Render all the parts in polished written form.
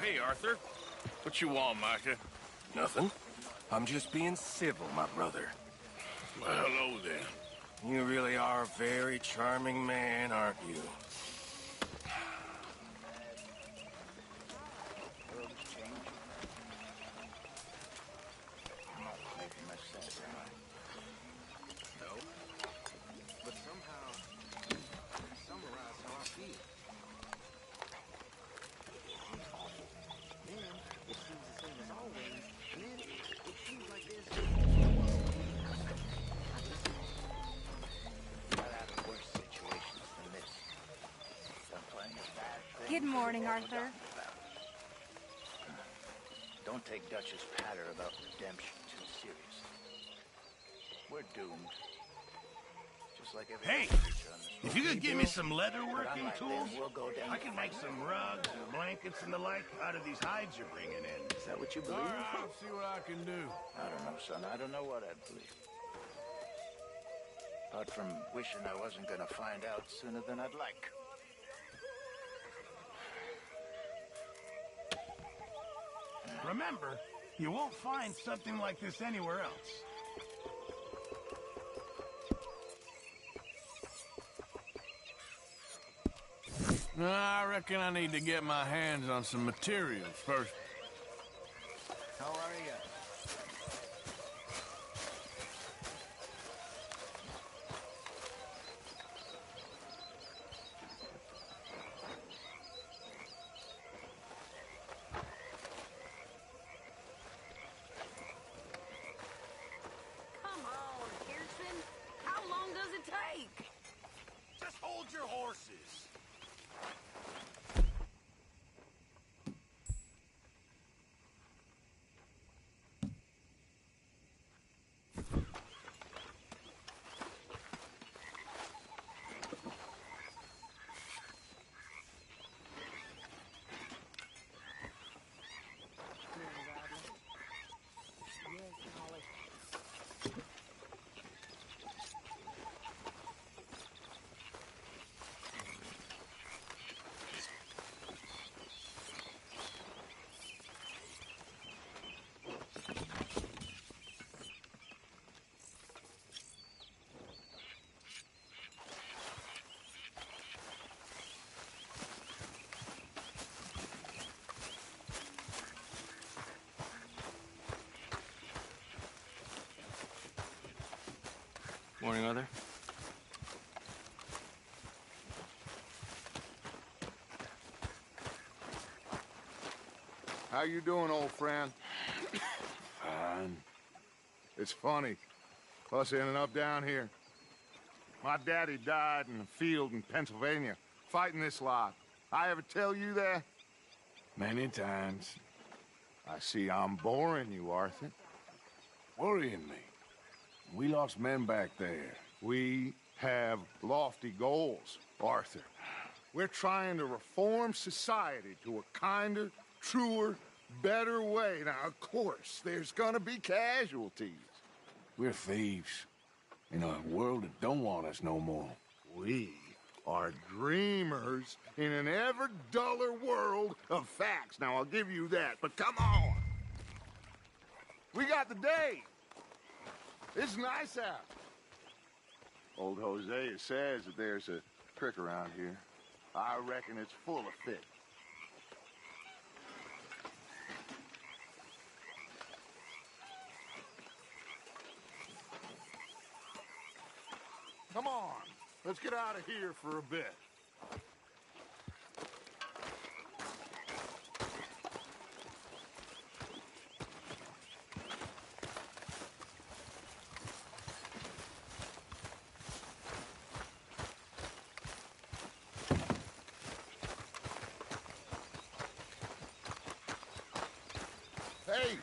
Hey, Arthur. What you want, Micah? Nothing. I'm just being civil, my brother. Well, hello, then. You really are a very charming man, aren't you? Good morning, Arthur. Don't take Dutch's patter about redemption too seriously. We're doomed. Just like every Hey, other creature on this if you could world. give me some leather But working unlike them, tools, we'll go down I can make some rugs and blankets and the like out of these hides you're bringing in. Is that what you believe? I'll see what I can do. I don't know, son. I don't know what I'd believe. Apart from wishing I wasn't gonna find out sooner than I'd like. Remember, you won't find something like this anywhere else. I reckon I need to get my hands on some materials first. How are you? Come on, Pearson. How long does it take? Just hold your horses. Morning, Arthur. How you doing, old friend? Fine. It's funny, us ending up down here. My daddy died in the field in Pennsylvania, fighting this lot. I ever tell you that? Many times. I see I'm boring you, Arthur. Worrying me. We lost men back there. We have lofty goals, Arthur. We're trying to reform society to a kinder, truer, better way. Now, of course, there's gonna be casualties. We're thieves. In a world that don't want us no more. We are dreamers in an ever duller world of facts. Now, I'll give you that, but come on. We got the day. It's nice out. Old Hosea says that there's a trick around here. I reckon it's full of fish. Come on, let's get out of here for a bit. Hey,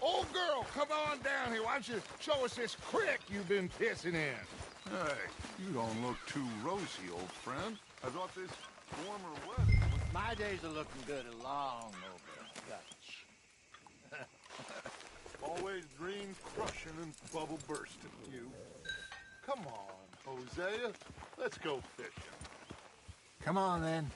old girl, come on down here. Why don't you show us this creek you've been pissing in? Hey, you don't look too rosy, old friend. I thought this warmer weather was... My days are looking good along over Dutch. Always dreams crushing and bubble bursting, you. Come on, Hosea. Let's go fishing. Come on, then.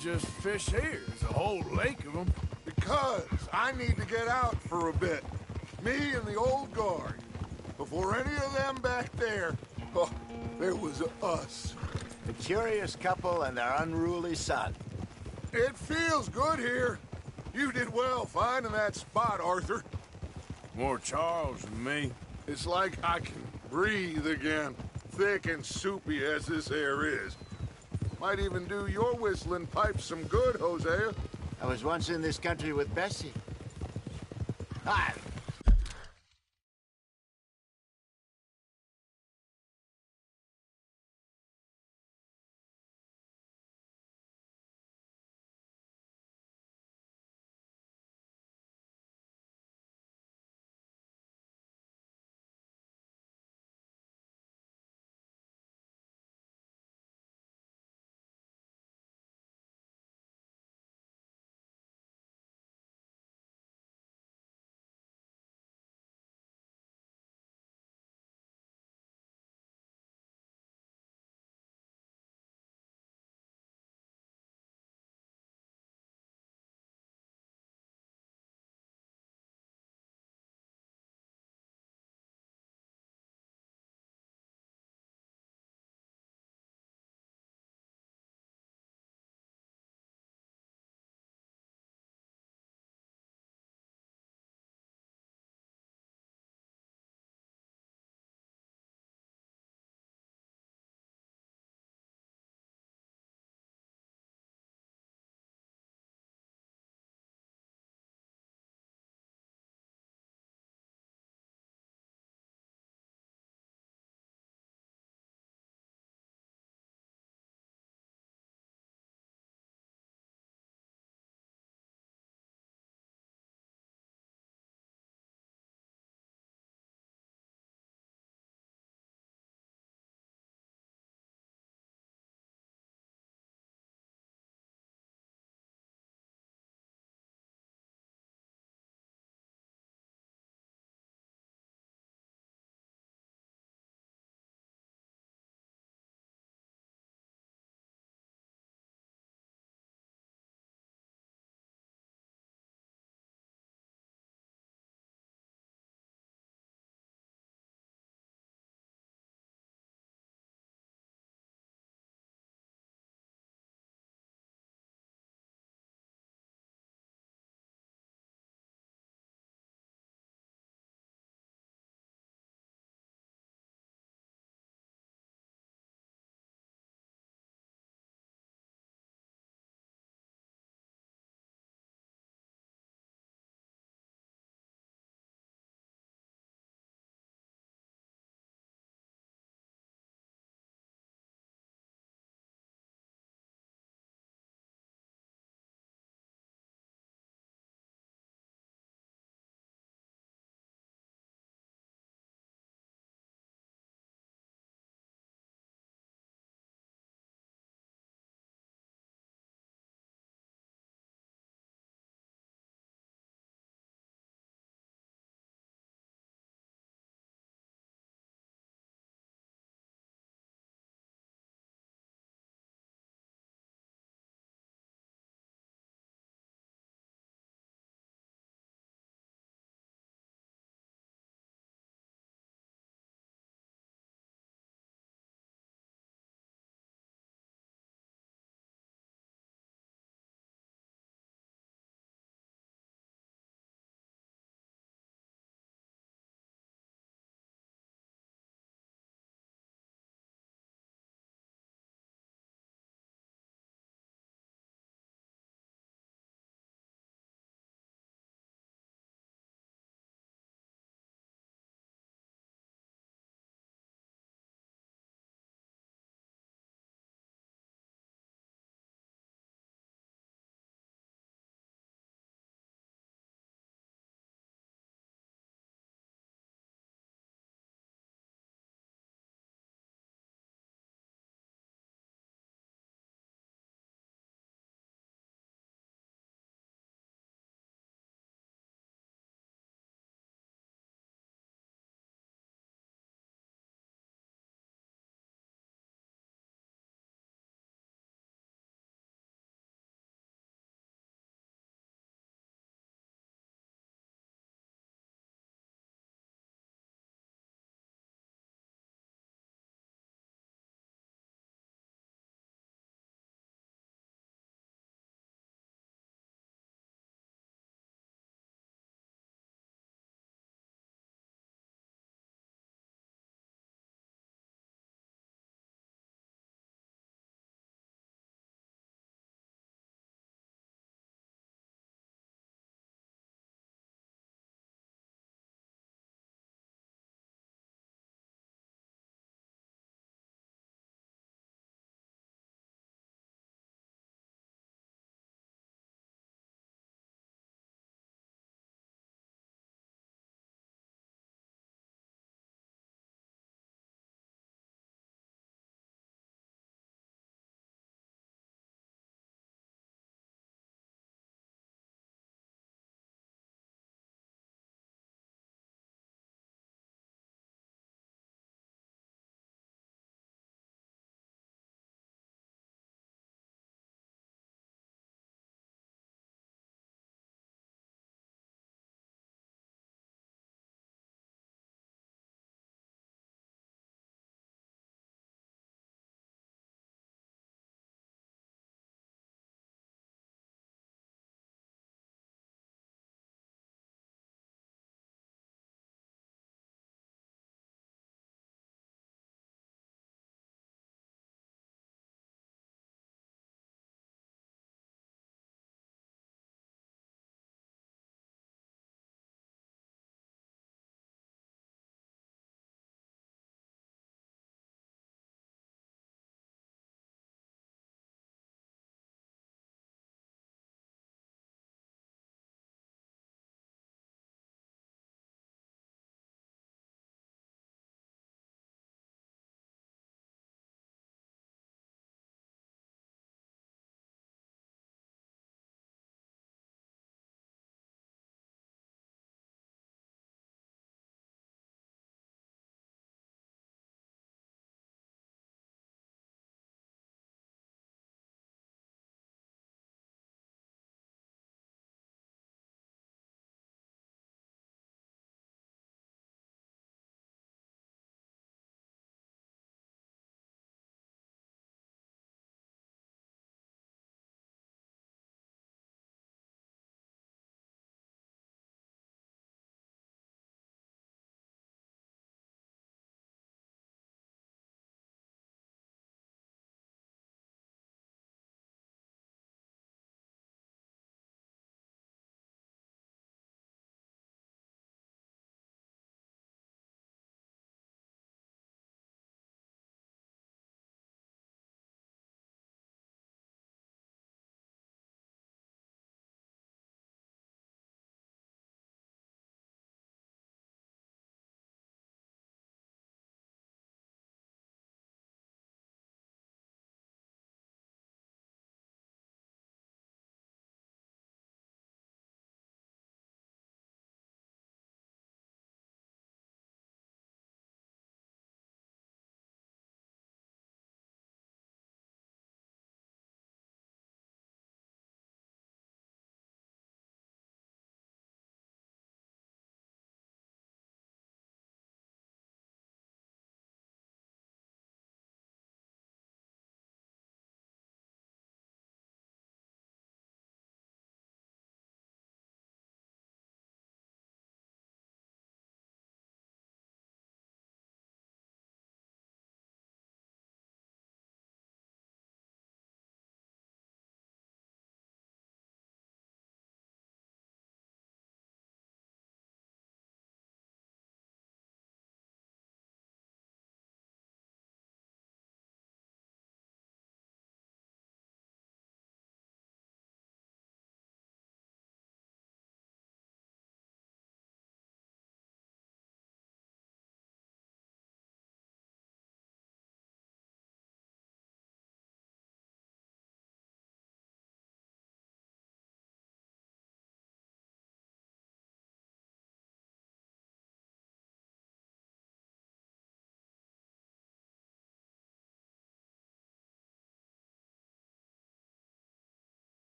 just fish here? There's a whole lake of them. Because I need to get out for a bit. Me and the old guard. Before any of them back there, oh, there was us. The curious couple and their unruly son. It feels good here. You did well finding that spot, Arthur. More Charles than me. It's like I can breathe again, thick and soupy as this air is. Might even do your whistling pipes some good, Hosea. I was once in this country with Bessie. Hi.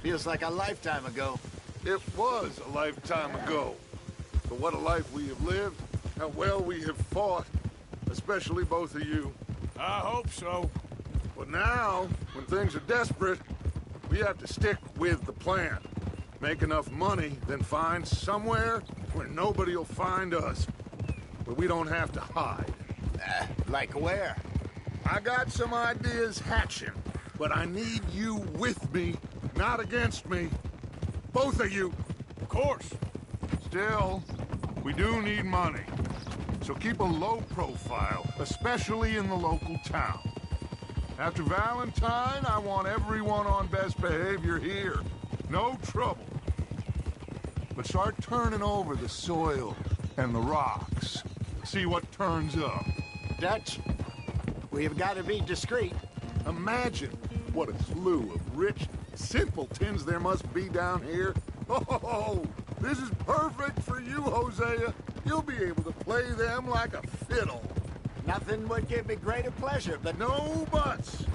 Feels like a lifetime ago. It was a lifetime ago. But what a life we have lived, how well we have fought, especially both of you. I hope so. But now, when things are desperate, we have to stick with the plan. Make enough money, then find somewhere where nobody will find us. Where we don't have to hide. Like where? I got some ideas hatching, but I need you with me, not against me. Both of you. Of course. Still, we do need money. So keep a low profile, especially in the local town. After Valentine, I want everyone on best behavior here. No trouble. But start turning over the soil and the rocks. See what turns up. Dutch, we've got to be discreet. Imagine what a slew of rich simpletons there must be down here. Oh, this is perfect for you, Hosea. You'll be able to play them like a fiddle. Nothing would give me greater pleasure, but No buts.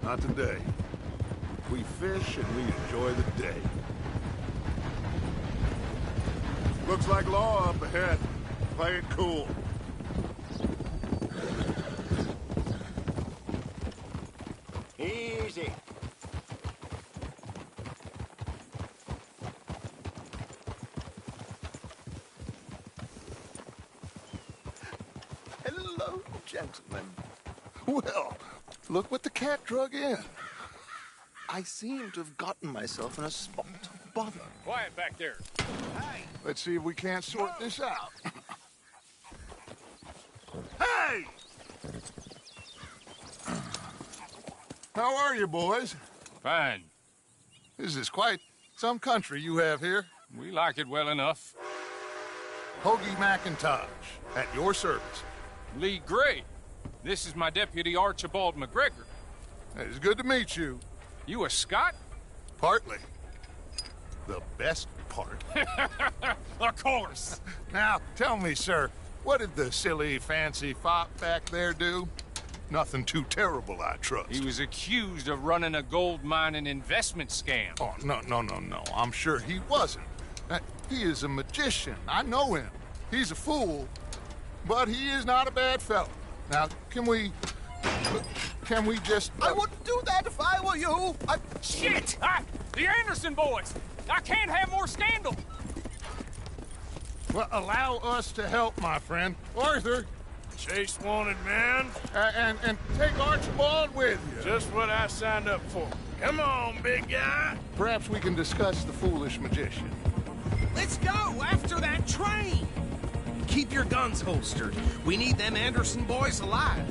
Not today. We fish and we enjoy the day. Looks like law up ahead. Play it cool. easy. Hello, gentlemen. Well, look what the cat drug in. I seem to have gotten myself in a spot of bother. Quiet back there. Let's see if we can't sort this out. Hey! How are you, boys? Fine. This is quite some country you have here. We like it well enough. Hoagie McIntosh, at your service. Lee Gray. This is my deputy Archibald McGregor. It's good to meet you. You a Scot? Partly. The best part. Of course. Now, tell me, sir, what did the silly, fancy fop back there do? Nothing too terrible, I trust. He was accused of running a gold mining investment scam. Oh, no. I'm sure he wasn't. He is a magician. I know him. He's a fool, but he is not a bad fellow. Now, can we just... I wouldn't do that if I were you. Shit! The Anderson boys! I can't have more scandal! Well, allow us to help, my friend. Arthur, Chase wanted man. and take Archibald with you. Just what I signed up for. Come on, big guy. Perhaps we can discuss the foolish magician. Let's go after that train. Keep your guns holstered. We need them Anderson boys alive.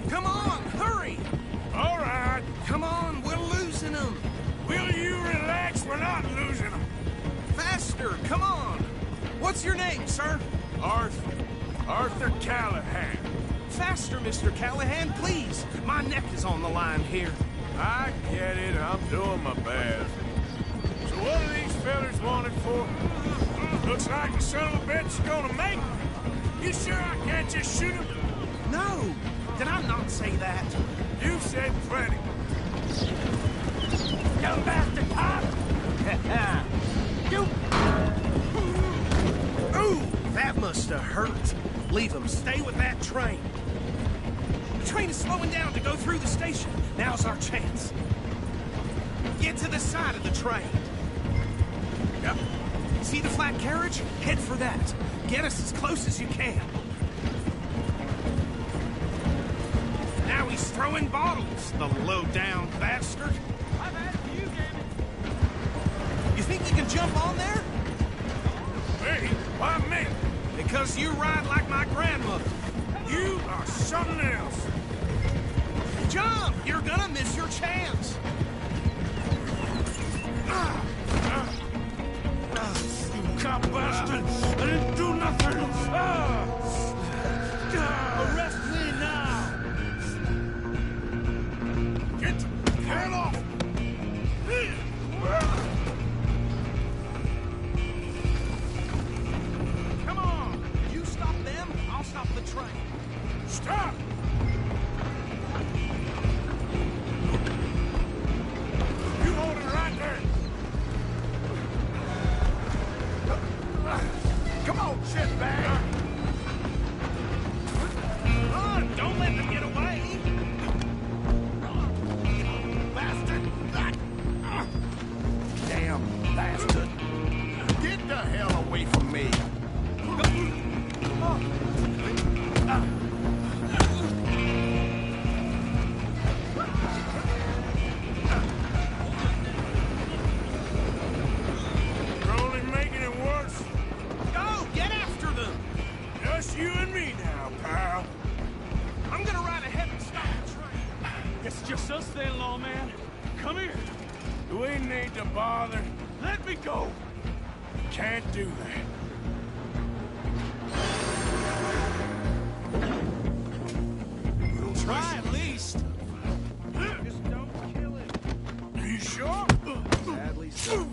Come on, hurry. All right. Come on, we're losing them. Will you relax? We're not losing them. Faster, come on. What's your name, sir? Arthur Callahan. Faster, Mr. Callahan, please. My neck is on the line here. I get it. I'm doing my best. So what are these fellas wanted for? Looks like the son of a bitch is gonna make it. You sure I can't just shoot him? No, did I not say that? You said plenty. You bastard, cop! You... Ooh, that must have hurt. Leave them. Stay with that train. The train is slowing down to go through the station. Now's our chance. Get to the side of the train. Yep. See the flat carriage? Head for that. Get us as close as you can. Now he's throwing bottles, the low-down bastard. I've had it for you, damn it. You think you can jump on there? Me? Why me? Because you ride like my grandmother. You are something else. Jump! You're gonna miss your chance. You cop bastard! I didn't do nothing! Arrest me now! Get the hell off! Come on! You stop them, I'll stop the train. Stop! You hold it right there! bastard! Get the hell away from me! You're only making it worse. Go! Get after them! Just you and me now, pal. I'm gonna ride ahead and stop the train. It's just us then, lawman. Come here. We need to bother. Let me go. Can't do that. We'll try at least. Just don't kill him. Are you sure? Sadly so.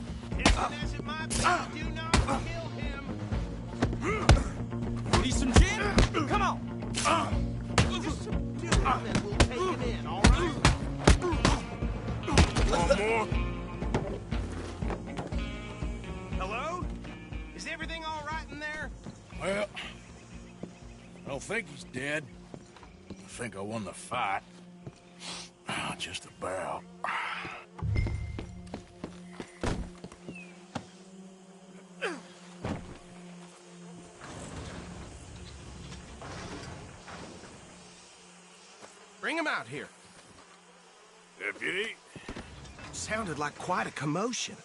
As it might be, do not kill him. Need some gin? Come on. Just subdue him and we'll take him in, all right? One more. Hello? Is everything all right in there? Well, I don't think he's dead. I think I won the fight. Just about. Bring him out here. Deputy, Sounded like quite a commotion.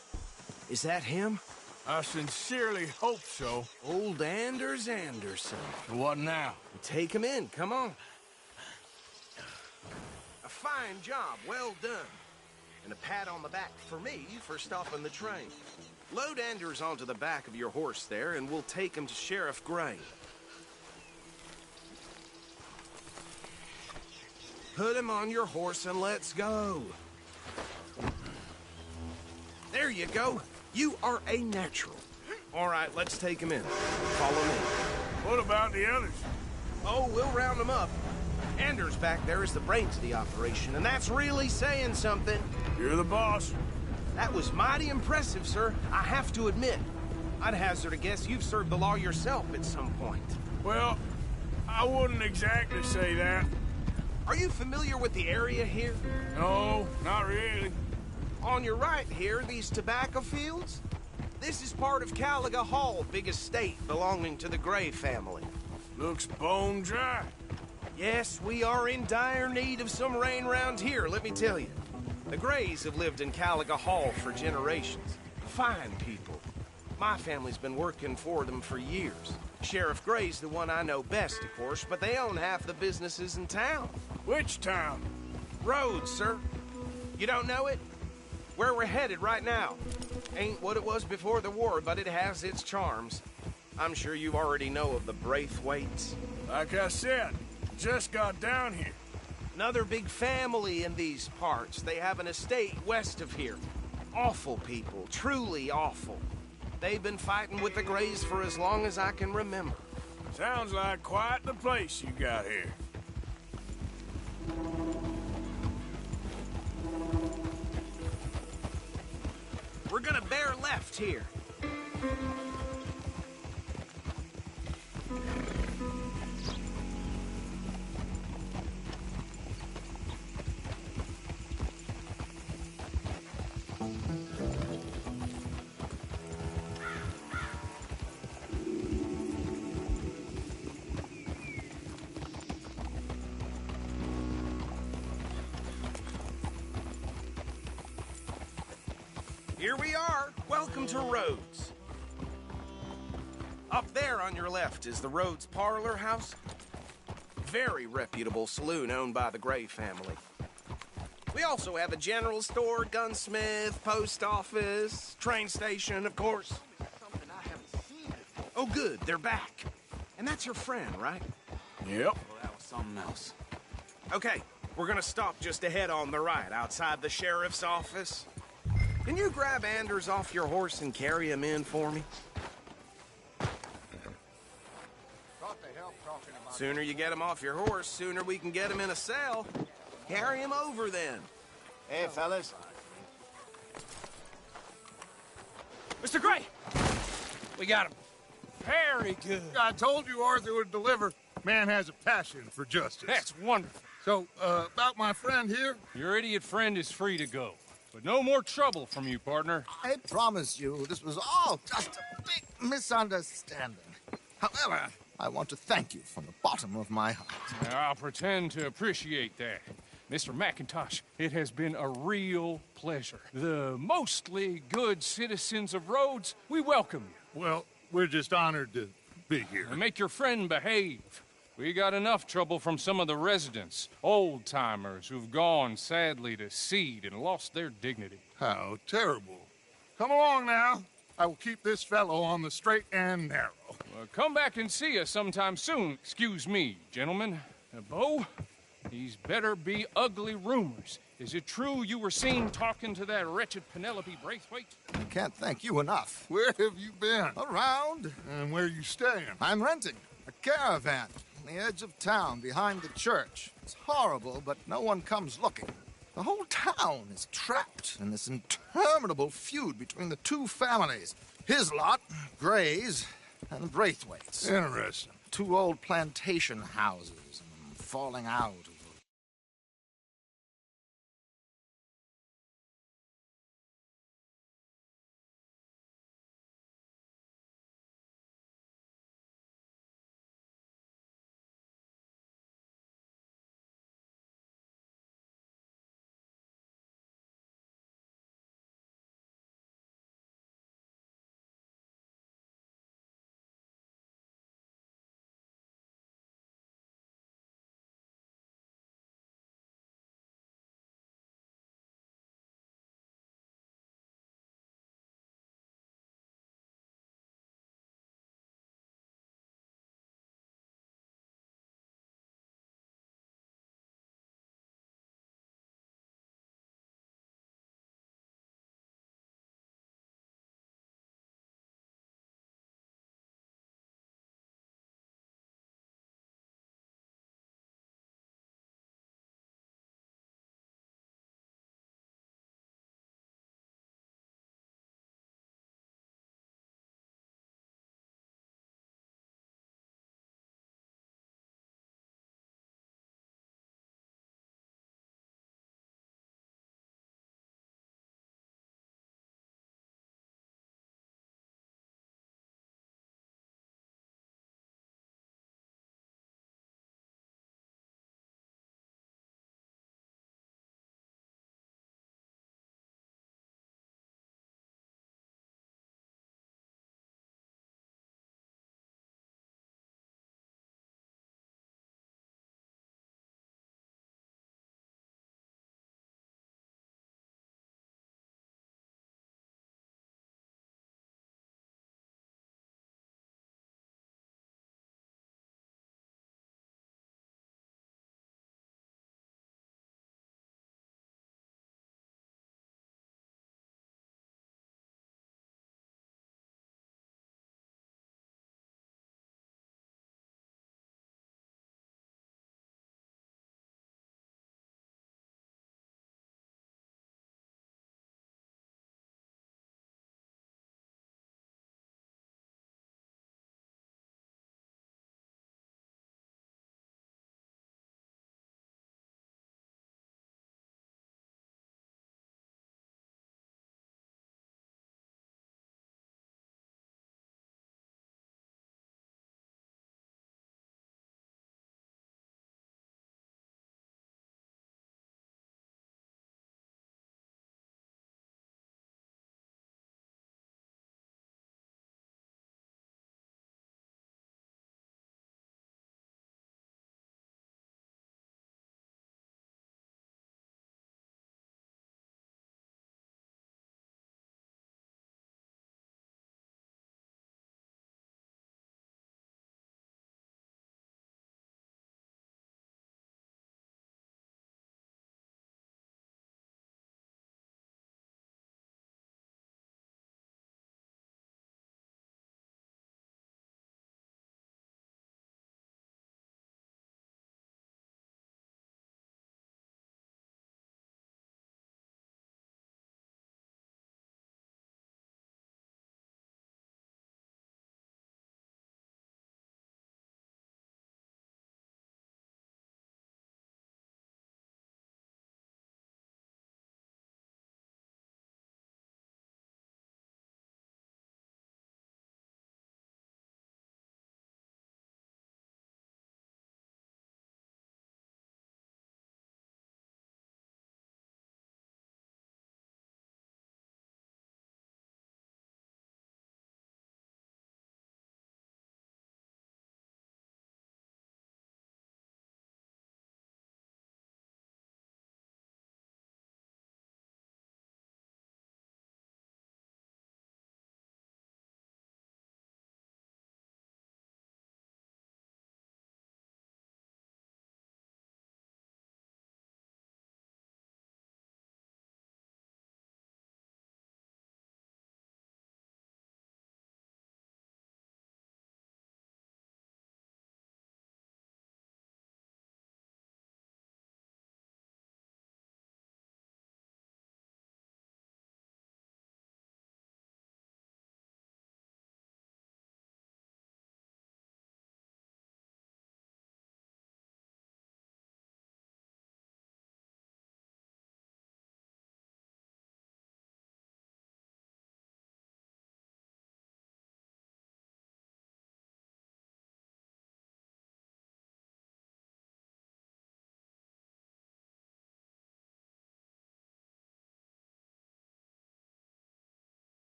Is that him? I sincerely hope so. Old Anders Anderson. What now? Take him in, come on. A fine job, well done. And a pat on the back for me for stopping the train. Load Anders onto the back of your horse there, and we'll take him to Sheriff Gray. Put him on your horse and let's go. There you go. You are a natural. All right, let's take him in. Follow me. What about the others? Oh, we'll round them up. Anders back there is the brains of the operation, and that's really saying something. You're the boss. That was mighty impressive, sir. I have to admit. I'd hazard a guess you've served the law yourself at some point. Well, I wouldn't exactly say that. Are you familiar with the area here? No, not really. On your right here, these tobacco fields? This is part of Caliga Hall, big estate belonging to the Gray family. Looks bone dry. Yes, we are in dire need of some rain round here, let me tell you. The Grays have lived in Caliga Hall for generations. Fine people. My family's been working for them for years. Sheriff Gray's the one I know best, of course, but they own half the businesses in town. Which town? Rhodes, sir. You don't know it? Where we're headed right now. Ain't what it was before the war, but it has its charms. I'm sure you already know of the Braithwaites. Like I said, just got down here. Another big family in these parts. They have an estate west of here. Awful people, truly awful. They've been fighting with the Grays for as long as I can remember. Sounds like quite the place you got here. We're gonna bear left here. Here we are. Welcome to Rhodes. Up there on your left is the Rhodes Parlor House. Very reputable saloon owned by the Gray family. We also have a general store, gunsmith, post office, train station, of course. Something I haven't seen before. Oh, good. They're back. And that's your friend, right? Yep. Well, that was something else. Okay, we're gonna stop just ahead on the right, outside the sheriff's office. Can you grab Anders off your horse and carry him in for me? Sooner you get him off your horse, sooner we can get him in a cell. Carry him over then. Hey, fellas. Mr. Gray! We got him. Very good. I told you Arthur would deliver. Man has a passion for justice. That's wonderful. So, about my friend here? Your idiot friend is free to go, but no more trouble from you, partner. I promise you, this was all just a big misunderstanding. However, I want to thank you from the bottom of my heart. I'll pretend to appreciate that. Mr. McIntosh, it has been a real pleasure. The mostly good citizens of Rhodes, we welcome you. Well, we're just honored to be here. And make your friend behave. We got enough trouble from some of the residents, old-timers who've gone, sadly, to seed and lost their dignity. How terrible. Come along now. I will keep this fellow on the straight and narrow. Come back and see us sometime soon. Excuse me, gentlemen. Bo, these better be ugly rumors. Is it true you were seen talking to that wretched Penelope Braithwaite? I can't thank you enough. Where have you been? Around. And where are you staying? I'm renting a caravan on the edge of town behind the church. It's horrible, but no one comes looking. The whole town is trapped in this interminable feud between the two families. His lot, Gray's, and Braithwaite's. Interesting. Two old plantation houses falling out.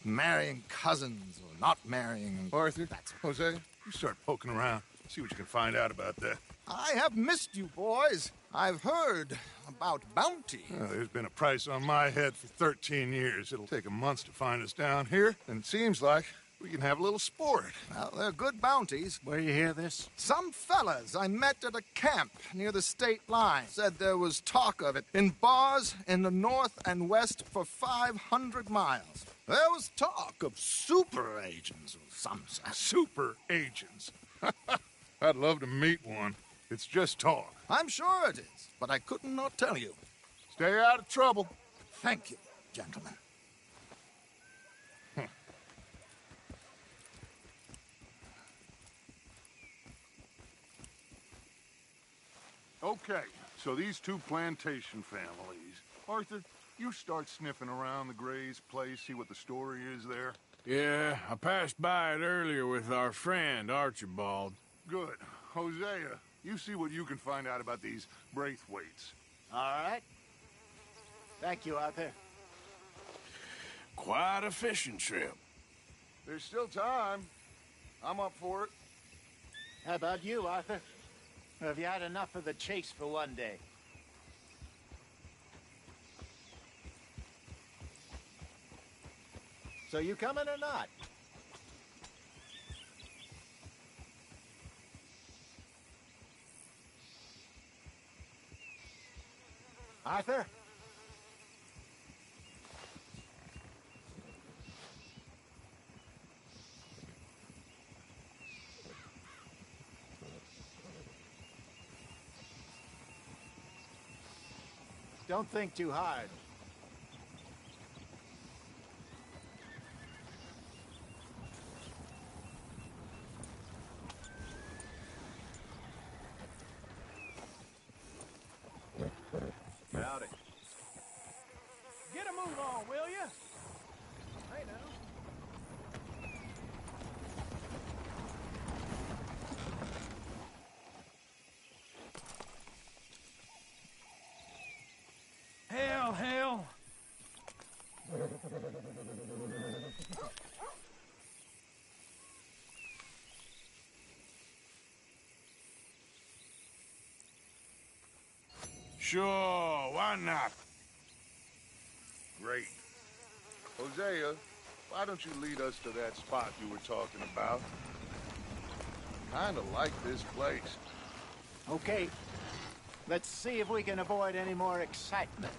marrying cousins or not marrying. Arthur, Hosea, you start poking around. See what you can find out about that. I have missed you, boys. I've heard about bounty. Well, there's been a price on my head for 13 years. It'll take 'em months to find us down here, and it seems like we can have a little sport. Well, they're good bounties. Where you hear this? Some fellas I met at a camp near the state line said there was talk of it in bars in the north and west for 500 miles. There was talk of super agents or some such. Super agents. I'd love to meet one. It's just talk. I'm sure it is, but I couldn't not tell you. Stay out of trouble. Thank you, gentlemen. Okay, so these two plantation families. Arthur, you start sniffing around the Gray's place, see what the story is there. Yeah, I passed by it earlier with our friend, Archibald. Good. Hosea, you see what you can find out about these Braithwaites. All right. Thank you, Arthur. Quite a fishing trip. There's still time. I'm up for it. How about you, Arthur? Or have you had enough of the chase for one day? So you coming or not? Arthur? Don't think too hard. Howdy. Get a move on, will ya? Hey, now. Hell. Sure, why not? Great. Hosea, why don't you lead us to that spot you were talking about? Kinda like this place. Okay. Let's see if we can avoid any more excitement.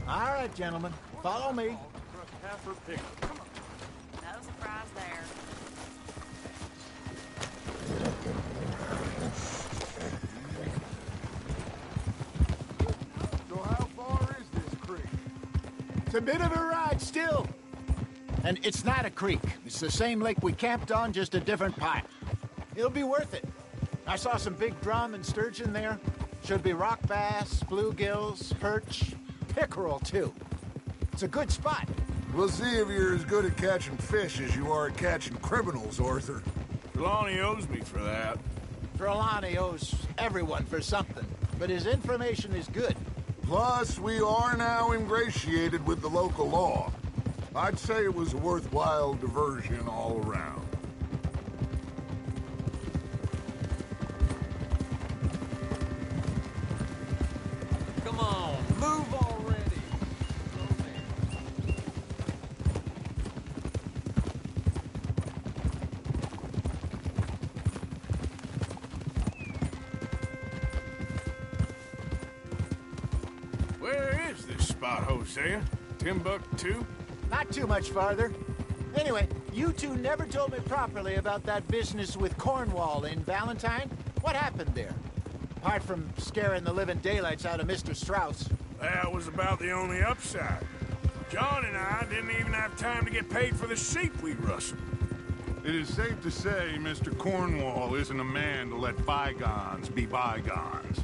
All right, gentlemen, follow me. No surprise there. So how far is this creek? It's a bit of a ride still. And it's not a creek. It's the same lake we camped on, just a different part. It'll be worth it. I saw some big drum and sturgeon there. Should be rock bass, bluegills, perch, pickerel, too. It's a good spot. We'll see if you're as good at catching fish as you are at catching criminals, Arthur. Trelawney owes me for that. Trelawney owes everyone for something, but his information is good. Plus, we are now ingratiated with the local law. I'd say it was a worthwhile diversion all around. Come on, move already. Where is this spot, Hosea? Timbuktu? Not too much farther. Anyway, you two never told me properly about that business with Cornwall in Valentine. What happened there? Apart from scaring the living daylights out of Mr. Strauss. That was about the only upside. John and I didn't even have time to get paid for the sheep we rustled. It is safe to say Mr. Cornwall isn't a man to let bygones be bygones.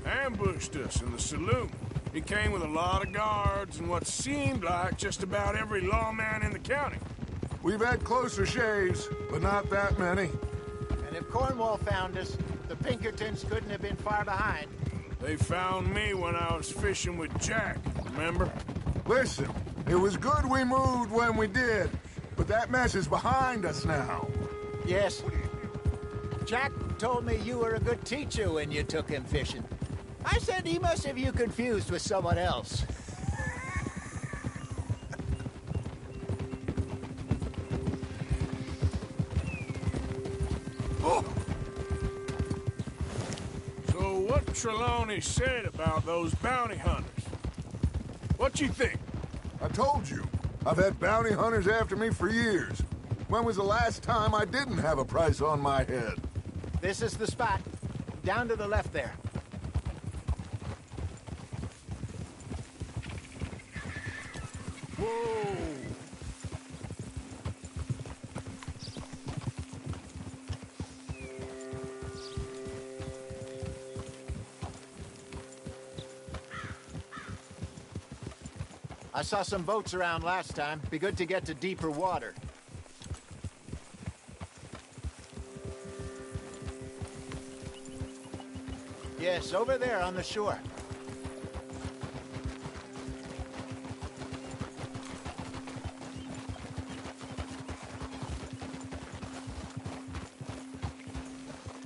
Ambushed us in the saloon. He came with a lot of guards and what seemed like just about every lawman in the county. We've had closer shaves, but not that many. And if Cornwall found us, the Pinkertons couldn't have been far behind. They found me when I was fishing with Jack, remember? Listen, it was good we moved when we did, but that mess is behind us now. Yes. Jack told me you were a good teacher when you took him fishing. I said he must have you confused with someone else. So what Trelawney said about those bounty hunters? What you think? I told you, I've had bounty hunters after me for years. When was the last time I didn't have a price on my head? This is the spot. Down to the left there. Whoa! I saw some boats around last time. Be good to get to deeper water. Yes, over there on the shore.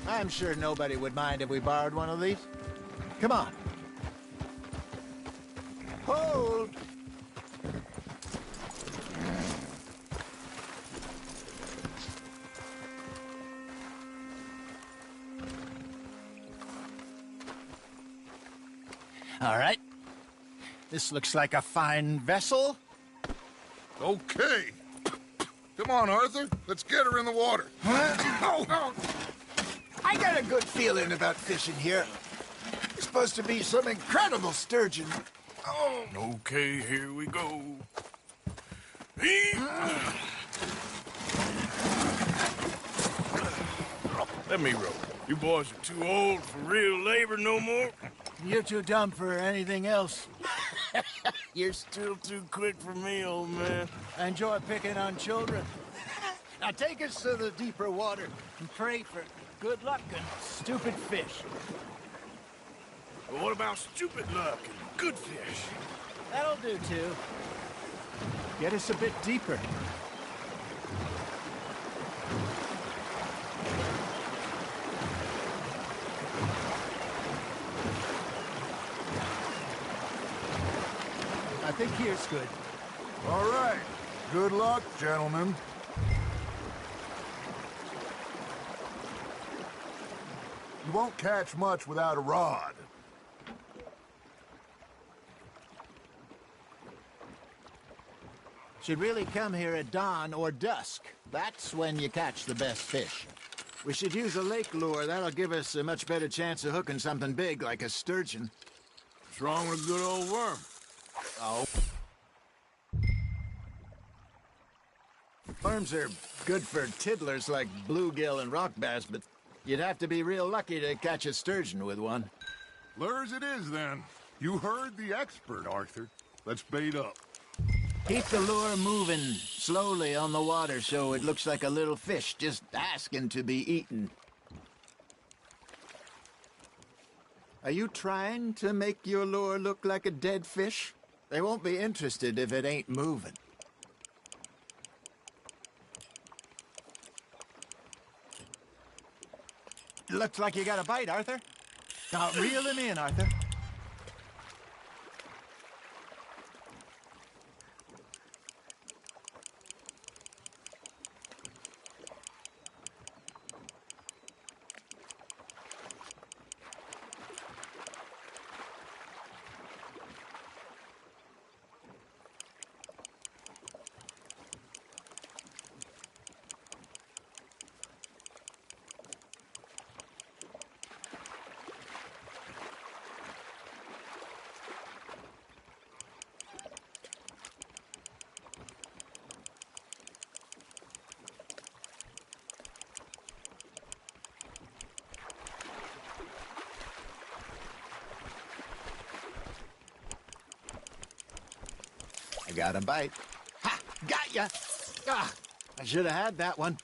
I'm sure nobody would mind if we borrowed one of these. Come on. Hold! All right. This looks like a fine vessel. Okay. Come on, Arthur. Let's get her in the water. Oh. I got a good feeling about fishing here. It's supposed to be some incredible sturgeon. Oh. Okay, here we go. Let me row. You boys are too old for real labor no more. You're too dumb for anything else. You're still too quick for me, old man. I enjoy picking on children. Now take us to the deeper water and pray for good luck and stupid fish. But what about stupid luck and good fish? That'll do, too. Get us a bit deeper. I think here's good. All right. Good luck, gentlemen. You won't catch much without a rod. Should really come here at dawn or dusk. That's when you catch the best fish. We should use a lake lure. That'll give us a much better chance of hooking something big like a sturgeon. What's wrong with a good old worm? Oh. Worms are good for tiddlers like bluegill and rock bass, but you'd have to be real lucky to catch a sturgeon with one. Lures it is, then. You heard the expert, Arthur. Let's bait up. Keep the lure moving slowly on the water so it looks like a little fish just asking to be eaten. Are you trying to make your lure look like a dead fish? They won't be interested if it ain't moving. Looks like you got a bite, Arthur. Now, reel him in, Arthur. got a bite. Ha! Got ya! Ah, I should have had that one.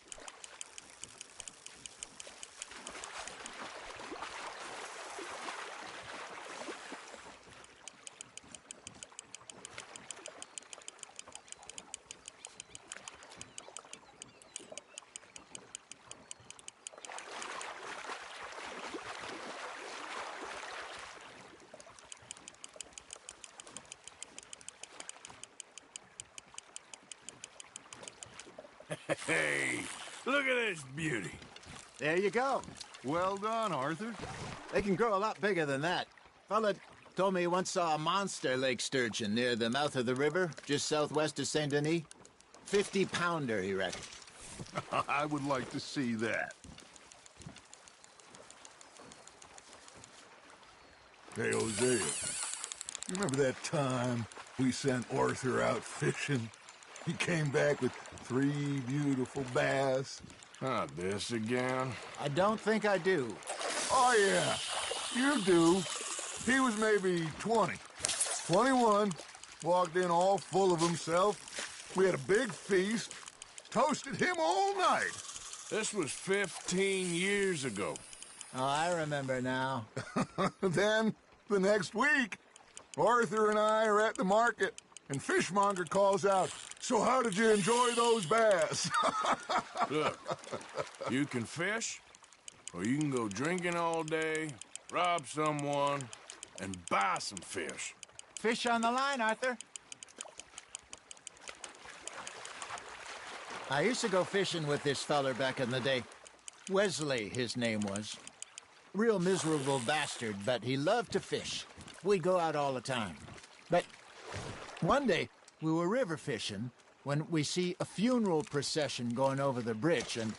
Hey, look at this beauty. There you go. Well done, Arthur. They can grow a lot bigger than that. Fella told me he once saw a monster lake sturgeon near the mouth of the river, just southwest of Saint Denis. 50-pounder, he reckoned. I would like to see that. Hey, Hosea, you remember that time we sent Arthur out fishing? He came back with 3 beautiful bass. Not this again. I don't think I do. Oh, yeah, you do. He was maybe 20, 21, walked in all full of himself. We had a big feast, toasted him all night. This was 15 years ago. Oh, I remember now. Then, the next week, Arthur and I are at the market, and Fishmonger calls out, "So how did you enjoy those bass?" Look, you can fish, or you can go drinking all day, rob someone, and buy some fish. Fish on the line, Arthur. I used to go fishing with this feller back in the day. Wesley, his name was. Real miserable bastard, but he loved to fish. We'd go out all the time. But one day, we were river fishing when we see a funeral procession going over the bridge, and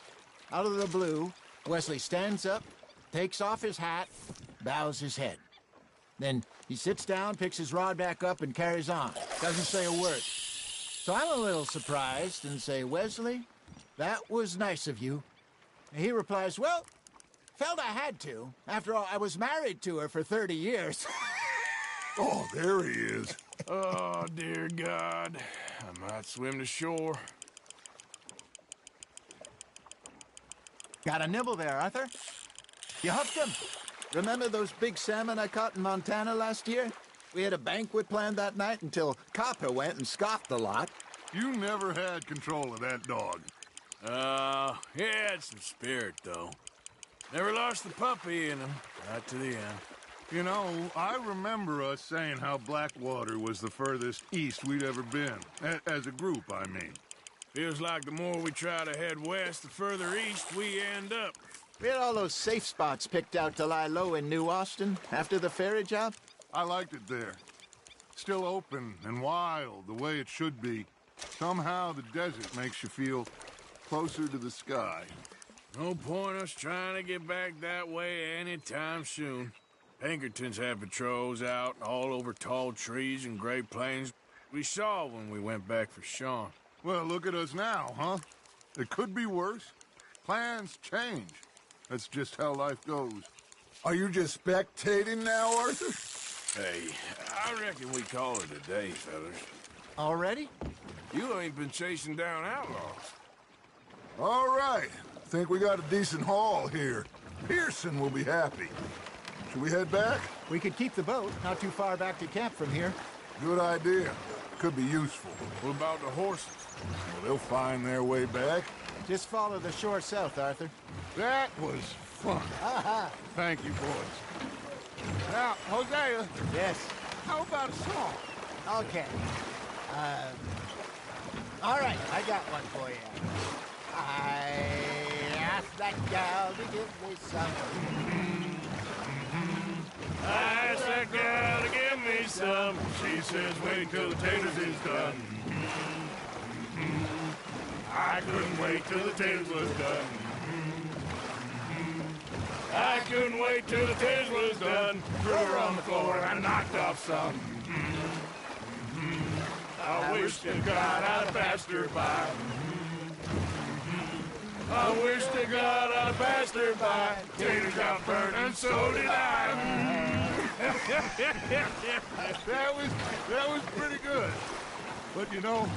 out of the blue, Wesley stands up, takes off his hat, bows his head. Then he sits down, picks his rod back up, and carries on. Doesn't say a word. So I'm a little surprised and say, "Wesley, that was nice of you." And he replies, "Well, felt I had to. After all, I was married to her for 30 years. Oh, there he is. Oh, dear God. I might swim to shore. Got a nibble there, Arthur. You hooked him. Remember those big salmon I caught in Montana last year? We had a banquet planned that night until Copper went and scoffed the lot. You never had control of that dog. He had some spirit, though. Never lost the puppy in him. Not to the end. You know, I remember us saying how Blackwater was the furthest east we'd ever been. As a group, I mean. Feels like the more we try to head west, the further east we end up. We had all those safe spots picked out to lie low in New Austin after the ferry job. I liked it there. Still open and wild, the way it should be. Somehow the desert makes you feel closer to the sky. No point us trying to get back that way anytime soon. Pinkertons have patrols out all over tall trees and Great Plains. We saw when we went back for Sean. Well, look at us now, huh? It could be worse. Plans change. That's just how life goes. Are you just spectating now, Arthur? Hey, I reckon we call it a day, fellas. Already? You ain't been chasing down outlaws. All right. Think we got a decent haul here. Pearson will be happy. Should we head back? We could keep the boat, not too far back to camp from here. Good idea. Could be useful. What about the horses? Well, they'll find their way back. Just follow the shore south, Arthur. That was fun. Thank you, boys. Now, Hosea, Yes. how about a song? Okay. All right, I got one for you. I asked that gal to give me some. I asked that gal to give me some. She says, wait till the taters is done. I couldn't wait till the taters was done. I couldn't wait till the taters was done. Threw her on the floor and I knocked off some. I wish to God I'd passed her by. I wish to God I'd passed her by. Taters got burned and so did I. That was pretty good. But you know,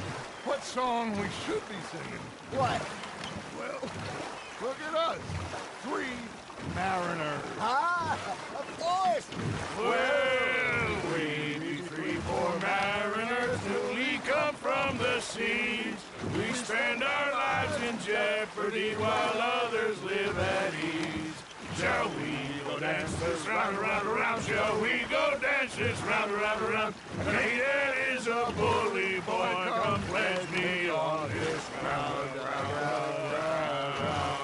what song we should be singing? What? Well, look at us. 3 mariners. Ah, of course! Well, we be 3 poor mariners till we come from the seas. We spend our lives in jeopardy while others live at ease. Shall we go dance this round, around, around? Shall we go dance this round, around, around? Hey, that is a bully boy, come pledge me on his round, round, round, round.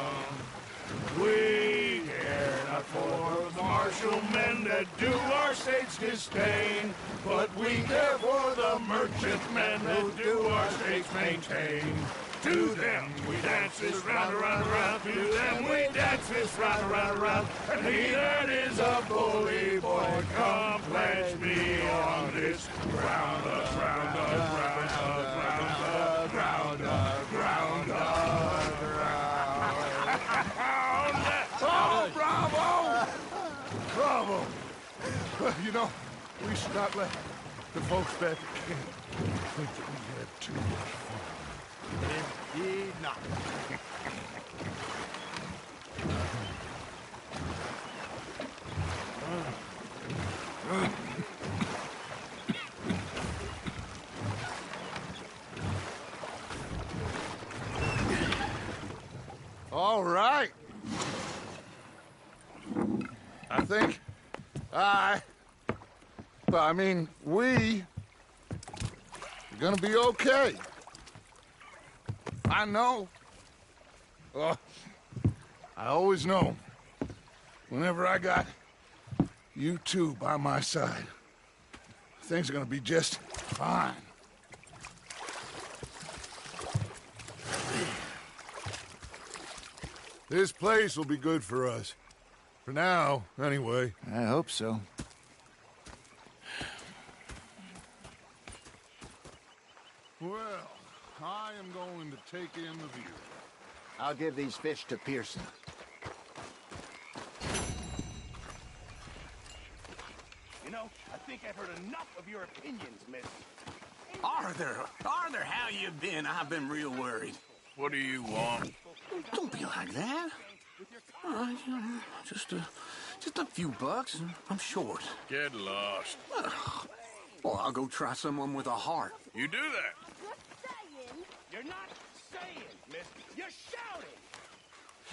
We care not for the martial men that do our state's disdain, but we care for the merchant men that do our state's maintain. To them we dance this round, around, around. To them we dance this round, around, around. And he that is a bully boy, come pledge me on this round up, round up, round up, round up, round up, round up, round up. Oh, bravo! Bravo! Well, you know, we should not let the folks back at camp think that we had too much fun. Indeed not. All right. I think we are gonna be okay. I know. I always know. Whenever I got you two by my side, things are gonna be just fine. This place will be good for us. For now, anyway. I hope so. Well, I am going to take in the view. I'll give these fish to Pearson. You know, I think I've heard enough of your opinions, miss. Arthur, how you been? I've been real worried. What do you want? Don't be like that. All right, just a few bucks, and I'm short. Get lost. Well, I'll go try someone with a heart. You do that. Just saying. You're not saying, miss. You're shouting.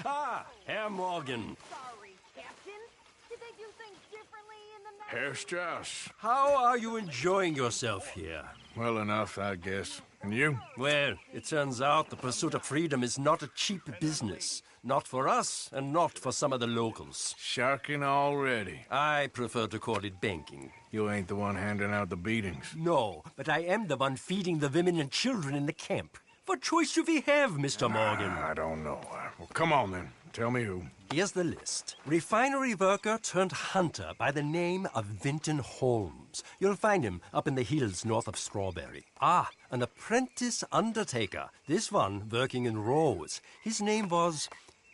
Ah, Herr Morgan. Sorry, Captain. Did they do things differently in the night? Herr Strauss. How are you enjoying yourself here? Well enough, I guess. And you? Well, it turns out the pursuit of freedom is not a cheap business. Not for us, and not for some of the locals. Sharking already. I prefer to call it banking. You ain't the one handing out the beatings. No, but I am the one feeding the women and children in the camp. What choice do we have, Mr. Morgan? I don't know. Well, come on then. Tell me who. Here's the list. Refinery worker turned hunter by the name of Vinton Holmes. You'll find him up in the hills north of Strawberry. Ah, an apprentice undertaker. This one working in Rose. His name was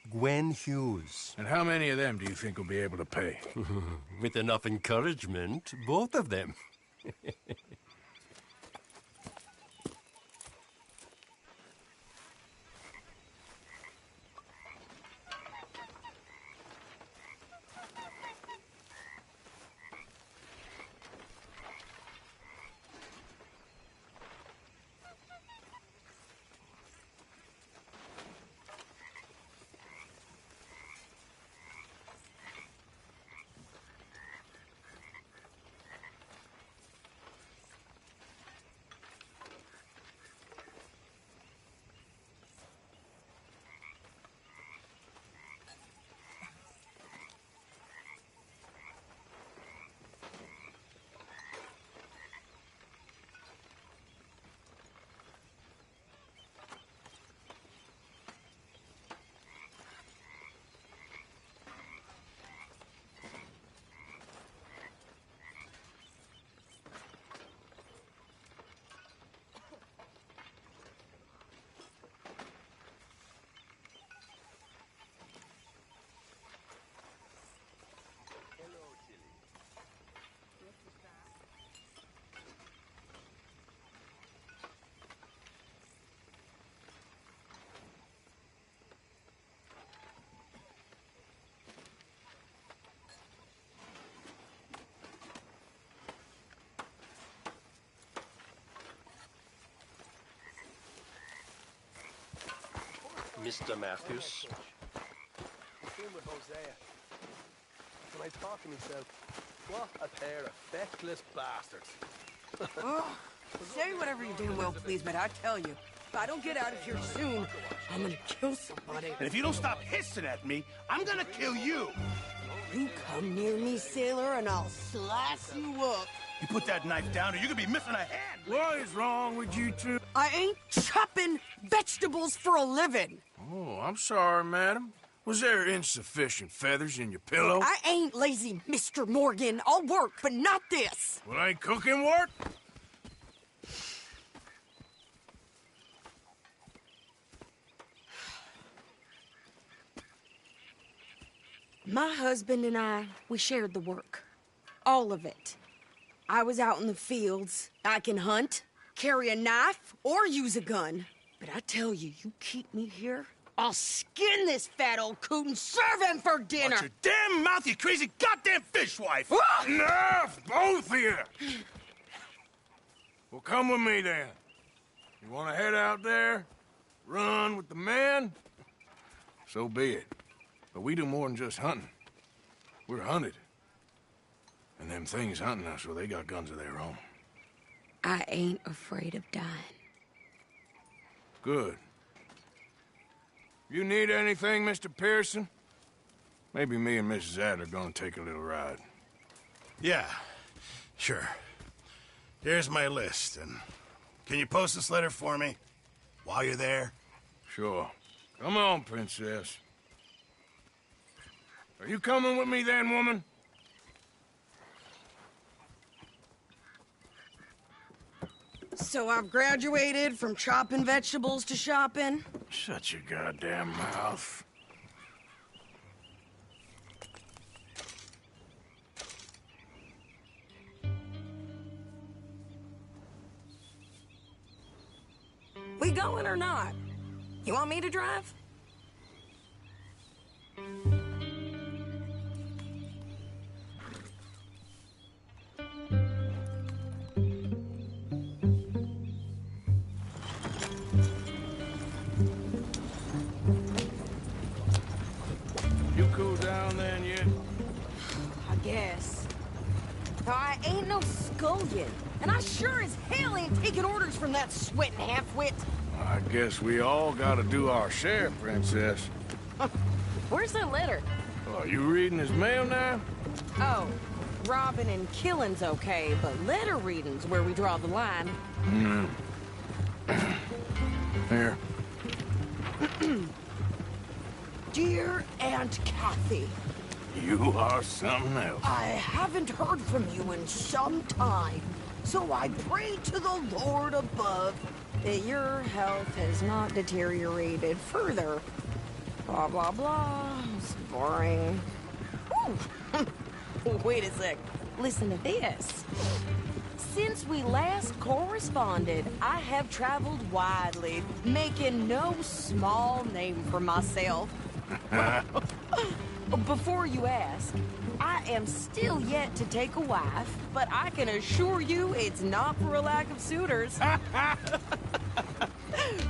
Gwen Hughes. And how many of them do you think will be able to pay? With enough encouragement, both of them. Mr. Matthews. With Hosea. When I thought to myself, what a pair of feckless bastards. Oh, say whatever you damn well please, but I tell you, if I don't get out of here soon, I'm gonna kill somebody. And if you don't stop hissing at me, I'm gonna kill you. You come near me, sailor, and I'll slice you up. You put that knife down or you're gonna be missing a hand. What is wrong with you two? I ain't chopping vegetables for a living. Oh, I'm sorry, madam. Was there insufficient feathers in your pillow? I ain't lazy, Mr. Morgan. I'll work, but not this. Well, ain't cooking work? My husband and I, we shared the work. All of it. I was out in the fields. I can hunt, carry a knife, or use a gun. But I tell you, you keep me here, I'll skin this fat old coot and serve him for dinner. Watch your damn mouth, you crazy goddamn fishwife! Enough, both of you! Well, come with me, then. You want to head out there? Run with the men? So be it. But we do more than just hunting. We're hunted. And them things hunting us, well, they got guns of their own. I ain't afraid of dying. Good. You need anything, Mr. Pearson? Maybe me and Mrs. Adler are gonna take a little ride. Yeah, sure. Here's my list, and can you post this letter for me while you're there? Sure. Come on, Princess. Are you coming with me then, woman? So I've graduated from chopping vegetables to shopping? Shut your goddamn mouth. We going or not? You want me to drive? You cool down then yet? I guess. Now, I ain't no scullion, and I sure as hell ain't taking orders from that sweating half-wit. I guess we all gotta do our share, Princess. Where's that letter? Are you reading his mail now? Oh, robbing and killing's okay, but letter reading's where we draw the line. Here. Dear Aunt Kathy, You are something else. I haven't heard from you in some time, so I pray to the Lord above that your health has not deteriorated further. Blah, blah, blah. It's boring. Ooh. Wait a sec. Listen to this. Since we last corresponded, I have traveled widely, making no small name for myself. Before you ask, I am still yet to take a wife, but I can assure you it's not for a lack of suitors.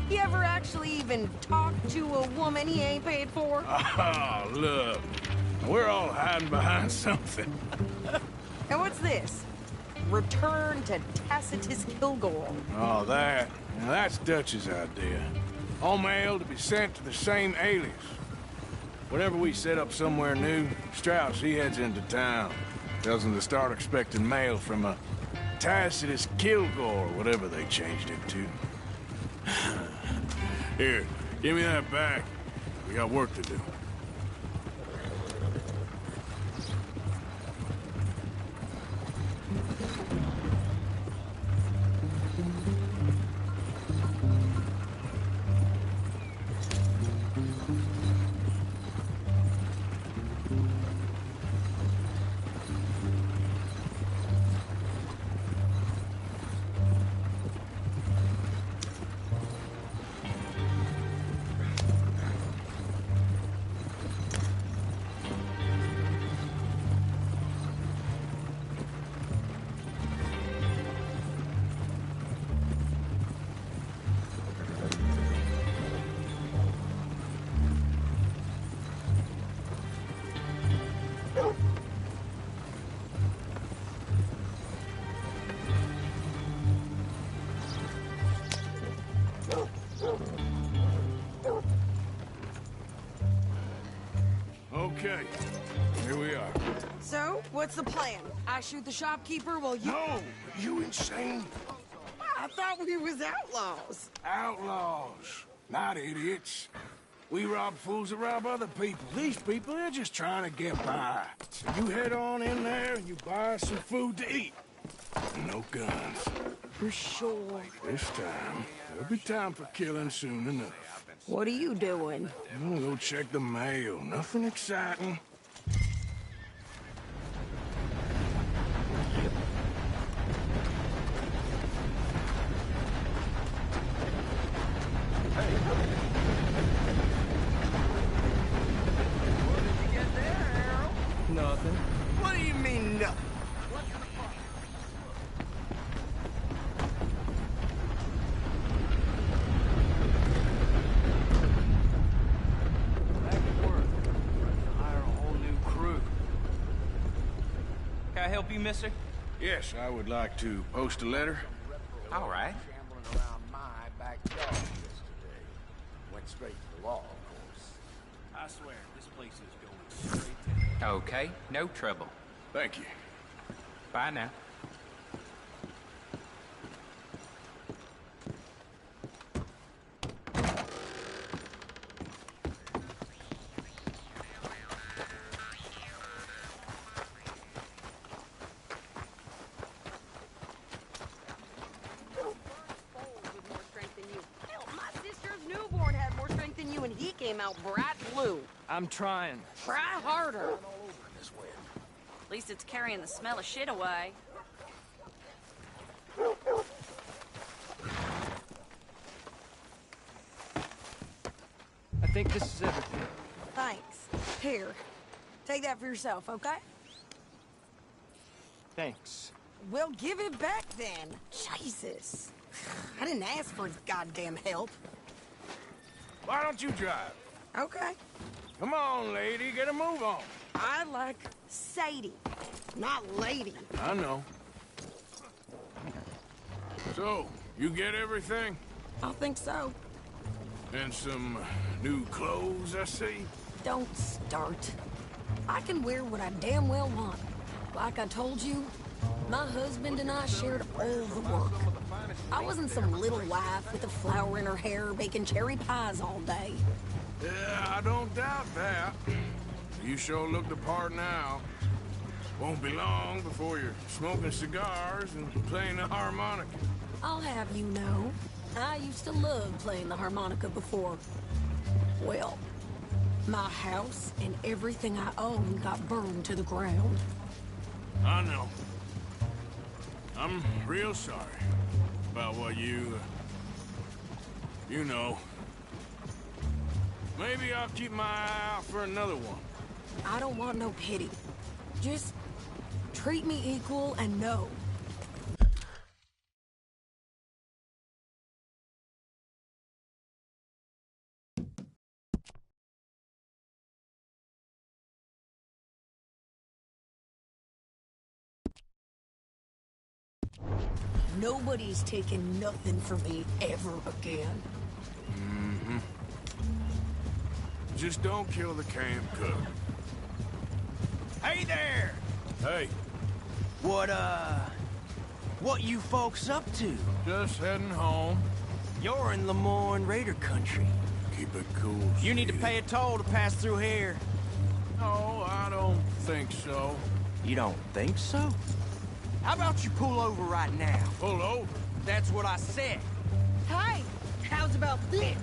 You ever actually even talked to a woman he ain't paid for? Oh, look. We're all hiding behind something. And what's this? Return to Tacitus Kilgore. Oh, that. Now, that's Dutch's idea. All mail to be sent to the same alias. Whenever we set up somewhere new, Strauss, he heads into town. Tells them to start expecting mail from a Tacitus Kilgore, whatever they changed it to. Here, give me that back. We got work to do. Okay, here we are. So, what's the plan? I shoot the shopkeeper while you... No! You insane? I thought we was outlaws. Outlaws, not idiots. We rob fools that rob other people. These people, they're just trying to get by. So you head on in there and you buy some food to eat. No guns. For sure. This time, there'll be time for killing soon enough. What are you doing? I'm gonna go check the mail. Nothing exciting. Nothing. What do you mean, nothing? Back at work. Hire a whole new crew. Can I help you, mister? Yes, I would like to post a letter. All right. Shambling around my backyard yesterday. Went straight to the law, of course. I swear, this place is going straight to... Okay, no trouble. Thank you. Bye now. And he came out bright blue. I'm trying. Try harder. At least it's carrying the smell of shit away. I think this is everything. Thanks. Here. Take that for yourself, okay? Thanks. Well, give it back then. Jesus. I didn't ask for his goddamn help. Why don't you drive? Okay. Come on, lady, get a move on. I like Sadie, not lady. I know. So, you get everything? I think so. And some new clothes, I see? Don't start. I can wear what I damn well want. Like I told you, my husband and I shared all the work. I wasn't some little wife with a flower in her hair baking cherry pies all day. Yeah, I don't doubt that. You sure look the part now. Won't be long before you're smoking cigars and playing the harmonica. I'll have you know, I used to love playing the harmonica before. Well, my house and everything I own got burned to the ground. I know. I'm real sorry about what you know. Maybe I'll keep my eye out for another one. I don't want no pity. Just treat me equal and know. Nobody's taking nothing from me ever again. Mm-hmm. Just don't kill the camp cook. Hey there! Hey. What you folks up to? Just heading home. You're in Lemoyne Raider country. Keep it cool. You need to pay a toll to pass through here. No, I don't think so. You don't think so? How about you pull over right now? Pull over? That's what I said. Hey, how's about this?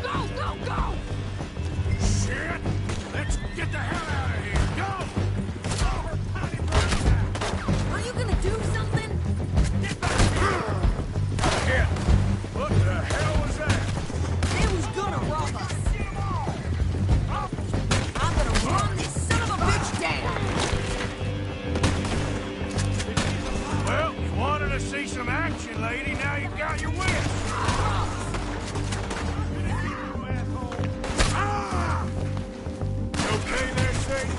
Go, go, go! Shit! Let's get the hell out of here! Go! Are you gonna do something? Get back here! Here! What the hell was that? They was gonna rob us. I'm gonna run this son of a bitch down! Well, you wanted to see some action, lady. Now you got your wish. Okay there, Sadie?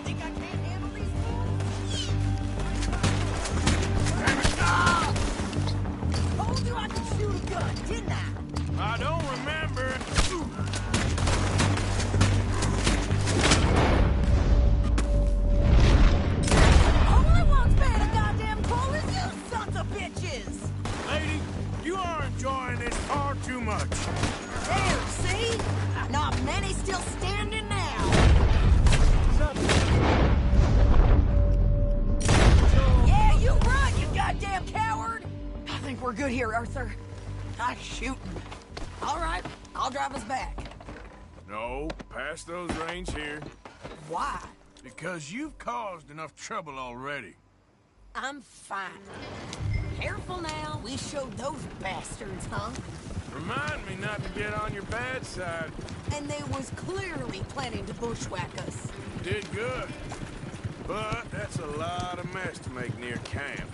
Think I can't handle these fools? Told you I could shoot a gun, didn't I? I don't remember. enjoying this far too much. There, see? Not many still standing now. Yeah, you run, you goddamn coward! I think we're good here, Arthur. Nice shooting. All right, I'll drive us back. No, pass those reins here. Why? Because you've caused enough trouble already. I'm fine. Careful now. We showed those bastards, huh? Remind me not to get on your bad side. And they was clearly planning to bushwhack us. Did good. But that's a lot of mess to make near camp.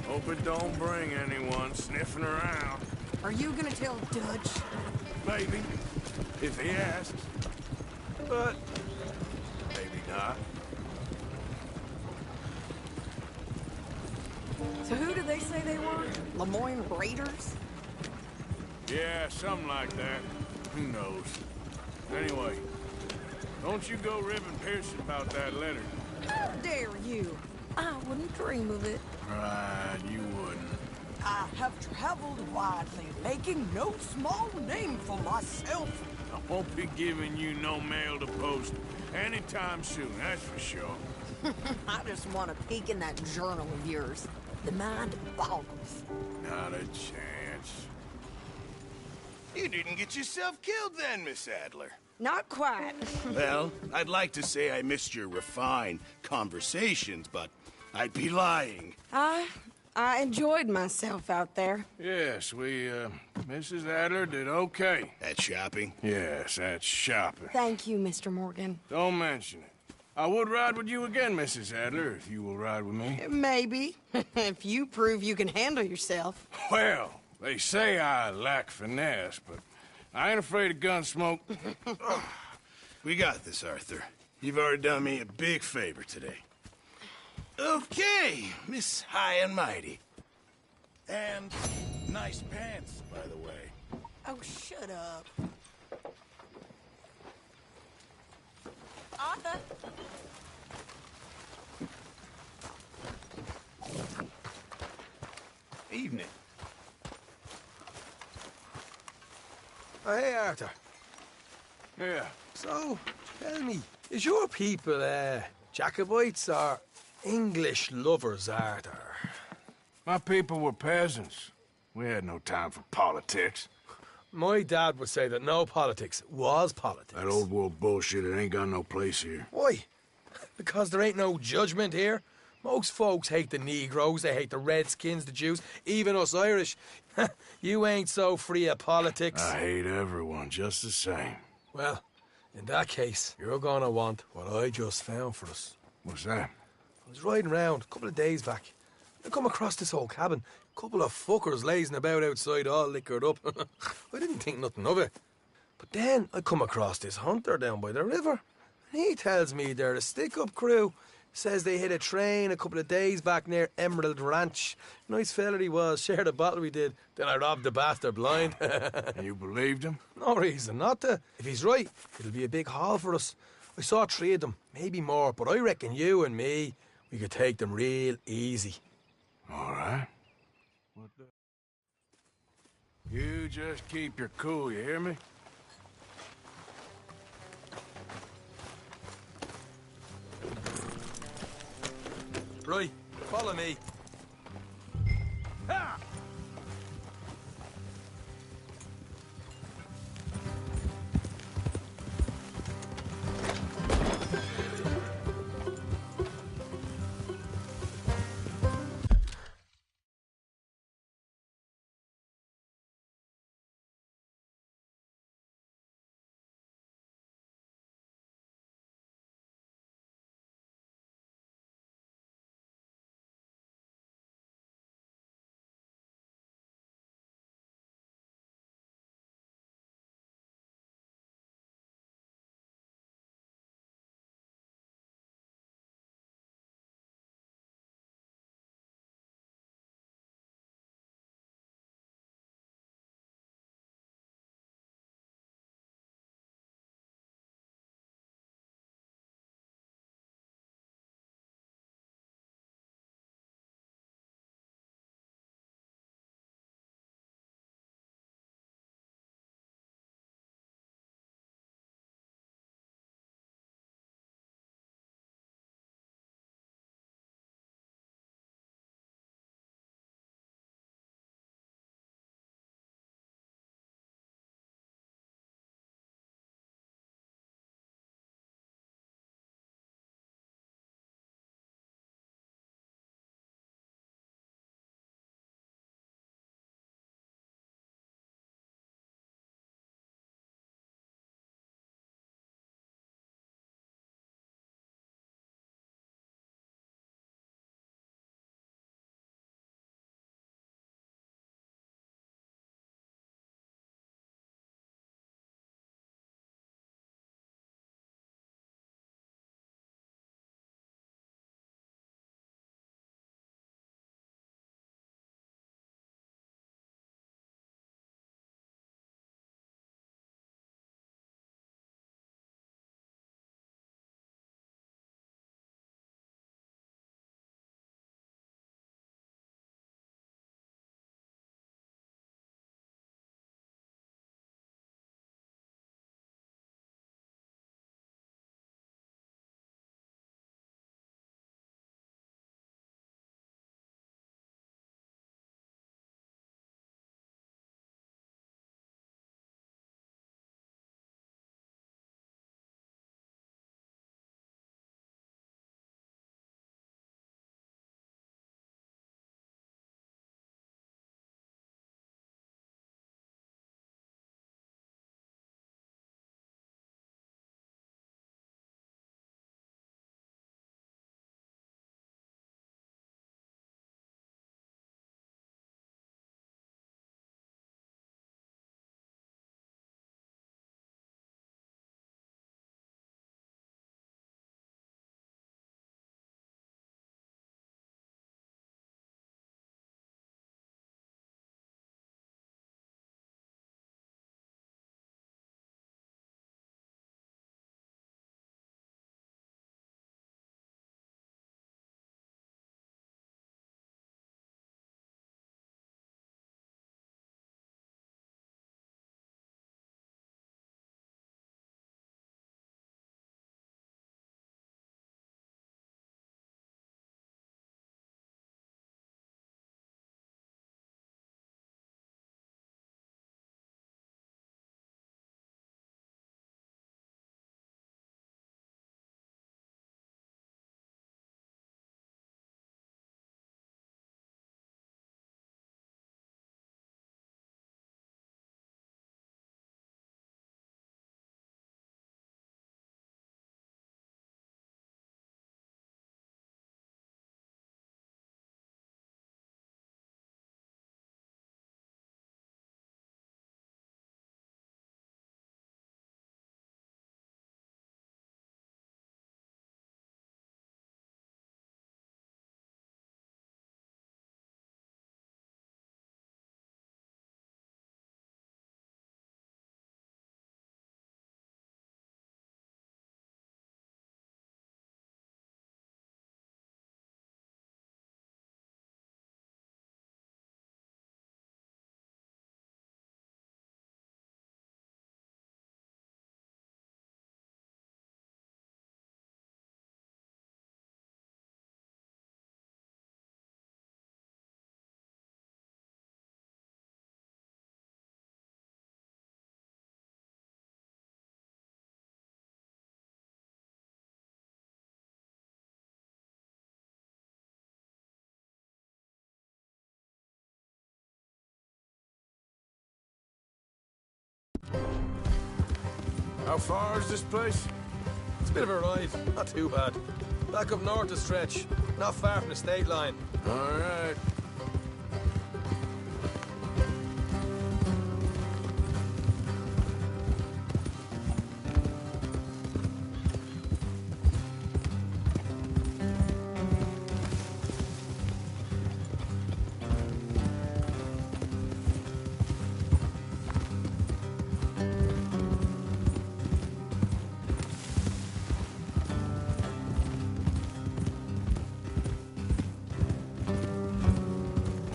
Hope it don't bring anyone sniffing around. Are you gonna tell Dutch? Maybe, if he asks. But maybe not. So who did they say they were? Lemoyne Raiders? Yeah, something like that. Who knows? Anyway, don't you go ribbing Pearson about that letter. How dare you? I wouldn't dream of it. Right, you wouldn't. I have traveled widely, making no small name for myself. I won't be giving you no mail to post anytime soon, that's for sure. I just want to peek in that journal of yours. The mind boggles. Not a chance. You didn't get yourself killed then, Miss Adler. Not quite. Well, I'd like to say I missed your refined conversations, but I'd be lying. I enjoyed myself out there. Yes, Mrs. Adler did okay. At shopping? Yes, that's shopping. Thank you, Mr. Morgan. Don't mention it. I would ride with you again, Mrs. Adler, if you will ride with me. Maybe. If you prove you can handle yourself. Well, they say I lack finesse, but I ain't afraid of gun smoke. We got this, Arthur. You've already done me a big favor today. Okay, Miss High and Mighty. And nice pants, by the way. Oh, shut up. Arthur? Evening. Oh, hey, Arthur. Yeah. So, tell me, is your people, Jacobites or English lovers, Arthur? My people were peasants. We had no time for politics. My dad would say that no politics was politics. That old world bullshit, it ain't got no place here. Why? Because there ain't no judgment here. Most folks hate the Negroes, they hate the Redskins, the Jews, even us Irish. You ain't so free of politics. I hate everyone just the same. Well, in that case, you're gonna want what I just found for us. What's that? I was riding around a couple of days back. I come across this old cabin. A couple of fuckers lazing about outside all liquored up. I didn't think nothing of it. But then I come across this hunter down by the river. And he tells me they're a stick-up crew. Says they hit a train a couple of days back near Emerald Ranch. Nice fella he was, shared a bottle we did. Then I robbed the bastard blind. You believed him? No reason not to. If he's right, it'll be a big haul for us. I saw 3 of them, maybe more, but I reckon you and me, we could take them real easy. All right. You just keep your cool, you hear me? Right, follow me. Ha! How far is this place? It's a bit of a ride, not too bad. Back up north a stretch, not far from the state line. All right.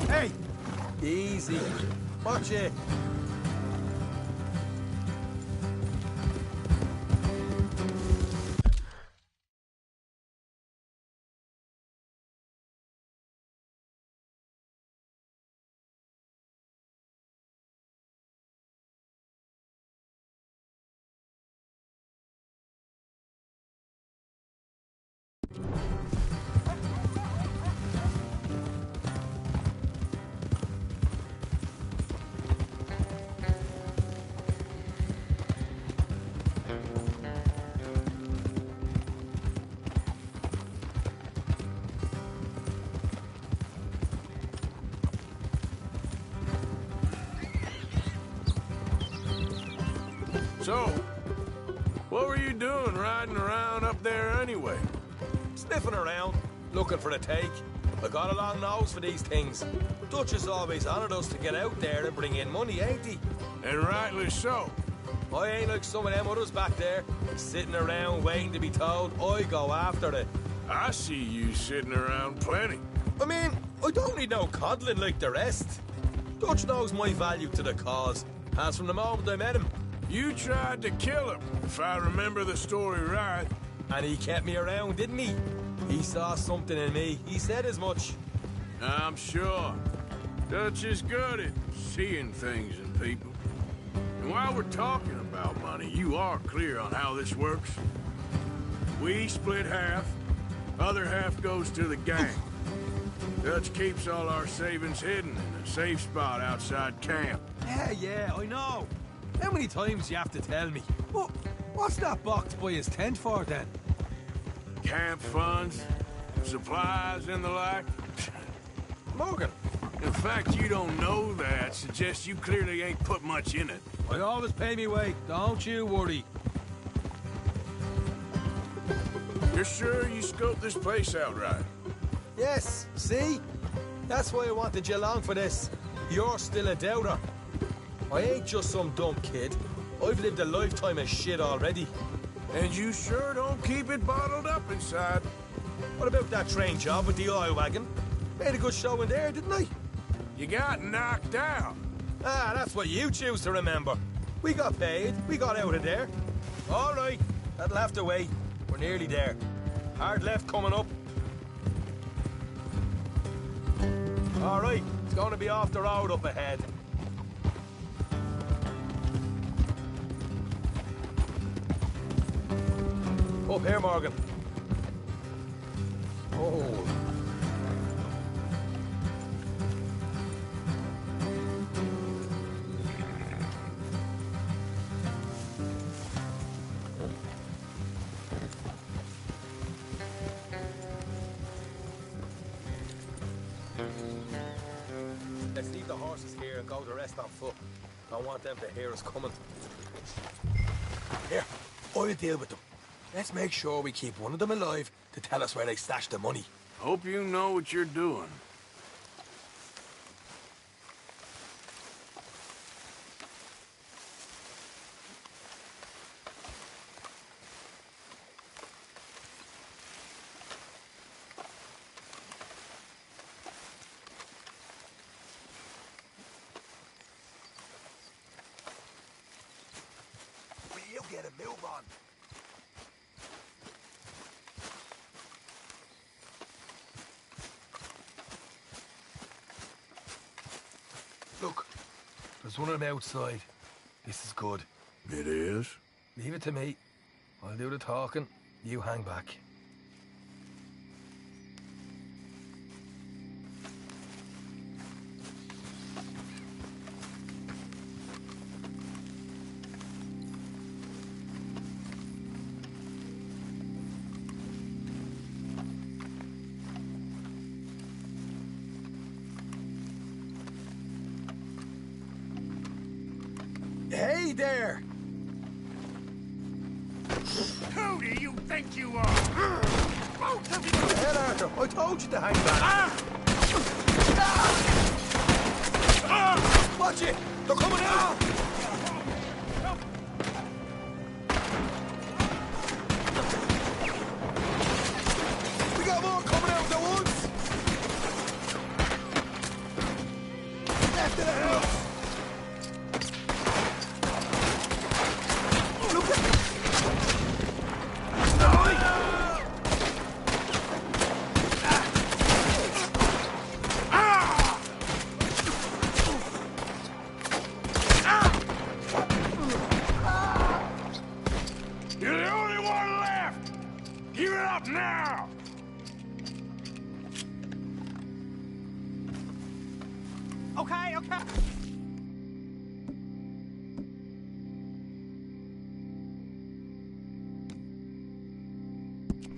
Hey! Easy. Watch it. So, what were you doing riding around up there anyway? Sniffing around, looking for a take. I got a long nose for these things. Dutch has always honoured us to get out there and bring in money, ain't he? And rightly so. I ain't like some of them others back there, sitting around waiting to be told I go after it. I see you sitting around plenty. I mean, I don't need no coddling like the rest. Dutch knows my value to the cause, as from the moment I met him. You tried to kill him, if I remember the story right. And he kept me around, didn't he? He saw something in me. He said as much. I'm sure. Dutch is good at seeing things in people. And while we're talking about money, you are clear on how this works. We split half, other half goes to the gang. Dutch keeps all our savings hidden in a safe spot outside camp. Yeah, I know. How many times you have to tell me? What's that box by his tent for, then? Camp funds, supplies, and the like. Morgan. In fact, you don't know that suggests you clearly ain't put much in it. I always pay me way, don't you worry. You're sure you scoped this place out right? Yes, see? That's why I wanted you along for this. You're still a doubter. I ain't just some dumb kid. I've lived a lifetime of shit already. And you sure don't keep it bottled up inside. What about that train job with the oil wagon? Made a good show in there, didn't I? You got knocked out. Ah, that's what you choose to remember. We got paid. We got out of there. All right, that'll have to wait. We're nearly there. Hard left coming up. All right, it's going to be off the road up ahead. Up here, Morgan. Oh. Let's leave the horses here and go the rest on foot. Don't want them to hear us coming. Here, I'll deal with them. Let's make sure we keep one of them alive to tell us where they stashed the money. Hope you know what you're doing. We'll get a move on. Look, there's one of them outside. This is good. It is? Leave it to me. I'll do the talking. You hang back. Easy there. Who do you think you are? Hell, Arthur, I told you to hang back. Watch it! They're coming out! We got more coming out of the woods! Left of the house! Look at You're the only one left! Give it up now! Okay, okay.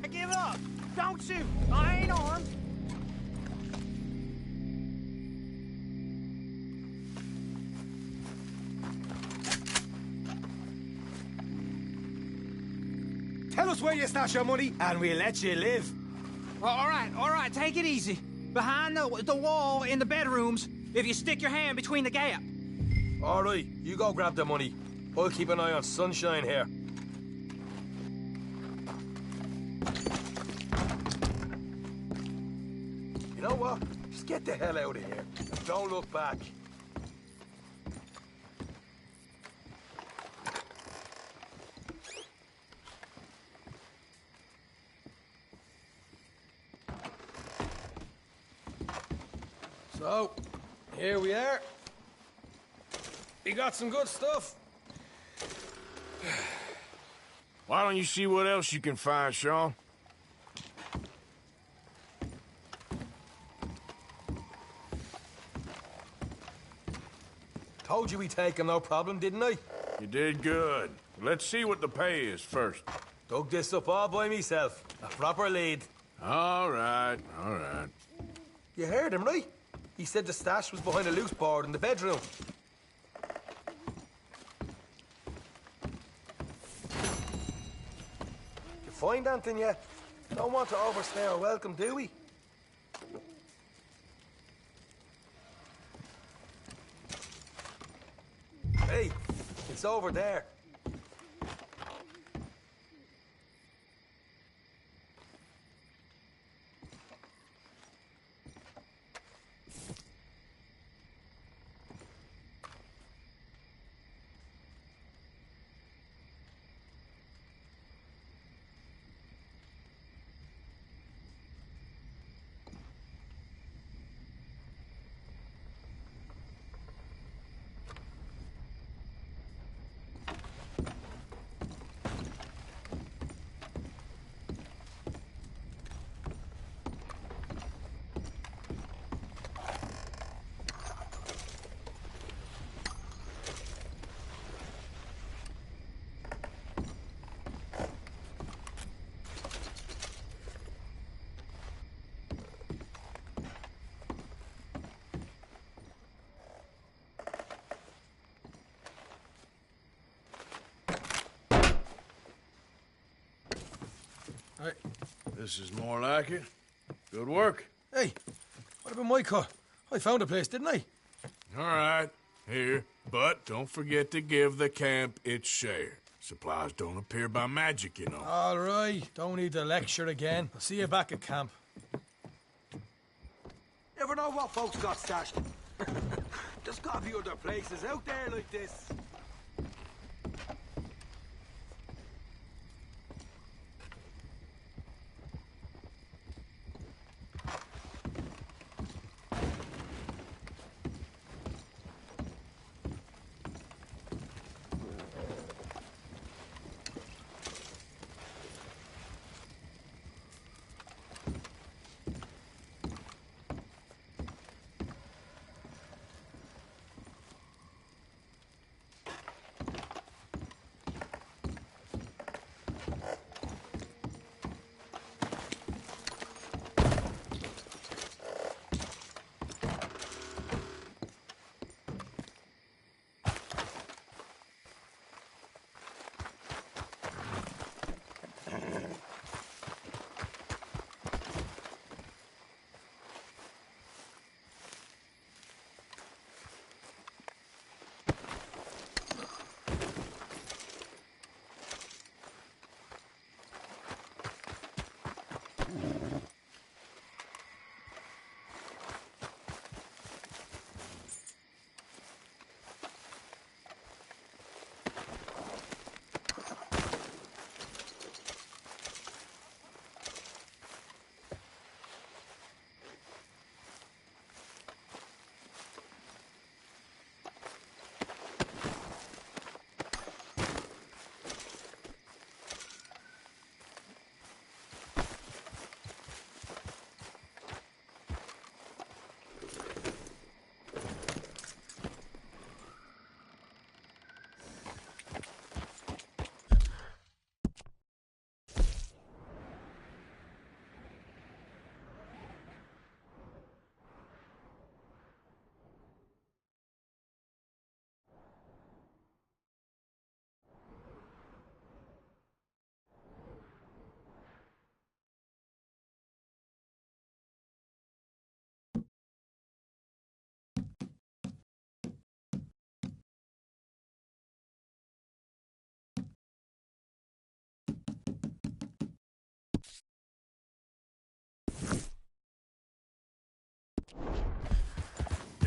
Give it up! Don't shoot! I ain't armed! Tell us where you stash your money, and we'll let you live. All right, take it easy. Behind the wall in the bedrooms, if you stick your hand between the gap. All right, you go grab the money. I'll keep an eye on Sunshine here. You know what? Just get the hell out of here. Don't look back. So, here we are. We got some good stuff. Why don't you see what else you can find, Sean? Told you we'd take him, no problem, didn't I? You did good. Let's see what the pay is first. Dug this up all by myself. A proper lead. All right, all right. You heard him, right? He said the stash was behind a loose board in the bedroom. You find anything yet? Don't want to overstay our welcome, do we? Hey, it's over there. Right. This is more like it. Good work. Hey, what about my car? I found a place, didn't I? All right, here. But don't forget to give the camp its share. Supplies don't appear by magic, you know. All right, don't need the lecture again. I'll see you back at camp. Never know what folks got stashed. There's gotta be other places out there like this.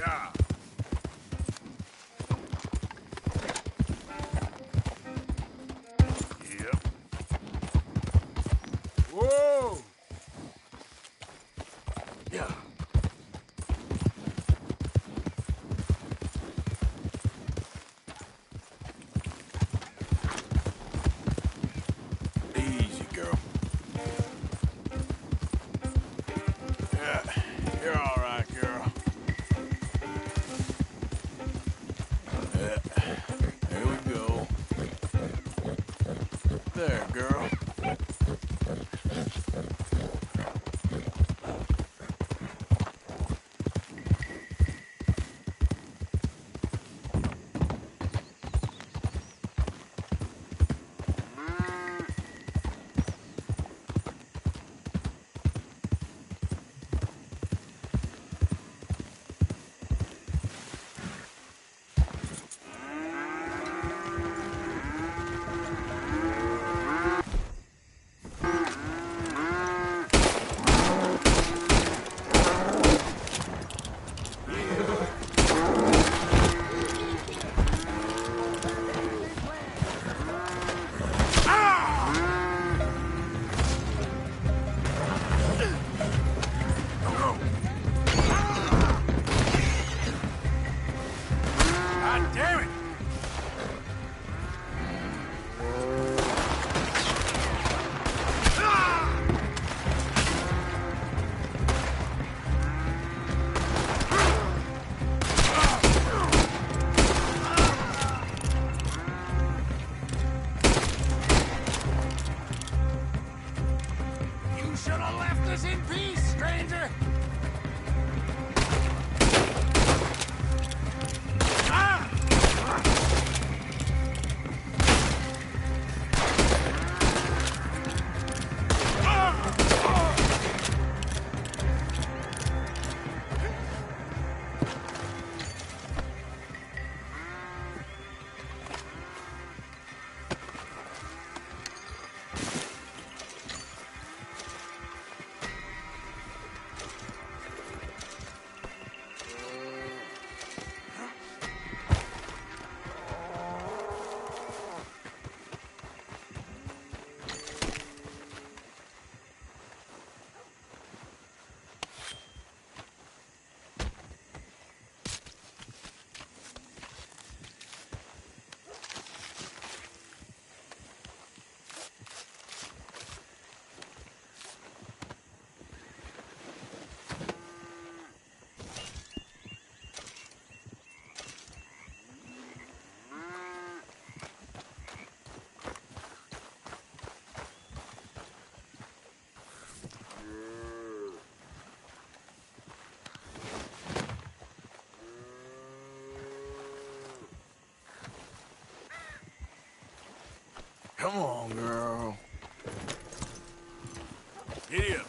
job. Yep. Whoa! Yeah. Easy, girl. Yeah, you're all right, girl. Yeah, there we go. There, girl. God damn it! You should have left us in peace, stranger! Come on, girl. Giddy up.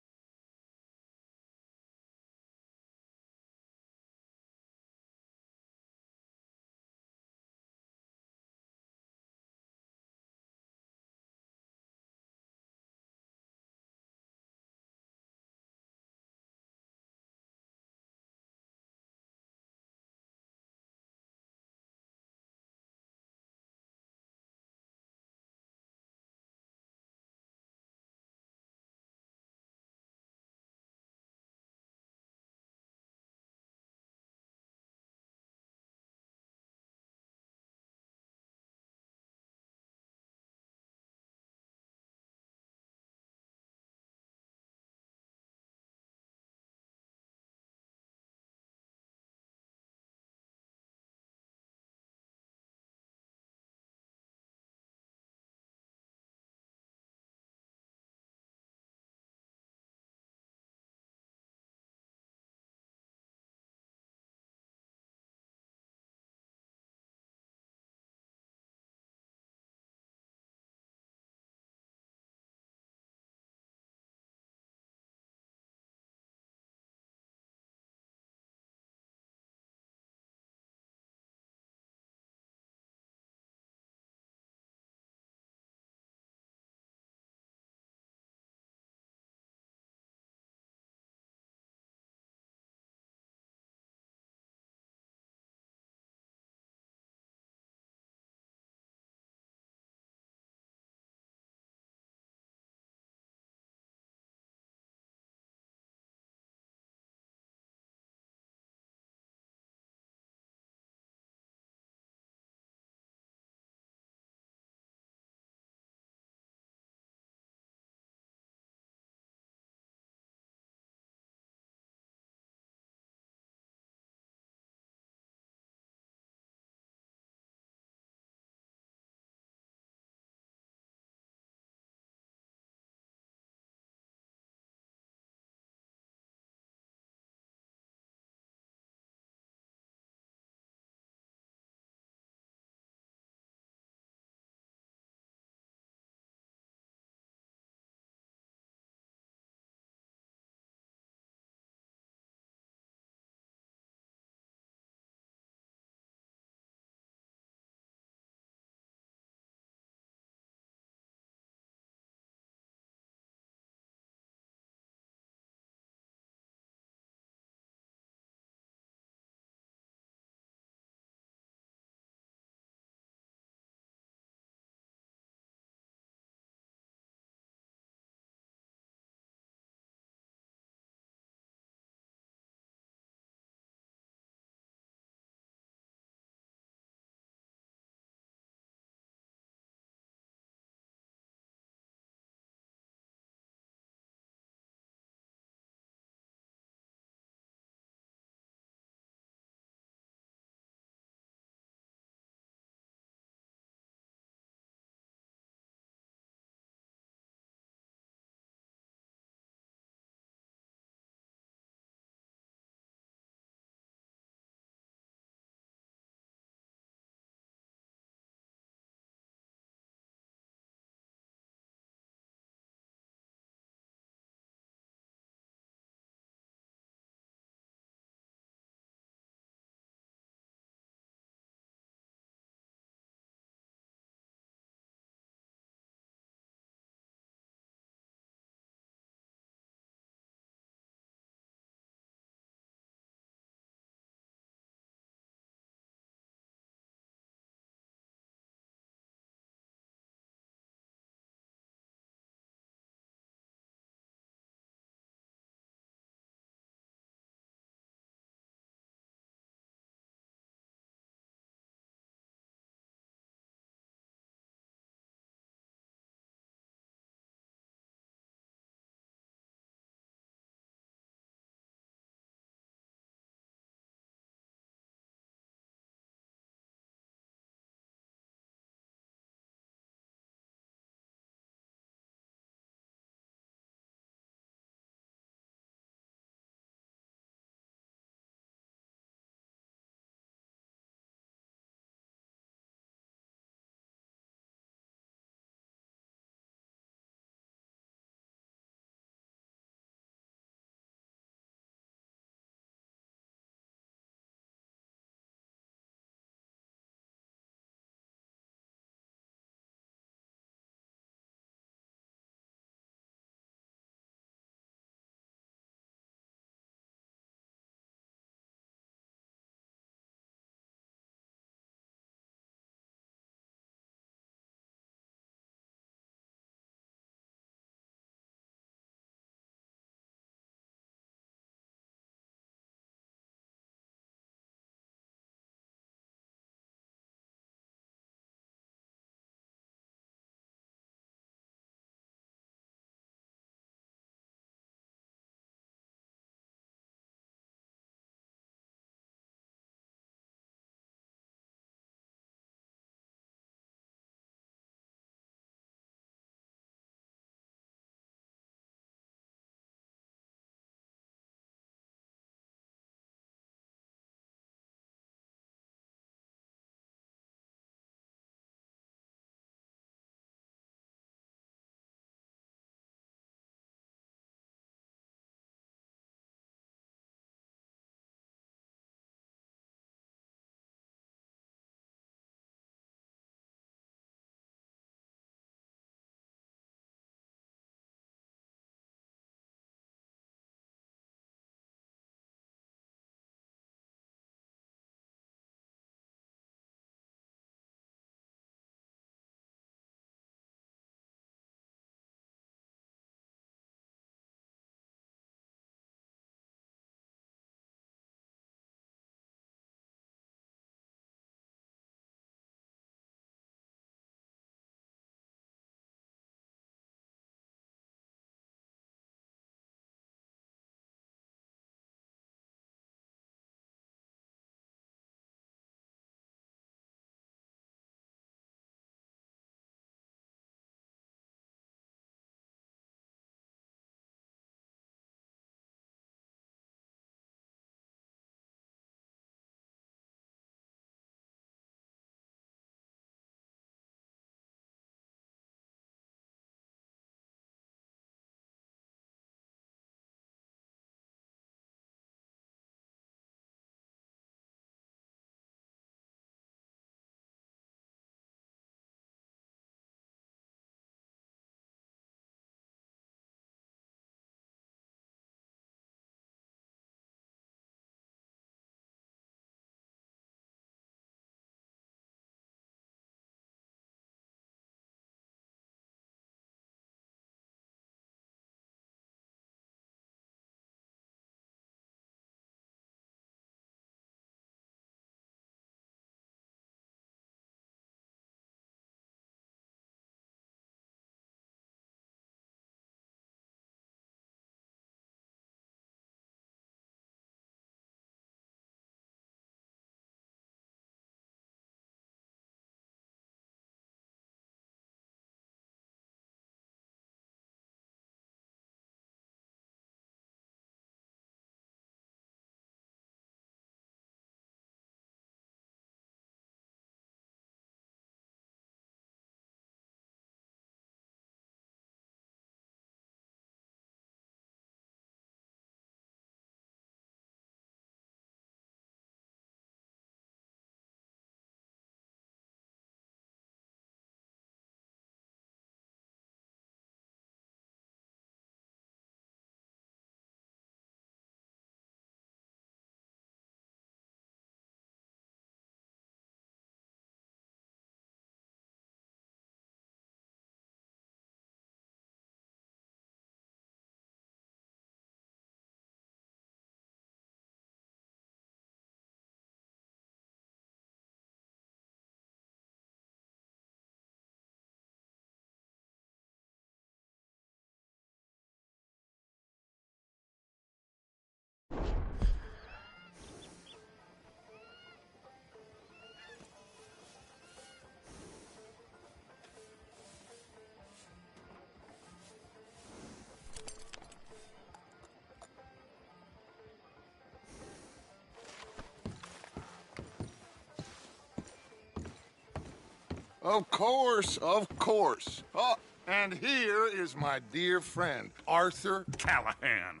Of course, of course. Oh, and here is my dear friend, Arthur Callahan.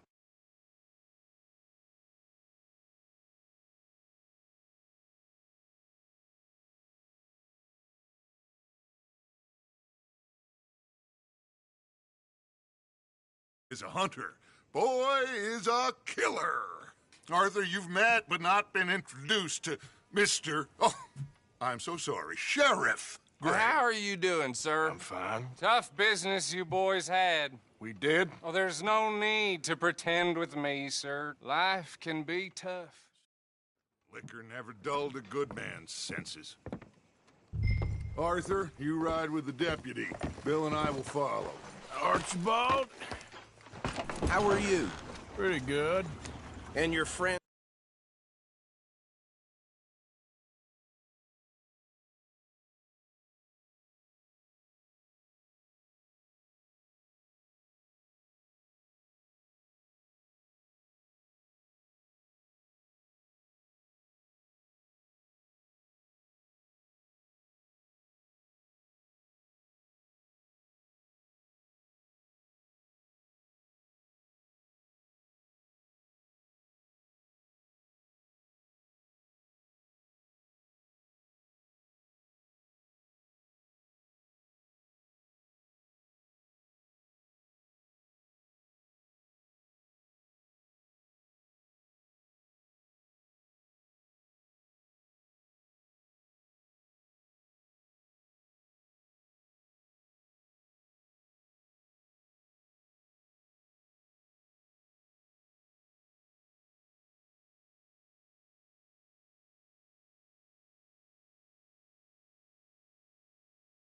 Is a hunter. Boy is a killer. Arthur, you've met but not been introduced to Mr. Oh, I'm so sorry, Sheriff Gray. How are you doing, sir? I'm fine. Tough business you boys had. We did? Oh, there's no need to pretend with me, sir. Life can be tough. Liquor never dulled a good man's senses. Arthur, you ride with the deputy. Bill and I will follow. Archibald? How are you? Pretty good. And your friend?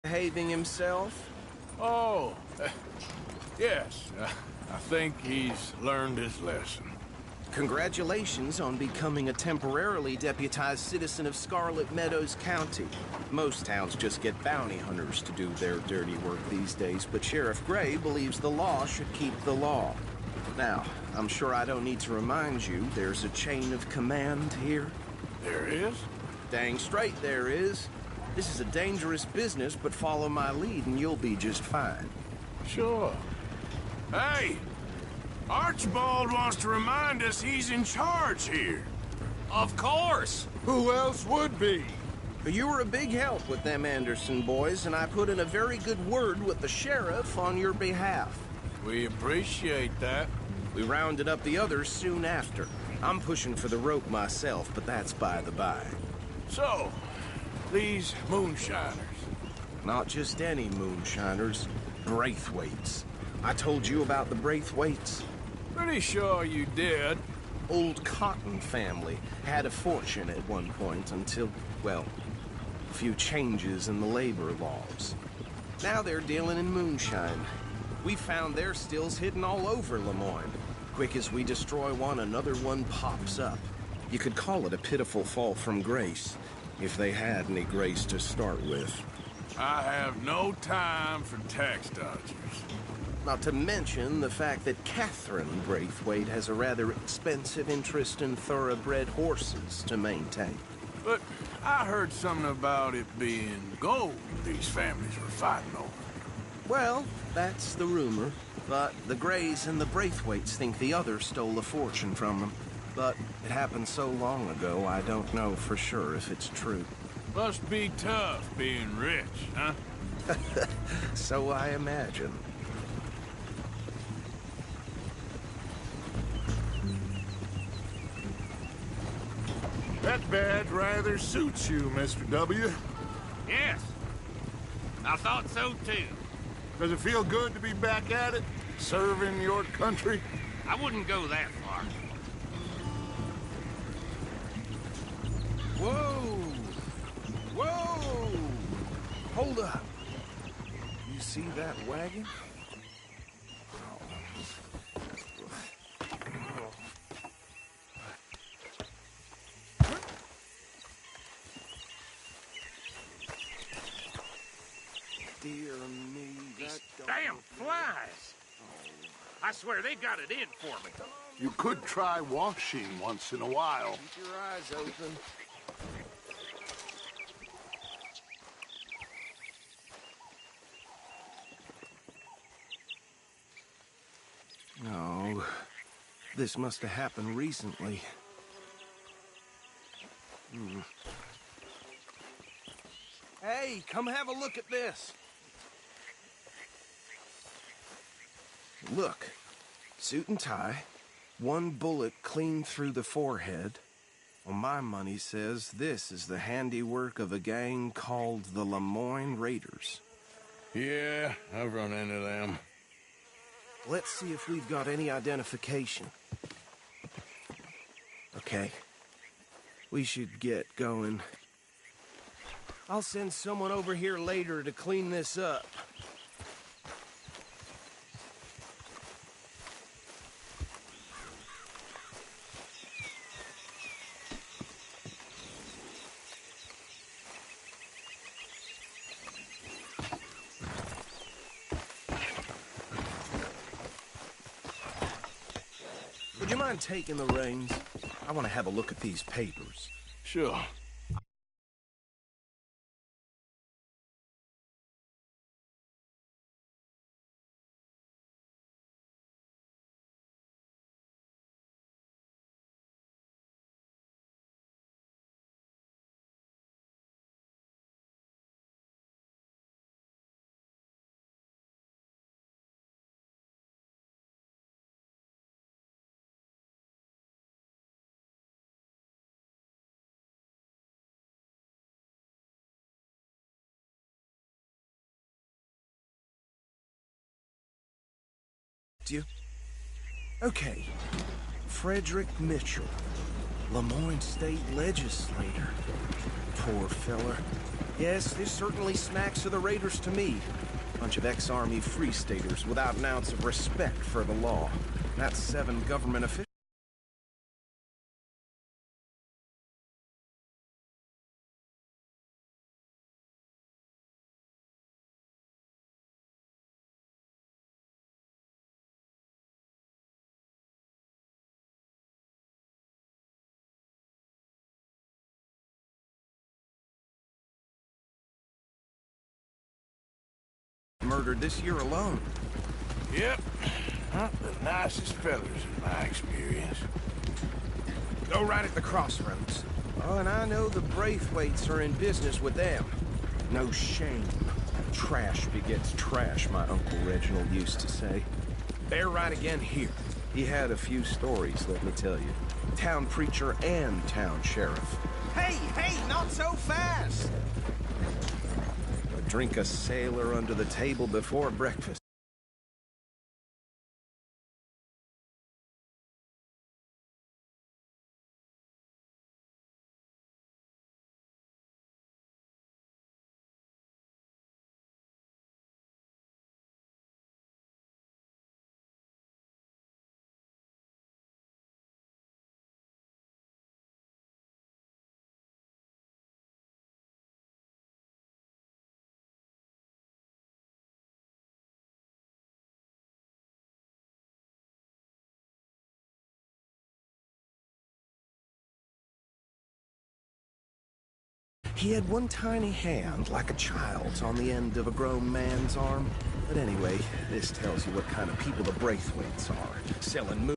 Behaving himself? Oh, yes. I think he's learned his lesson. Congratulations on becoming a temporarily deputized citizen of Scarlet Meadows County. Most towns just get bounty hunters to do their dirty work these days, but Sheriff Gray believes the law should keep the law. Now, I'm sure I don't need to remind you, there's a chain of command here. There is? Dang straight there is. This is a dangerous business, but follow my lead and you'll be just fine. Sure. Hey! Archibald wants to remind us he's in charge here. Of course! Who else would be? You were a big help with them Anderson boys, and I put in a very good word with the sheriff on your behalf. We appreciate that. We rounded up the others soon after. I'm pushing for the rope myself, but that's by the by. So, these moonshiners. Not just any moonshiners, Braithwaites. I told you about the Braithwaites? Pretty sure you did. Old Cotton family had a fortune at one point until, well, a few changes in the labor laws. Now they're dealing in moonshine. We found their stills hidden all over Lemoyne. Quick as we destroy one, another one pops up. You could call it a pitiful fall from grace, if they had any grace to start with. I have no time for tax dodgers. Not to mention the fact that Catherine Braithwaite has a rather expensive interest in thoroughbred horses to maintain. But I heard something about it being gold these families were fighting over. Well, that's the rumor. But the Grays and the Braithwaites think the other stole a fortune from them. But it happened so long ago, I don't know for sure if it's true. Must be tough being rich, huh? So I imagine. That badge rather suits you, Mr. W. Yes. I thought so, too. Does it feel good to be back at it? Serving your country? I wouldn't go that far. Whoa! Whoa! Hold up. You see that wagon? Dear me, that Damn flies! I swear they got it in for me. You could try washing once in a while. Keep your eyes open. Oh, this must have happened recently. Hey, come have a look at this. Look, suit and tie, one bullet clean through the forehead. Well, my money says this is the handiwork of a gang called the Lemoyne Raiders. Yeah, I've run into them. Let's see if we've got any identification. Okay. We should get going. I'll send someone over here later to clean this up. Would you mind taking the reins? I want to have a look at these papers. Sure. You? Okay. Frederick Mitchell, Lemoyne State Legislator. Poor feller. Yes, this certainly smacks of the Raiders to me. Bunch of ex-Army Free Staters without an ounce of respect for the law. That's 7 government officials. Murdered this year alone. Yep. Not the nicest fellas in my experience. Go right at the crossroads. Oh, and I know the Braithwaites are in business with them. No shame. Trash begets trash, my Uncle Reginald used to say. They're right again here. He had a few stories, let me tell you. Town preacher and town sheriff. Hey, not so fast! Drink a sailor under the table before breakfast. He had one tiny hand, like a child's, on the end of a grown man's arm. But anyway, this tells you what kind of people the Braithwaites are. Selling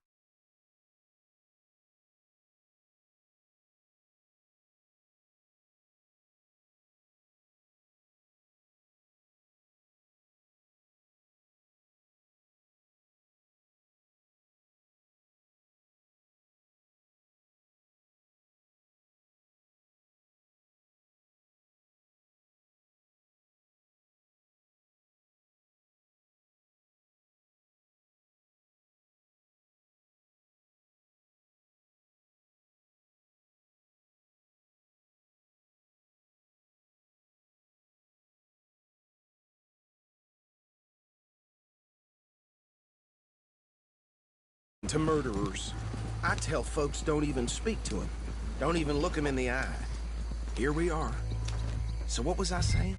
to murderers. I tell folks don't even speak to him. Don't even look him in the eye. Here we are. So what was I saying?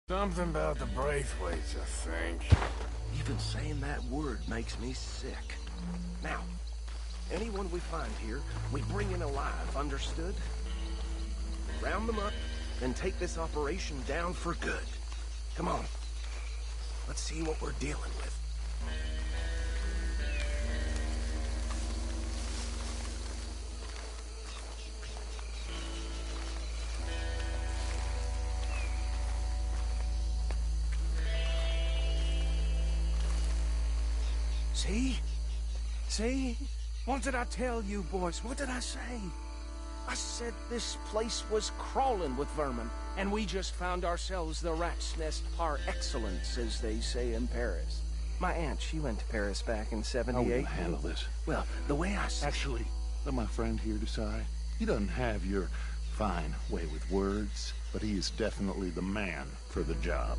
Something about the Braithwaites, I think. Even saying that word makes me sick. Now, anyone we find here, we bring in alive, understood? Round them up, and take this operation down for good. Come on. Let's see what we're dealing with. See? See? What did I tell you, boys? What did I say? I said this place was crawling with vermin, and we just found ourselves the rat's nest par excellence, as they say in Paris. My aunt, she went to Paris back in '78. How will you handle this? Well, the way I see... Actually, let my friend here decide. He doesn't have your fine way with words, but he is definitely the man for the job.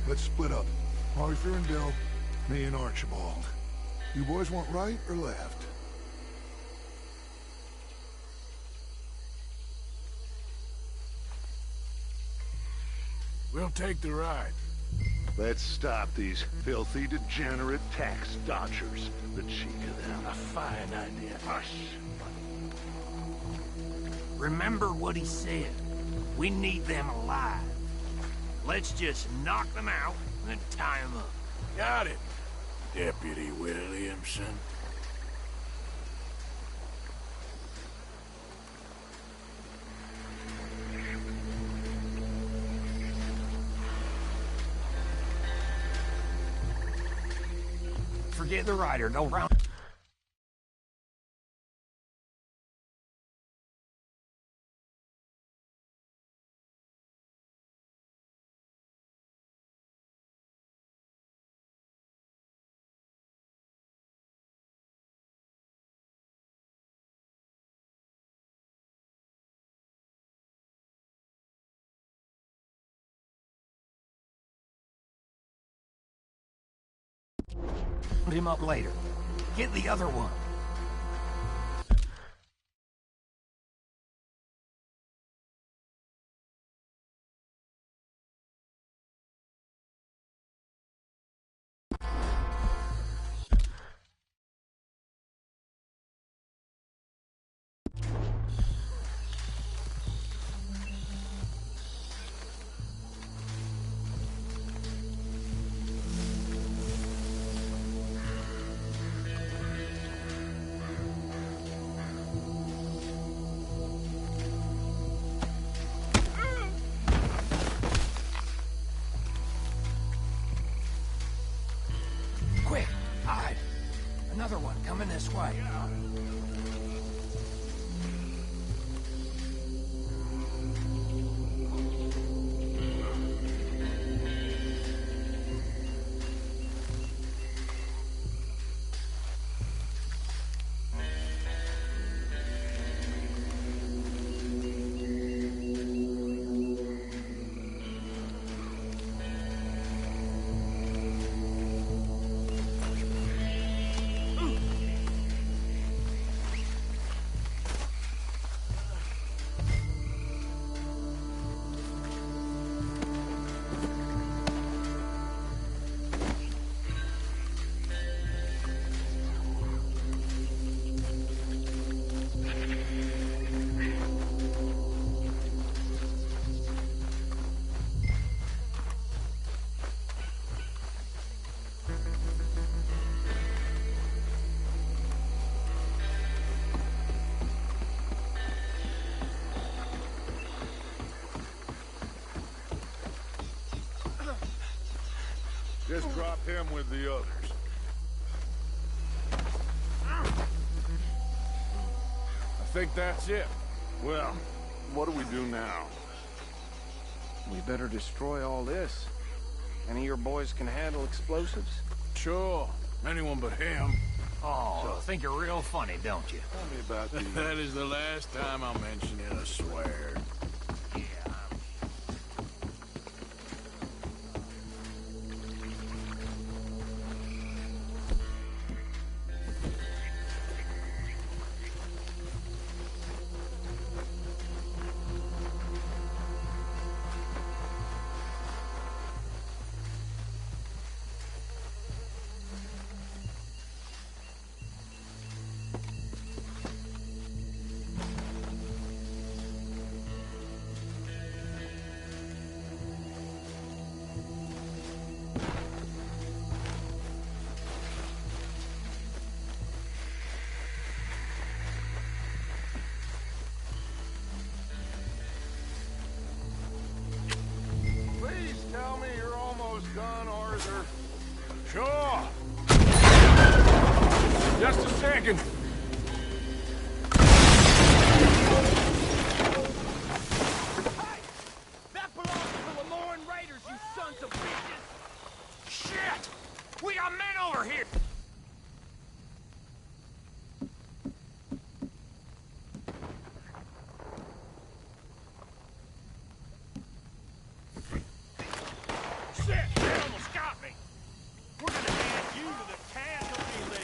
Let's split up. Arthur and Bill, me and Archibald. You boys want right or left? We'll take the ride. Let's stop these filthy, degenerate tax dodgers. The cheek of them. A fine idea. Hush. Remember what he said. We need them alive. Let's just knock them out and tie them up. Got it, Deputy Williamson. Forget the rider, no round. Put him up later. Get the other one. Quick, hide. Another one coming this way. Just drop him with the others. I think that's it. Well, what do we do now? We better destroy all this. Any of your boys can handle explosives? Sure. Anyone but him. Oh, think you're real funny, don't you? Tell me about the... That is the last time I'll mention it, I swear. Please tell me you're almost done, Arthur. Sure. Just a second. That belongs to the Lemoran Raiders, you sons of bitches! Shit! We got men over here! Shit! They almost got me! We're gonna hand you to the casualty list!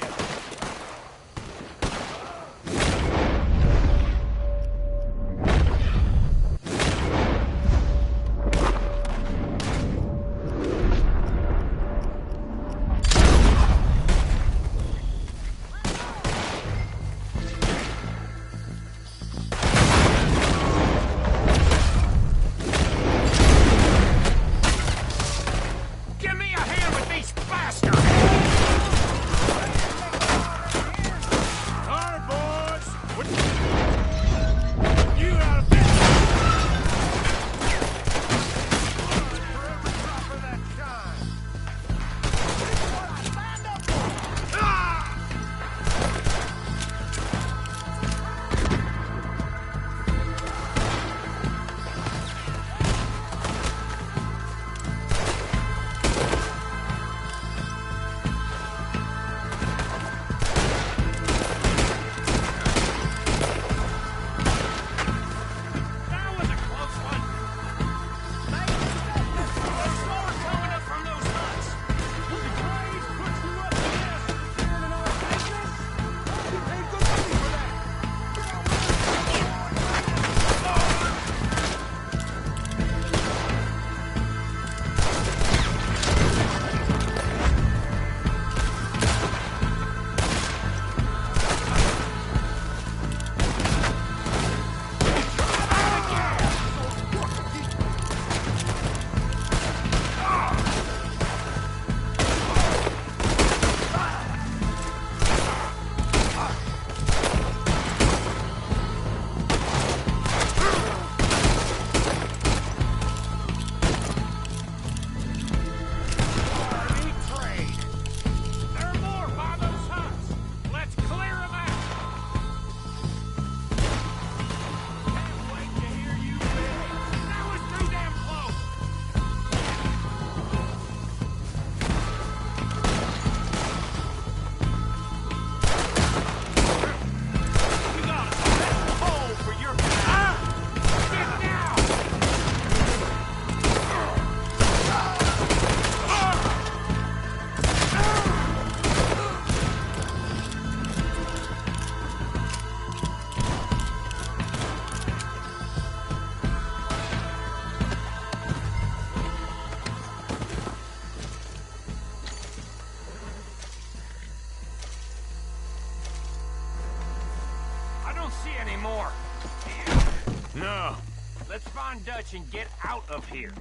damn Dutch and get out of here.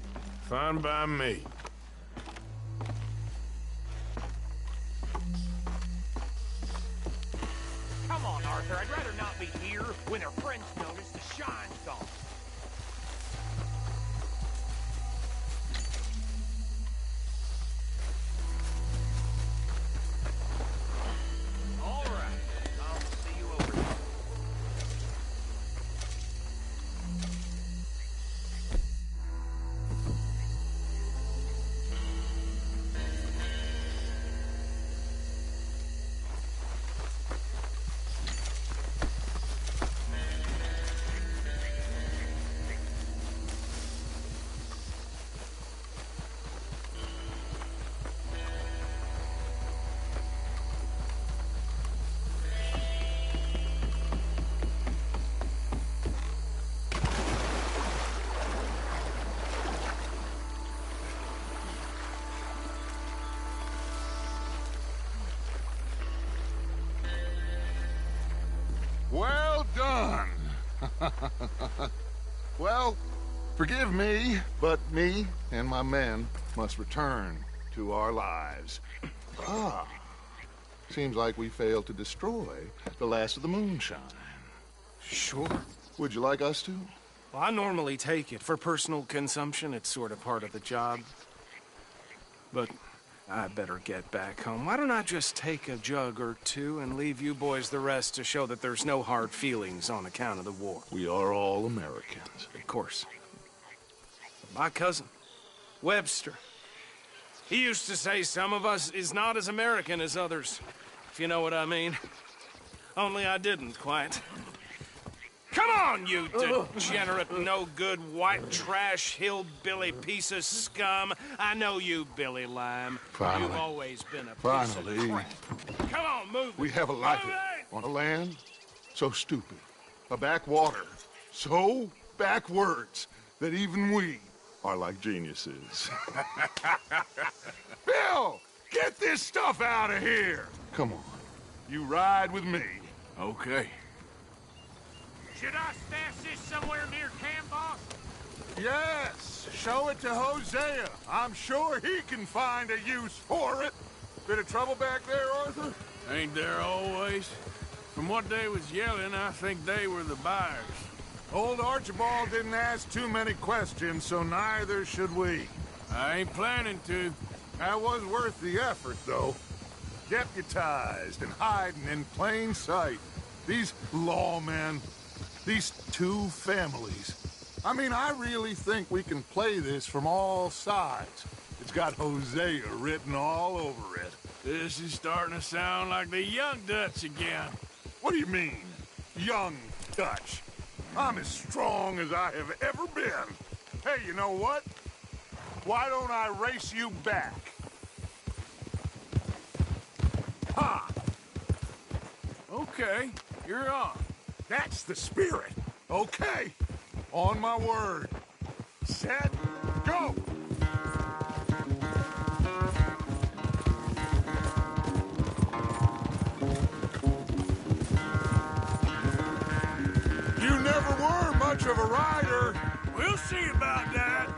Fine by me. Come on, Arthur. I'd rather not be here when our friends notice the shine's gone. All right. I'll see you over there. Well done. Well, forgive me, but me and my men must return to our lives. Seems like we failed to destroy the last of the moonshine. Sure. Would you like us to? Well, I normally take it. For personal consumption, it's sort of part of the job. But I better get back home. Why don't I just take a jug or two and leave you boys the rest to show that there's no hard feelings on account of the war? We are all Americans. Of course. My cousin, Webster, he used to say some of us is not as American as others, if you know what I mean. Only I didn't quite. Come on, you degenerate, no-good, white trash, hillbilly piece of scum. I know you, Billy Lime. Finally. You've always been a piece of crap. Come on, move it. We have a life Move it. on a land so stupid, a backwater so backwards that even we are like geniuses. Bill, get this stuff out of here. Come on, you ride with me. Okay. Should I stash this somewhere near camp, boss? Yes, show it to Hosea. I'm sure he can find a use for it. Bit of trouble back there, Arthur? Ain't there always? From what they was yelling, I think they were the buyers. Old Archibald didn't ask too many questions, so neither should we. I ain't planning to. That was worth the effort, though. Deputized and hiding in plain sight. These lawmen, these two families. I mean, I really think we can play this from all sides. It's got Hosea written all over it. This is starting to sound like the young Dutch again. What do you mean, young Dutch? I'm as strong as I have ever been. Hey, you know what? Why don't I race you back? Ha! Okay, you're on. That's the spirit. Okay, on my word. Set, go! You never were much of a rider. We'll see about that.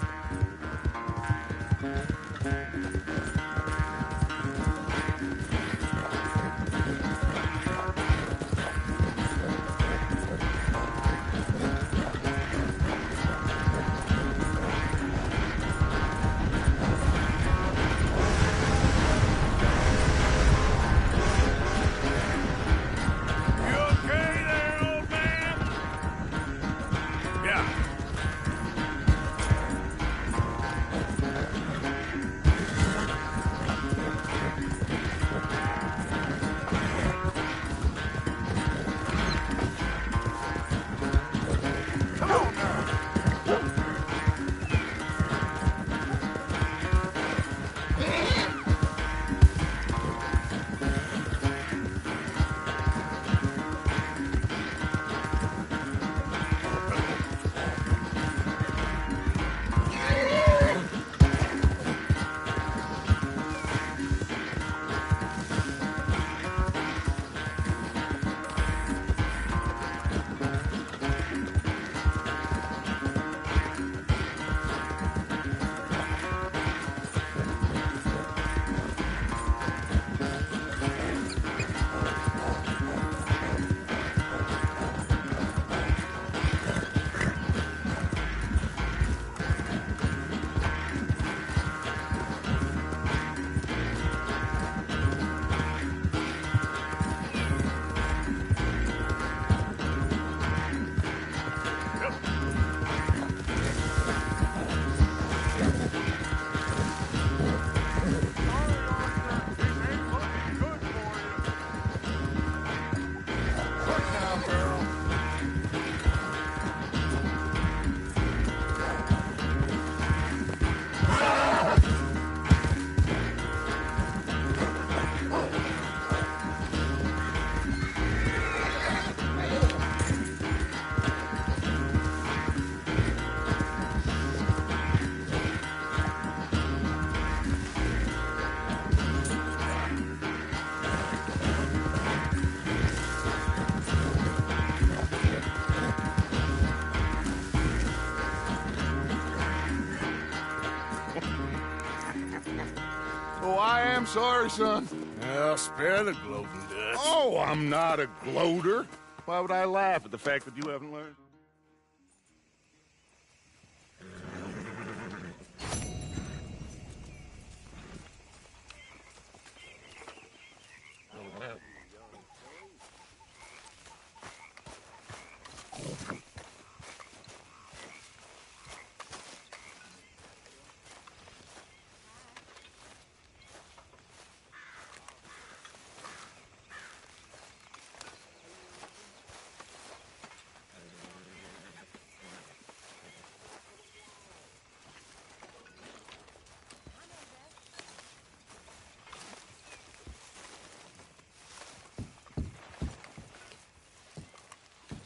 damn sorry, son. I'll spare the gloating Dutch. Oh, I'm not a gloater. Why would I laugh at the fact that you haven't learned?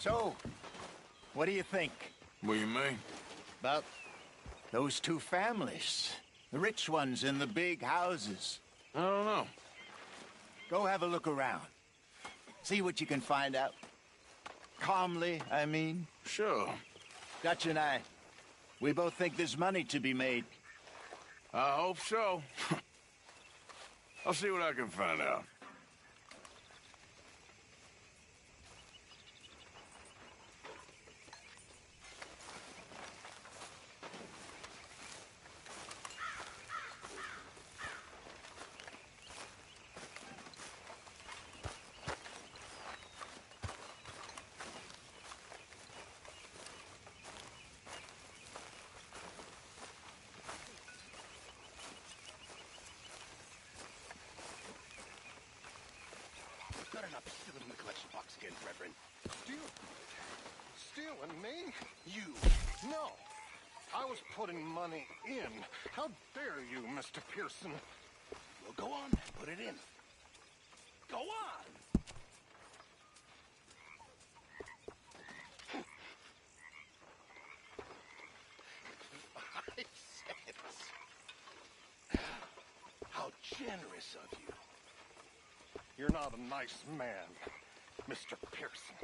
So, what do you think? What do you mean? About those two families. The rich ones in the big houses. I don't know. Go have a look around. See what you can find out. Calmly, I mean. Sure. Dutch and I, we both think there's money to be made. I hope so. I'll see what I can find out. Better not be stealing the collection box again, Reverend. Stealing me? You. No. I was putting money in. How dare you, Mr. Pearson? Well, go on. Put it in. Go on. 5 cents. How generous of you. You're not a nice man, Mr. Pearson.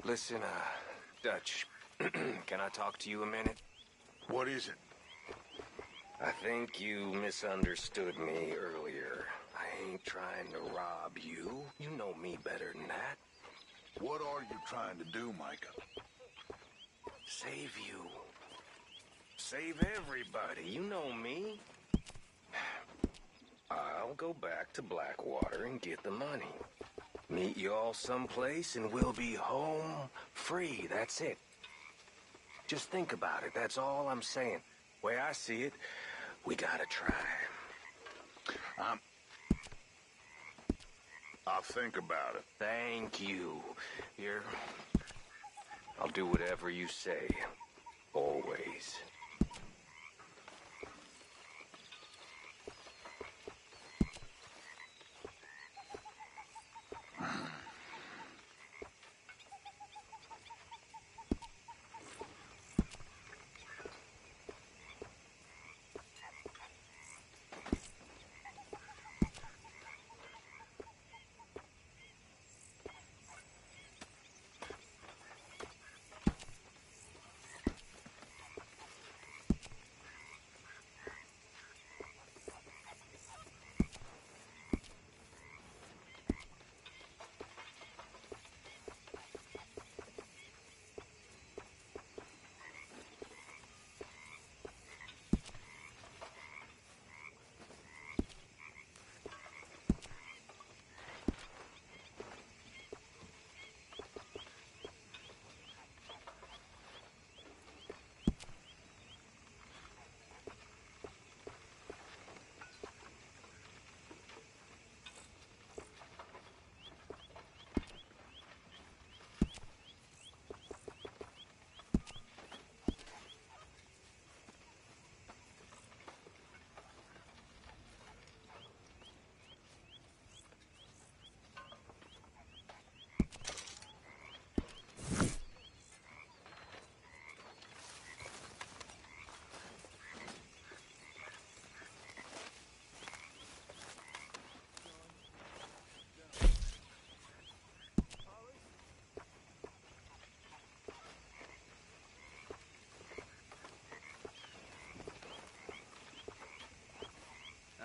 Listen, Dutch, can I talk to you a minute? What is it? I think you misunderstood me earlier. I ain't trying to rob you. You know me better than that. What are you trying to do, Micah? Save you. Save everybody. You know me. I'll go back to Blackwater and get the money. Meet y'all someplace and we'll be home free. That's it. Just think about it. That's all I'm saying. Way I see it, we gotta try. I'll think about it. Thank you. I'll do whatever you say. Always.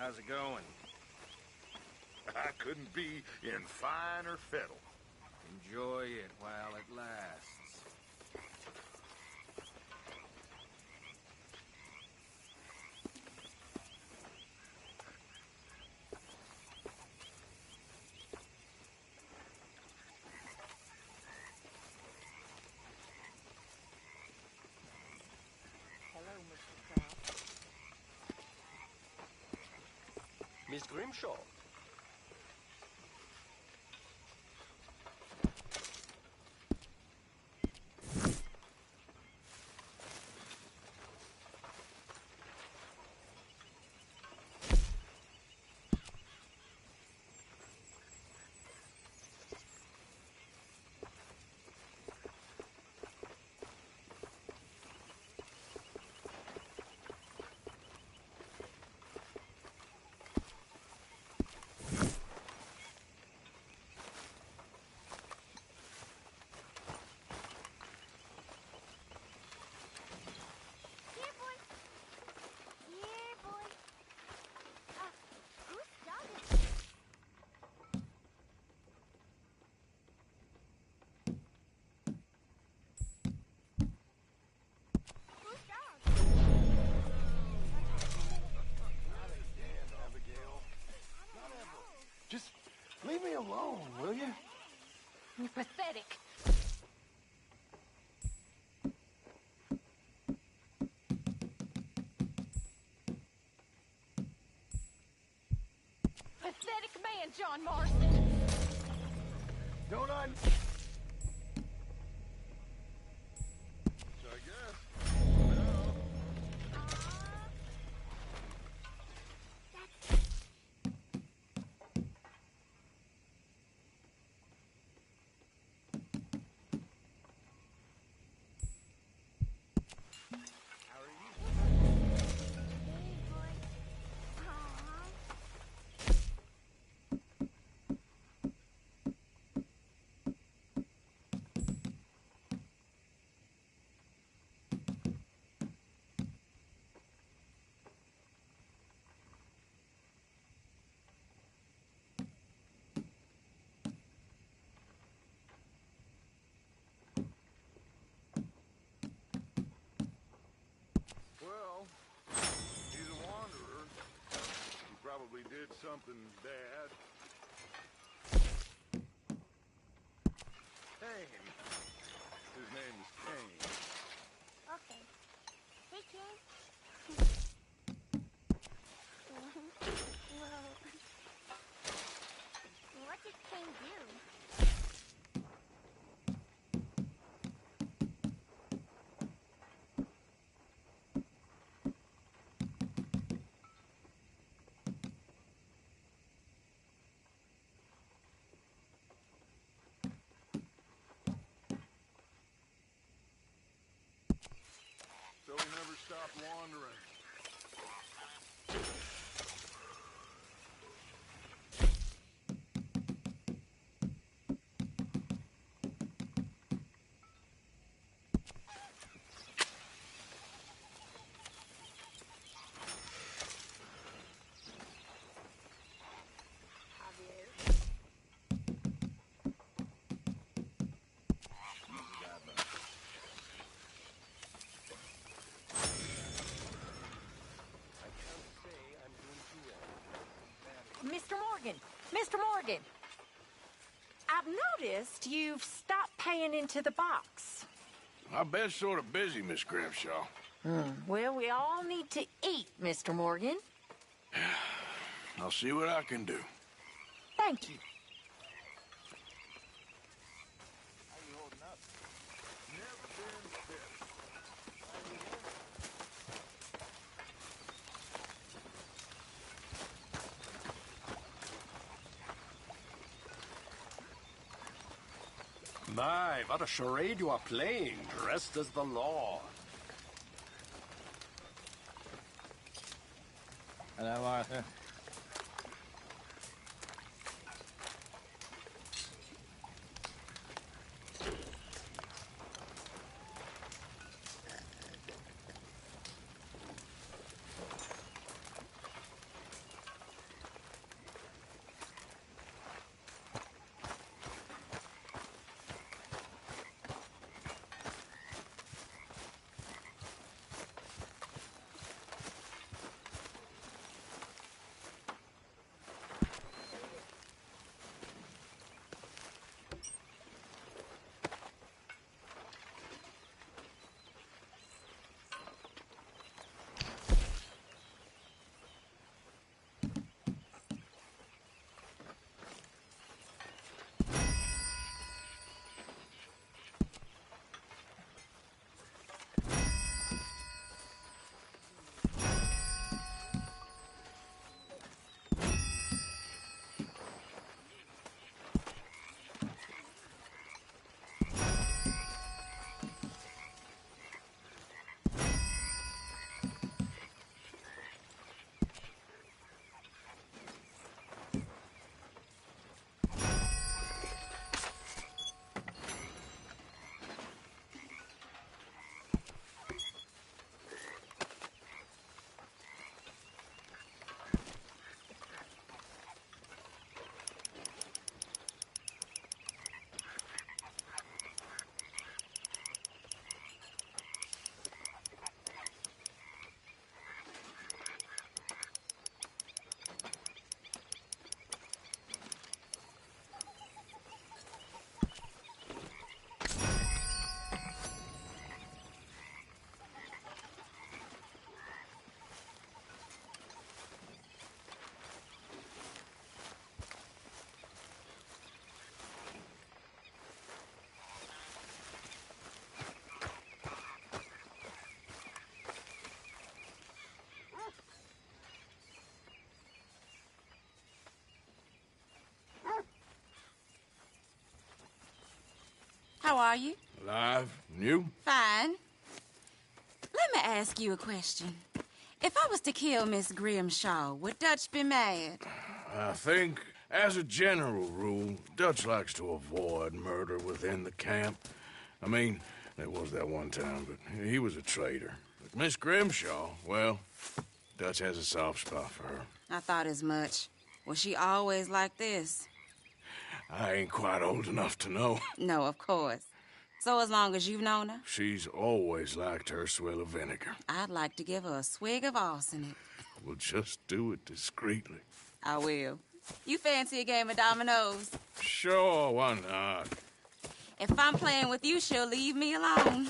How's it going? I couldn't be in finer fettle. Enjoy it while it lasts. Miss Grimshaw. Just leave me alone, will you? You're pathetic. Pathetic man, John Marston. Don't I? So I guess. Well, he's a wanderer. He probably did something bad. Kane. His name is Kane. Okay. Hey, kid. What did King do? So he never stopped wandering. Mr. Morgan! Mr. Morgan! I've noticed you've stopped paying into the box. I've been sort of busy, Miss Grimshaw. Well, we all need to eat, Mr. Morgan. I'll see what I can do. Thank you. My, what a charade you are playing, dressed as the law. Hello, Arthur. How are you? Alive? And you? Fine. Let me ask you a question. If I was to kill Miss Grimshaw, would Dutch be mad? I think, as a general rule, Dutch likes to avoid murder within the camp. I mean, there was that one time, but he was a traitor. But Miss Grimshaw, well, Dutch has a soft spot for her. I thought as much. Was she always like this? I ain't quite old enough to know. No, of course. So as long as you've known her? She's always liked her swill of vinegar. I'd like to give her a swig of arsenic. We'll just do it discreetly. I will. You fancy a game of dominoes? Sure, why not? If I'm playing with you, she'll leave me alone.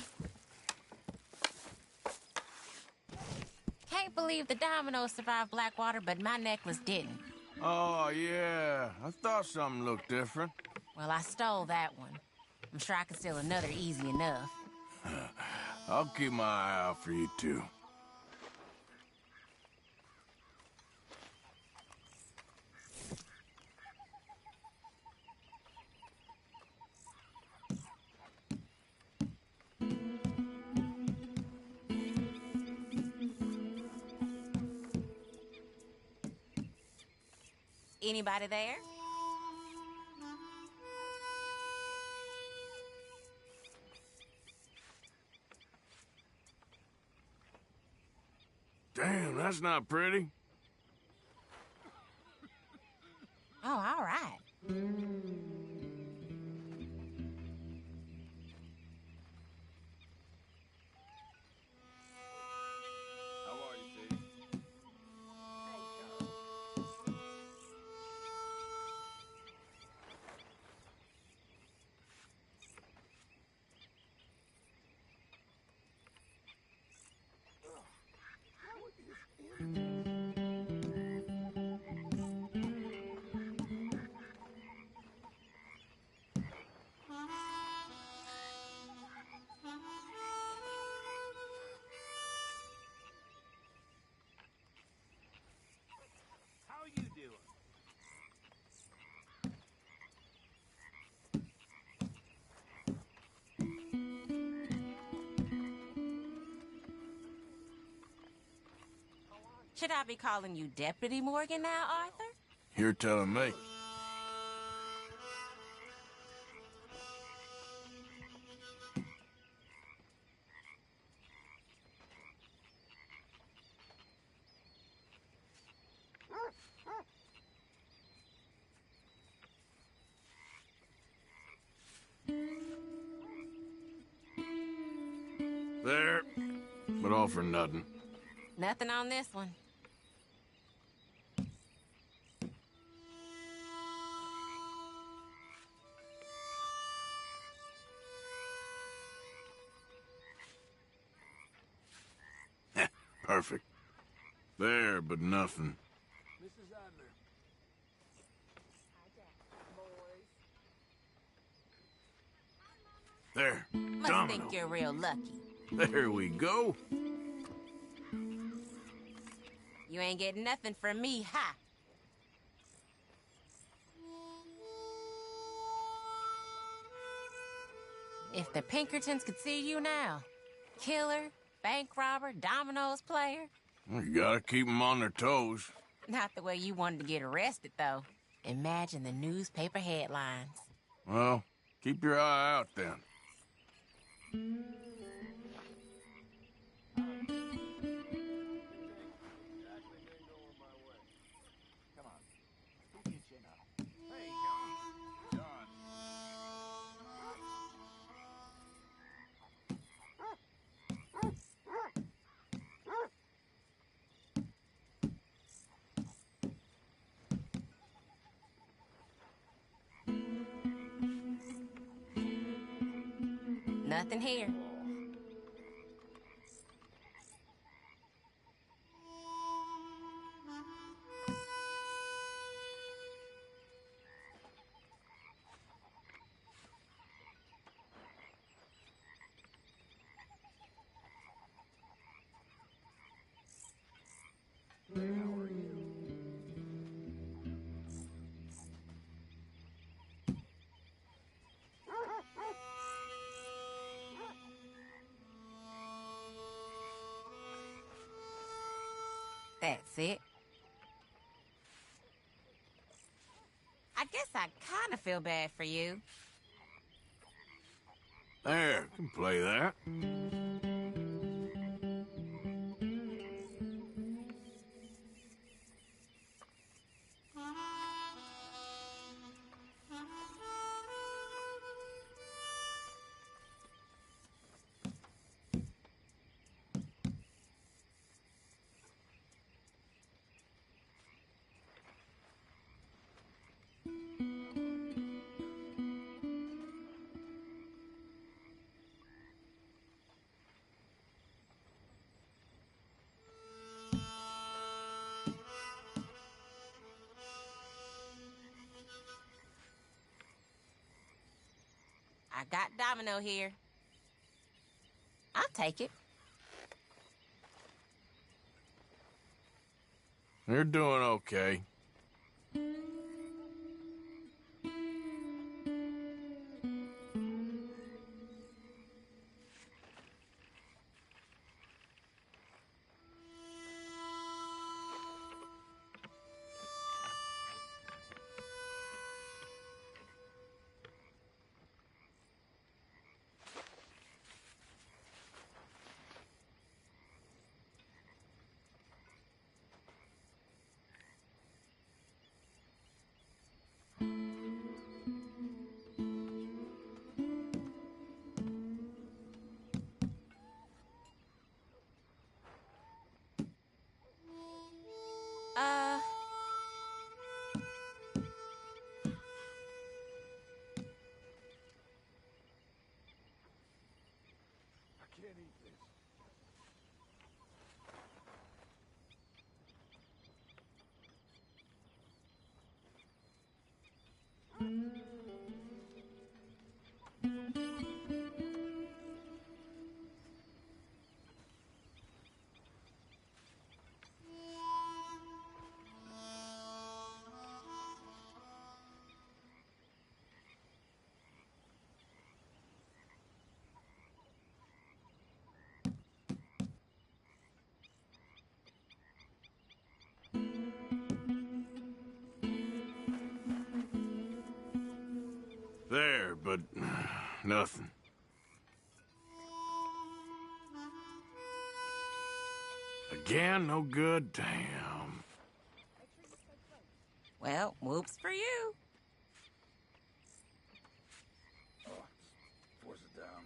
Can't believe the dominoes survived Blackwater, but my necklace didn't. Oh, yeah. I thought something looked different. Well, I stole that one. I'm sure I can steal another easy enough. I'll keep my eye out for you, too. Anybody there? Damn, that's not pretty. Oh, all right. Should I be calling you Deputy Morgan now, Arthur? You're telling me. There, but all for nothing. Nothing on this one. Perfect. There, but nothing. Mrs. Adler. There. Must Domino. think you're real lucky. There we go. You ain't getting nothing from me, ha! If the Pinkertons could see you now, killer, bank robber, dominoes player. You gotta keep them on their toes. Not the way you wanted to get arrested, though. Imagine the newspaper headlines. Well, keep your eye out then. Nothing here. That's it. I guess I kind of feel bad for you. There, can play that. I got Domino here. I'll take it. You're doing okay. There, but nothing. Again, no good? Damn. Well, whoops for you. Force it down.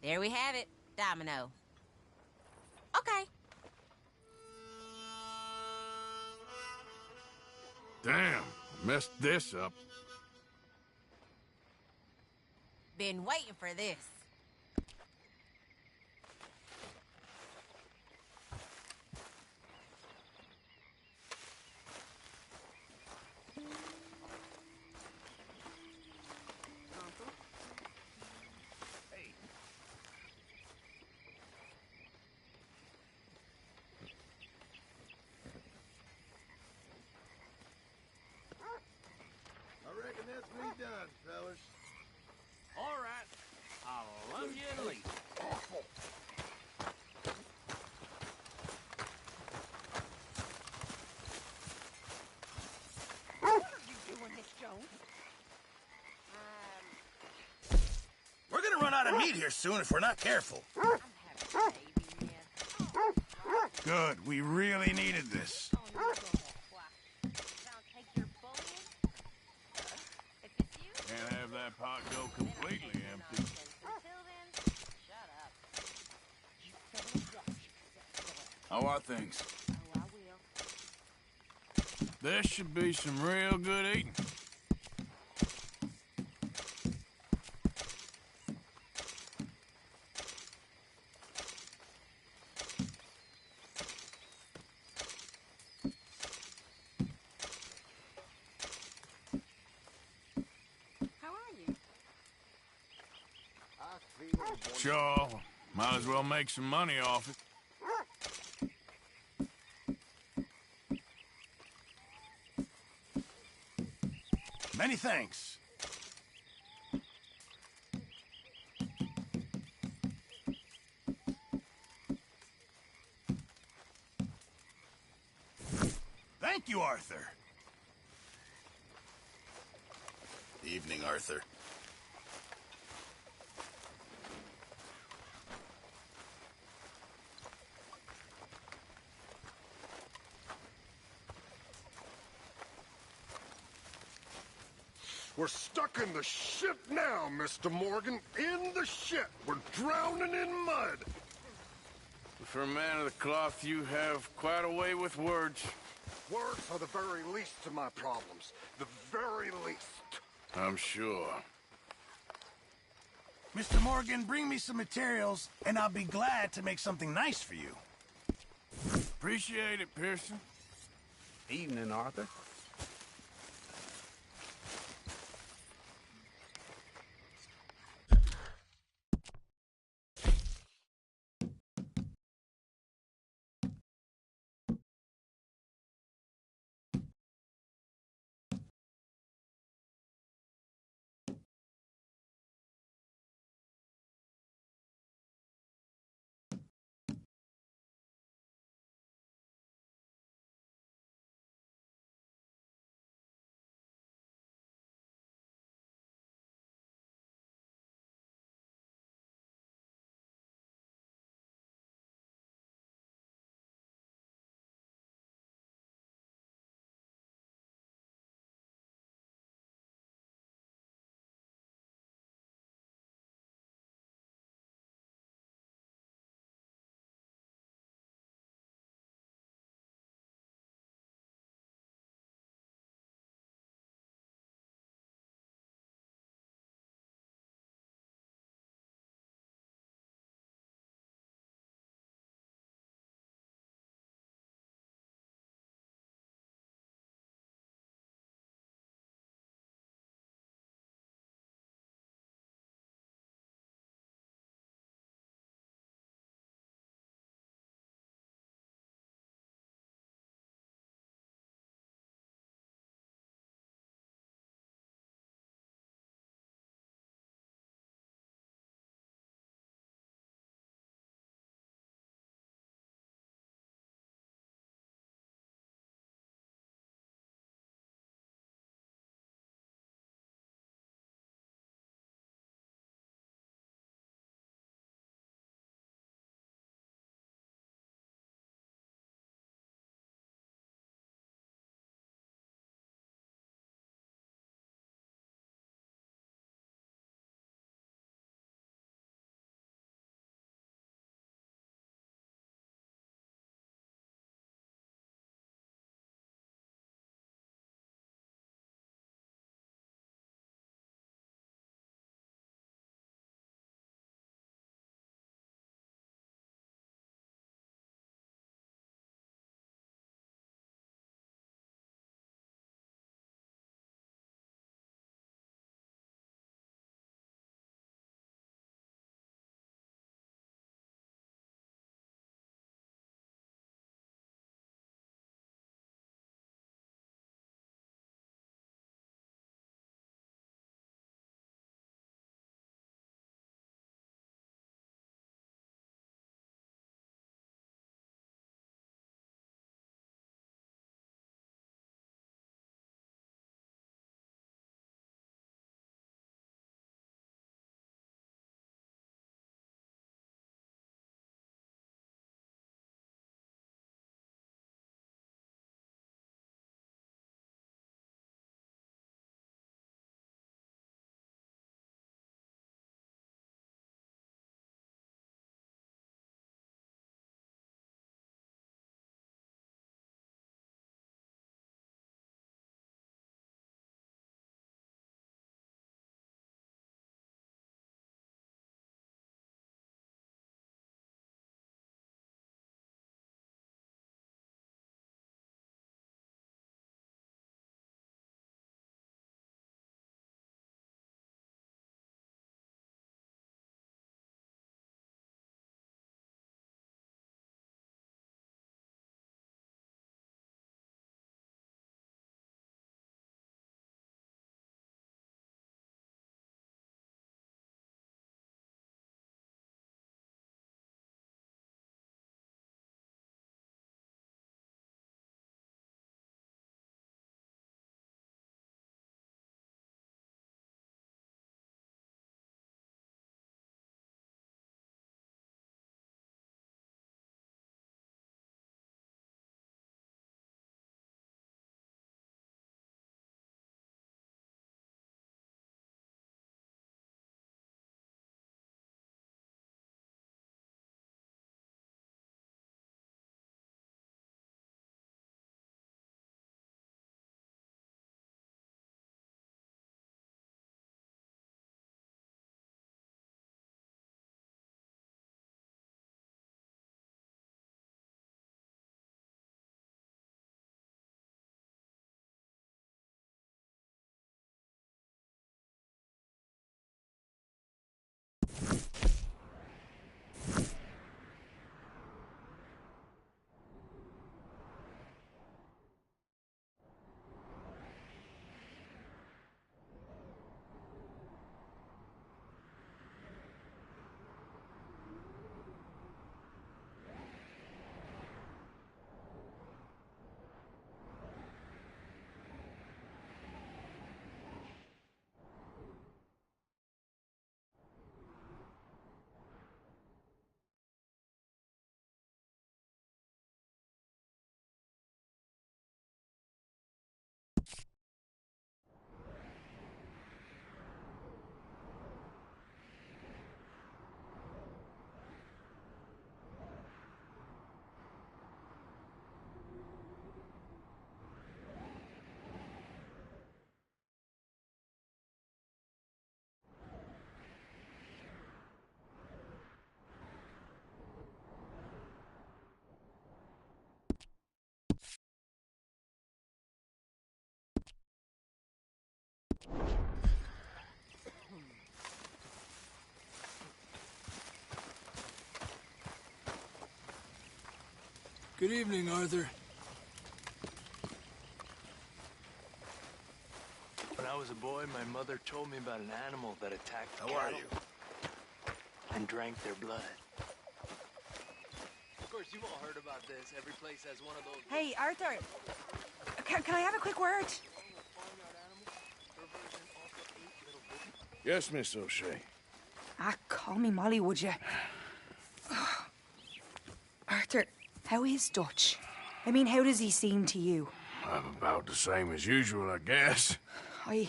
There we have it, Domino. Okay. Damn, messed this up. Been waiting for this. I reckon that's me done, fellas. All right. I'll love you and leave. Awful. What are you doing, Miss Jones? We're gonna run out of meat here soon if we're not careful. Good. We really needed this. that pot go completely empty. How are things? This should be some real good eating. Sure, might as well make some money off it. Many thanks. Thank you, Arthur. Evening, Arthur. We're stuck in the shit now, Mr. Morgan. In the shit. We're drowning in mud. For a man of the cloth, you have quite a way with words. Words are the very least of my problems. The very least. I'm sure. Mr. Morgan, bring me some materials, and I'll be glad to make something nice for you. Appreciate it, Pearson. Evening, Arthur. Good evening, Arthur. When I was a boy, my mother told me about an animal that attacked How cattle are you? and drank their blood. Of course, you've all heard about this. Every place has one of those. Hey, Arthur. Can I have a quick word? Yes, Miss O'Shea. Call me Molly, would you? Arthur, how is Dutch? I mean, how does he seem to you? I'm about the same as usual, I guess. I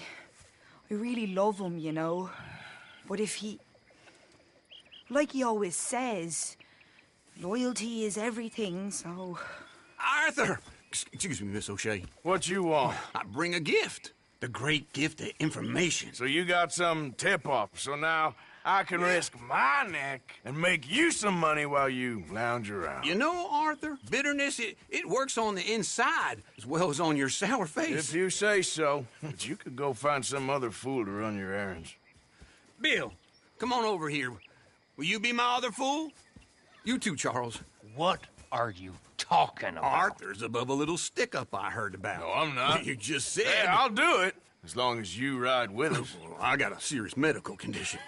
really love him, you know. But if he... Like he always says, loyalty is everything, so... Arthur! Excuse me, Miss O'Shea. What you want? I bring a gift. The great gift of information. So you got some tip-off, so now I can risk my neck and make you some money while you lounge around. You know, Arthur, bitterness, it works on the inside as well as on your sour face. If you say so. But you could go find some other fool to run your errands. Bill, come on over here. Will you be my other fool? You too, Charles. What are you talking about? Arthur's above a little stick-up I heard about. No, I'm not. You just said... Hey, I'll do it, as long as you ride with us. Well, I got a serious medical condition.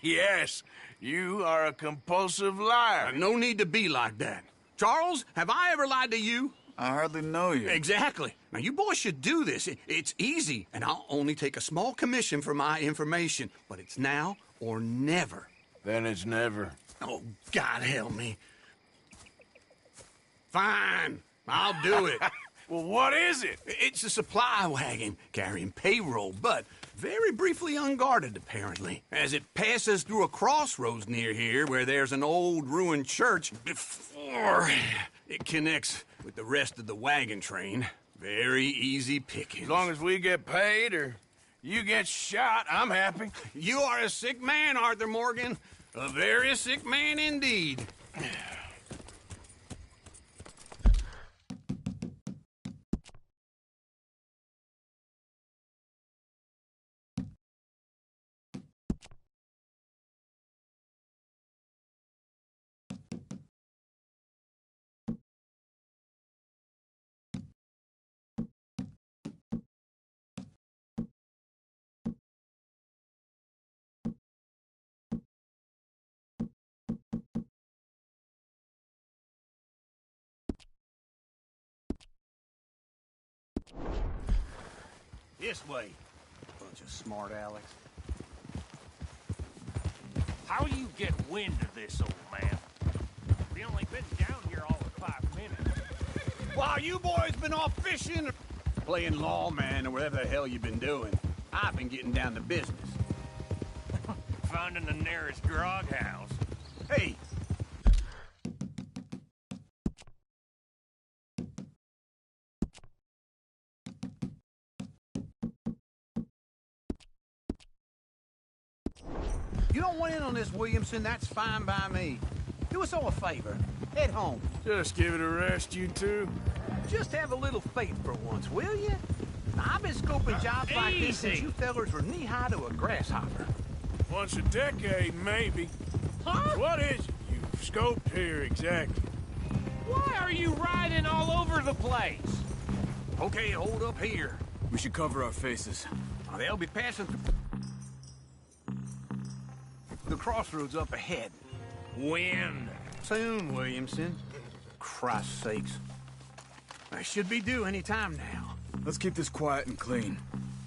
Yes, you are a compulsive liar. No need to be like that. Charles, have I ever lied to you? I hardly know you. Exactly. Now, you boys should do this. It's easy, and I'll only take a small commission for my information. But it's now or never. Then it's never. Oh, God help me. Fine. I'll do it. Well, what is it? It's a supply wagon carrying payroll, but very briefly unguarded, apparently, as it passes through a crossroads near here where there's an old ruined church before it connects with the rest of the wagon train. Very easy pickings. As long as we get paid or you get shot, I'm happy. You are a sick man, Arthur Morgan. A very sick man indeed. This way. Bunch of smart Alex. How you get wind of this, old man? We only been down here all of 5 minutes. While you boys been off fishing or playing lawman or whatever the hell you've been doing, I've been getting down to business. Finding the nearest grog house. Hey! You don't want in on this, Williamson, that's fine by me. Do us all a favor. Head home. Just give it a rest, you two. Just have a little faith for once, will you? I've been scoping jobs like this since you fellers were knee-high to a grasshopper. Once a decade, maybe. Huh? What is it you've scoped here exactly? Why are you riding all over the place? Okay, hold up here. We should cover our faces. Now, they'll be passing through the crossroads up ahead. When? Soon, Williamson. Christ's sakes. I should be due any time now. Let's keep this quiet and clean.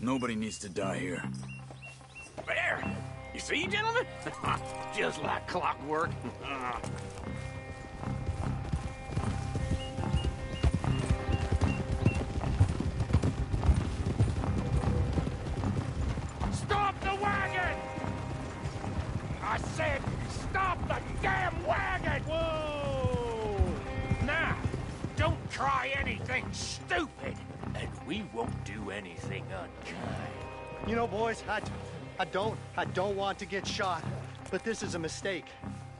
Nobody needs to die here. There! You see, gentlemen? Just like clockwork. Stop the wagon! I said, stop the damn wagon! Whoa! Now, don't try anything stupid, and we won't do anything unkind. You know, boys, I don't want to get shot, but this is a mistake.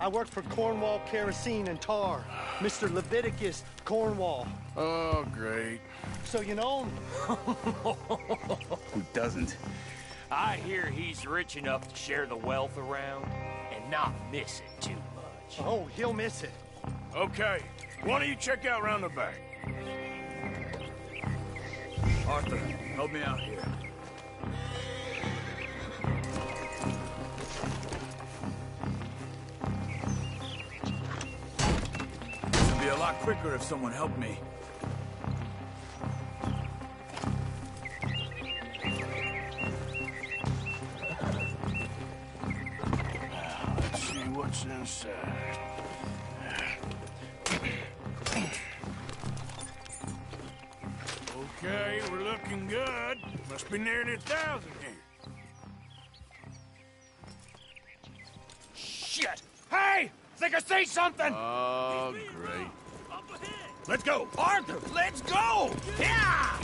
I work for Cornwall Kerosene and Tar, Mr. Leviticus Cornwall. Oh, great. So you know him? Who doesn't? I hear he's rich enough to share the wealth around and not miss it too much. Oh, he'll miss it. Okay, why don't you check out round the back? Arthur, help me out here. This would be a lot quicker if someone helped me. Let's see what's inside. Okay, we're looking good. Must be nearly 1,000 here. Shit! Hey! Think I see something! Oh, great. Let's go! Arthur, let's go! Yeah!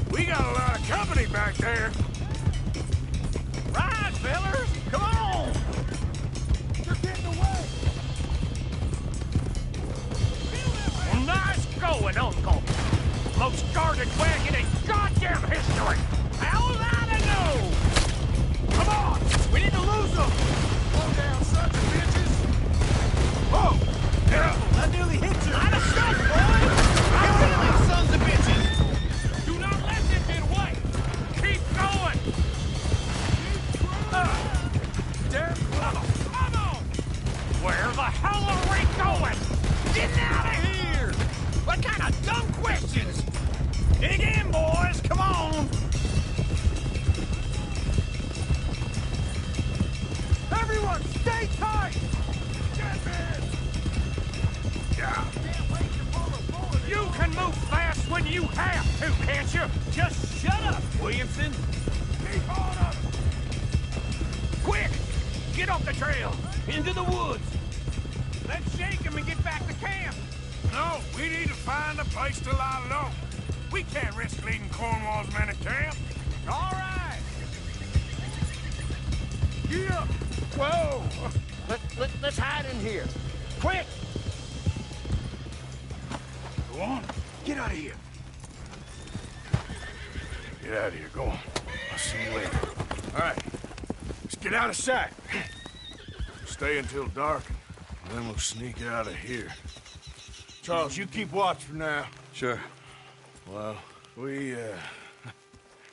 We got a lot of company back there. Rise, fellers! Come on! You're getting away. Well, nice going, Uncle. Most guarded wagon in goddamn history! How was I to know? Come on! We need to lose them! Slow down, sons of bitches. Whoa! Careful! I nearly hit you! Out of sight, boy! I'm feeling, sons of bitches! Do not let them get away! Keep going! Damn close! Come on! Where the hell are we going? Getting out of here! What kind of dumb questions? Dig in, boys! Come on! Everyone, stay tight! Yeah. You can move fast when you have to, can't you? Just shut up, Williamson. Keep on up. Quick! Get off the trail! Into the woods! Let's shake him and get back to camp! No, we need to find a place to lie low. We can't risk leading Cornwall's men to camp. All right! Get up! Whoa! Let's hide in here. Quick! Go on. Get out of here. Get out of here. Go on. I'll see you later. All right. Let's get out of sight. Stay until dark, and then we'll sneak out of here. Charles, you keep watch for now. Sure. Well, we,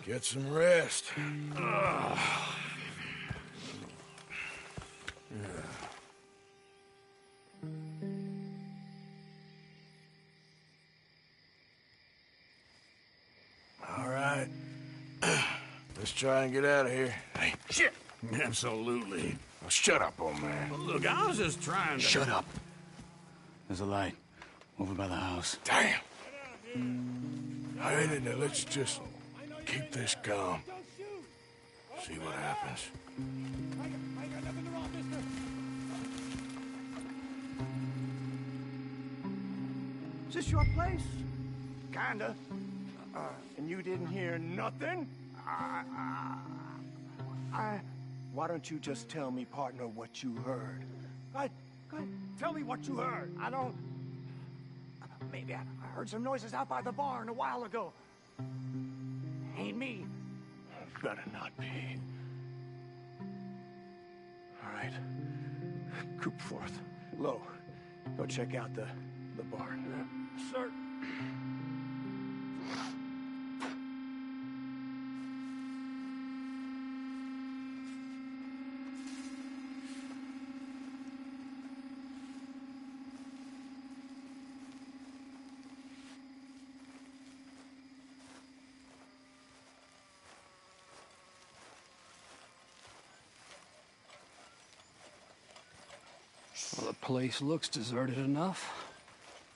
get some rest. Ugh. All right. Let's try and get out of here. Hey, shit! Absolutely. Oh, shut up, old man. Well, look, I was just trying to... Shut up. There's a light over by the house. Damn! All right, now let's just keep this calm. See what happens. Is this your place? Kinda. And you didn't hear nothing? Why don't you just tell me, partner, what you heard? Go ahead. Tell me what you heard. I don't... Maybe I heard some noises out by the barn a while ago. Ain't me. Better not be. All right. Coop forth. Low. Go check out the barn. Sir. Well, the place looks deserted enough.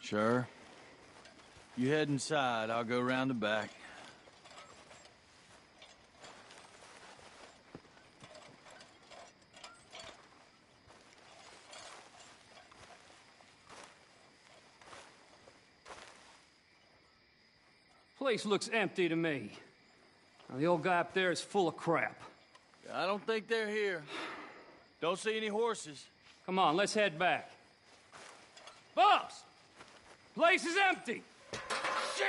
Sure. You head inside, I'll go round the back. Place looks empty to me. Now, the old guy up there is full of crap. I don't think they're here. Don't see any horses. Come on, let's head back. Boss! Place is empty! Shit!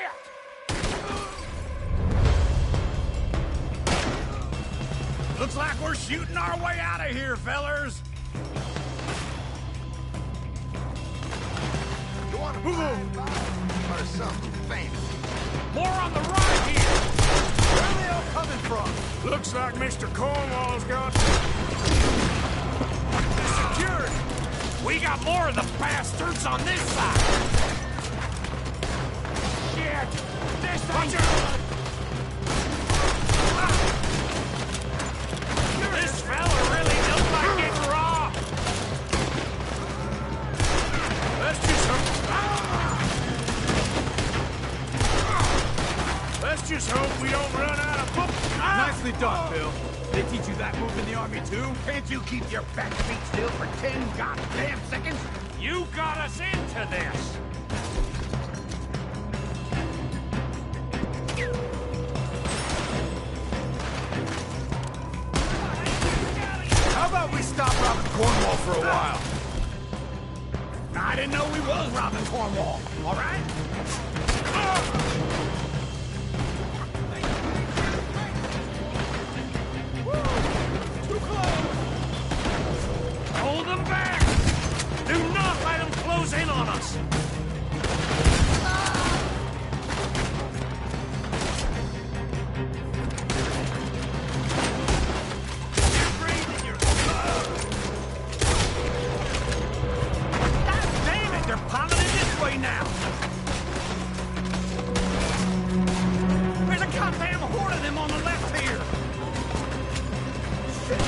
Looks like we're shooting our way out of here, fellers. You want to or something fancy? More on the right here! Where are they all coming from? Looks like Mr. Cornwall's got... Security! We got more of the bastards on this side! Shit! This ain't good! This fella really looks like getting raw! Let's just hope we don't run out of book. Nicely done, Bill. They teach you that move in the army, too? Can't you keep your back feet still for 10 goddamn seconds? You got us into this! How about we stop robbing Cornwall for a while? I didn't know we was robbing Cornwall, all right? Hold them back! Do not let them close in on us! Damn it, they're piling in this way now! There's a goddamn horde of them on the left here! Shit,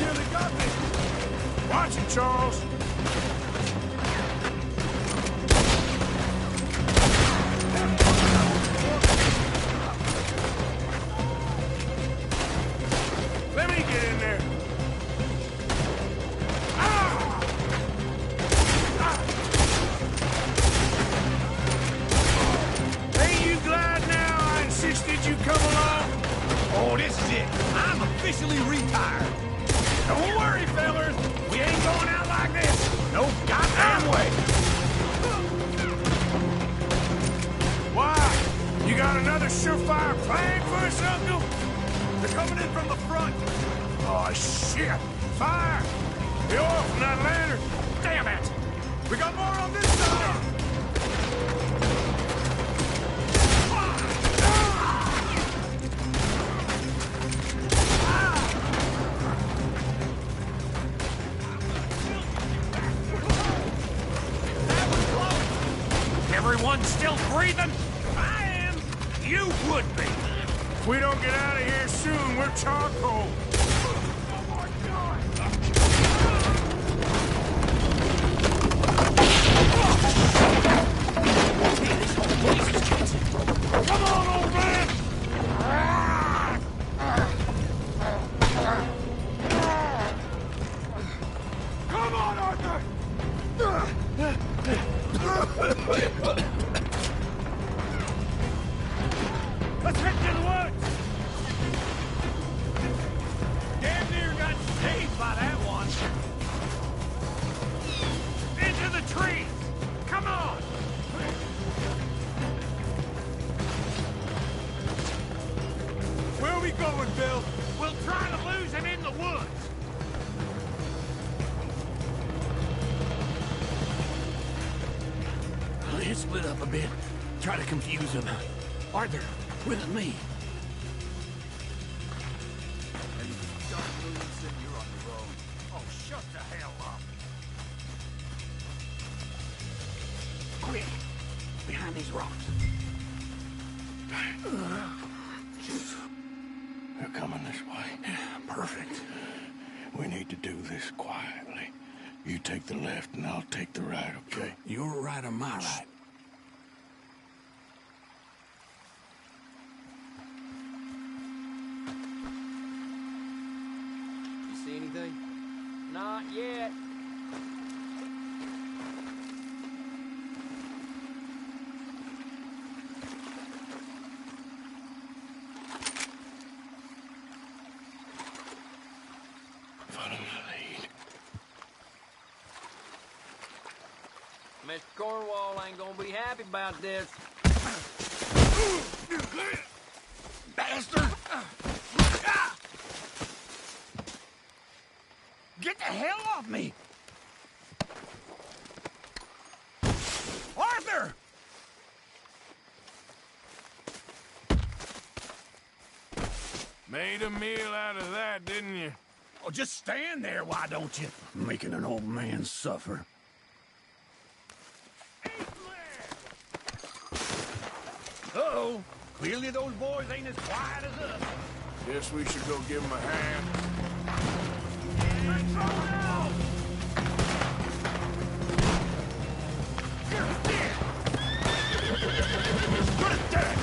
nearly got me! Watch it, Charles. Let me get in there. Ain't you glad now I insisted you come along? Oh, this is it. I'm officially retired. Don't worry, fellers. We ain't going out like this. No goddamn way. Why? You got another surefire plan for us, Uncle? They're coming in from the front. Oh, shit! Fire! The oil from that lantern! Damn it! We got more on this side. Everyone still breathing? I am. You would be. If we don't get out of here soon, we're charcoal. Come on, old man! Come on, Arthur! Let's head to the woods! Damn near got saved by that one. Into the trees! Come on! Where are we going, Bill? We'll try to lose him in the woods! Let's split up a bit. Try to confuse them. Arthur, with me. Oh, shut the hell up! Quick! Behind these rocks. They're coming this way. Perfect. We need to do this quietly. You take the left and I'll take the right, okay? Your right or my right? You see anything? Not yet. Follow my lead. Mr. Cornwall ain't gonna be happy about this. Bastard! Get the hell off me! Arthur! Made a meal out of that, didn't you? Oh, just stand there, why don't you? Making an old man suffer. Uh-oh. Clearly those boys ain't as quiet as us. Guess we should go give them a hand. Put it dead!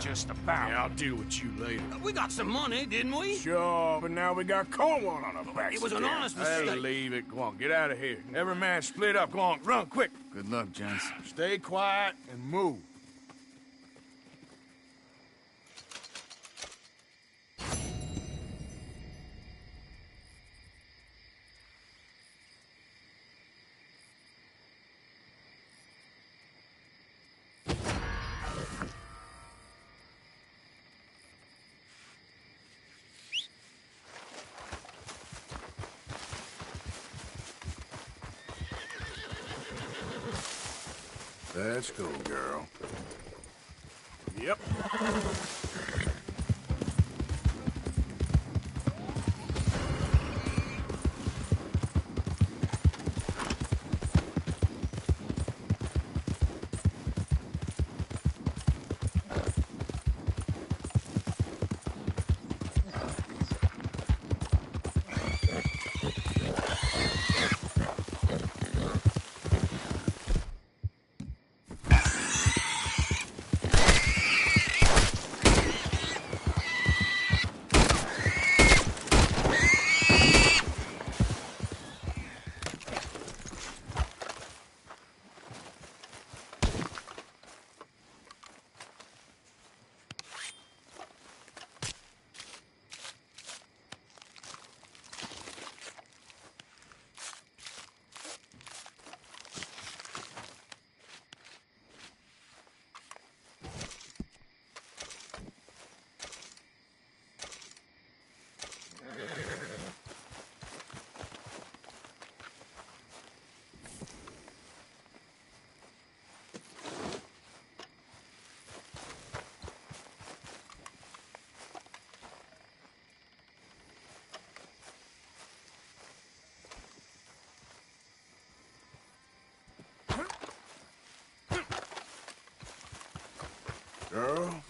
Just about. Yeah, I'll deal with you later. We got some money, didn't we? Sure, but now we got Cornwall on our backs. It was an honest Hey, mistake. leave it. Go on, get out of here. Every man split up. Go on, run quick. Good luck, gents. Stay quiet and move. Let's go, girl. Yep. Girl?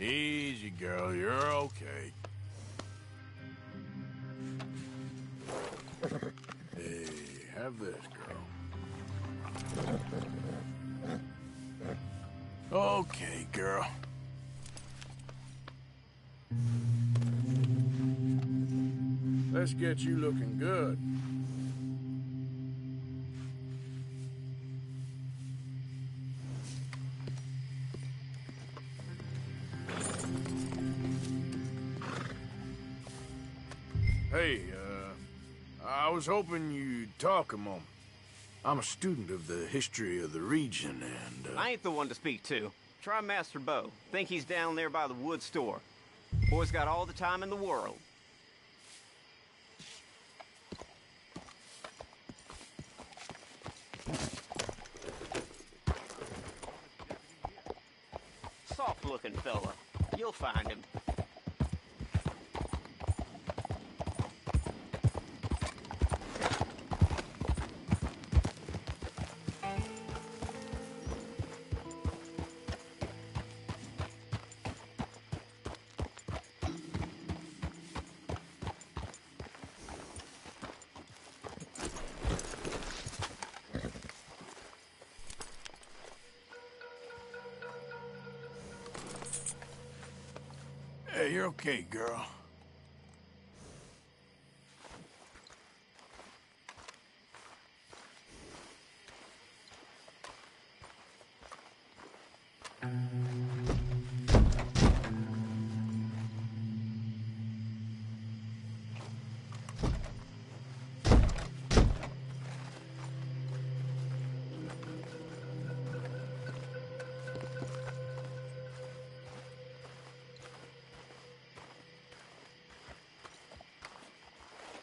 Easy, girl. You're okay. Hey, have this, girl. Okay, girl. Let's get you looking good. Hey, I was hoping you'd talk a moment. I'm a student of the history of the region, and, I ain't the one to speak to. Try Master Bo. Think he's down there by the wood store. Boy's got all the time in the world. Soft-looking fella. You'll find him. Hey, you're okay, girl.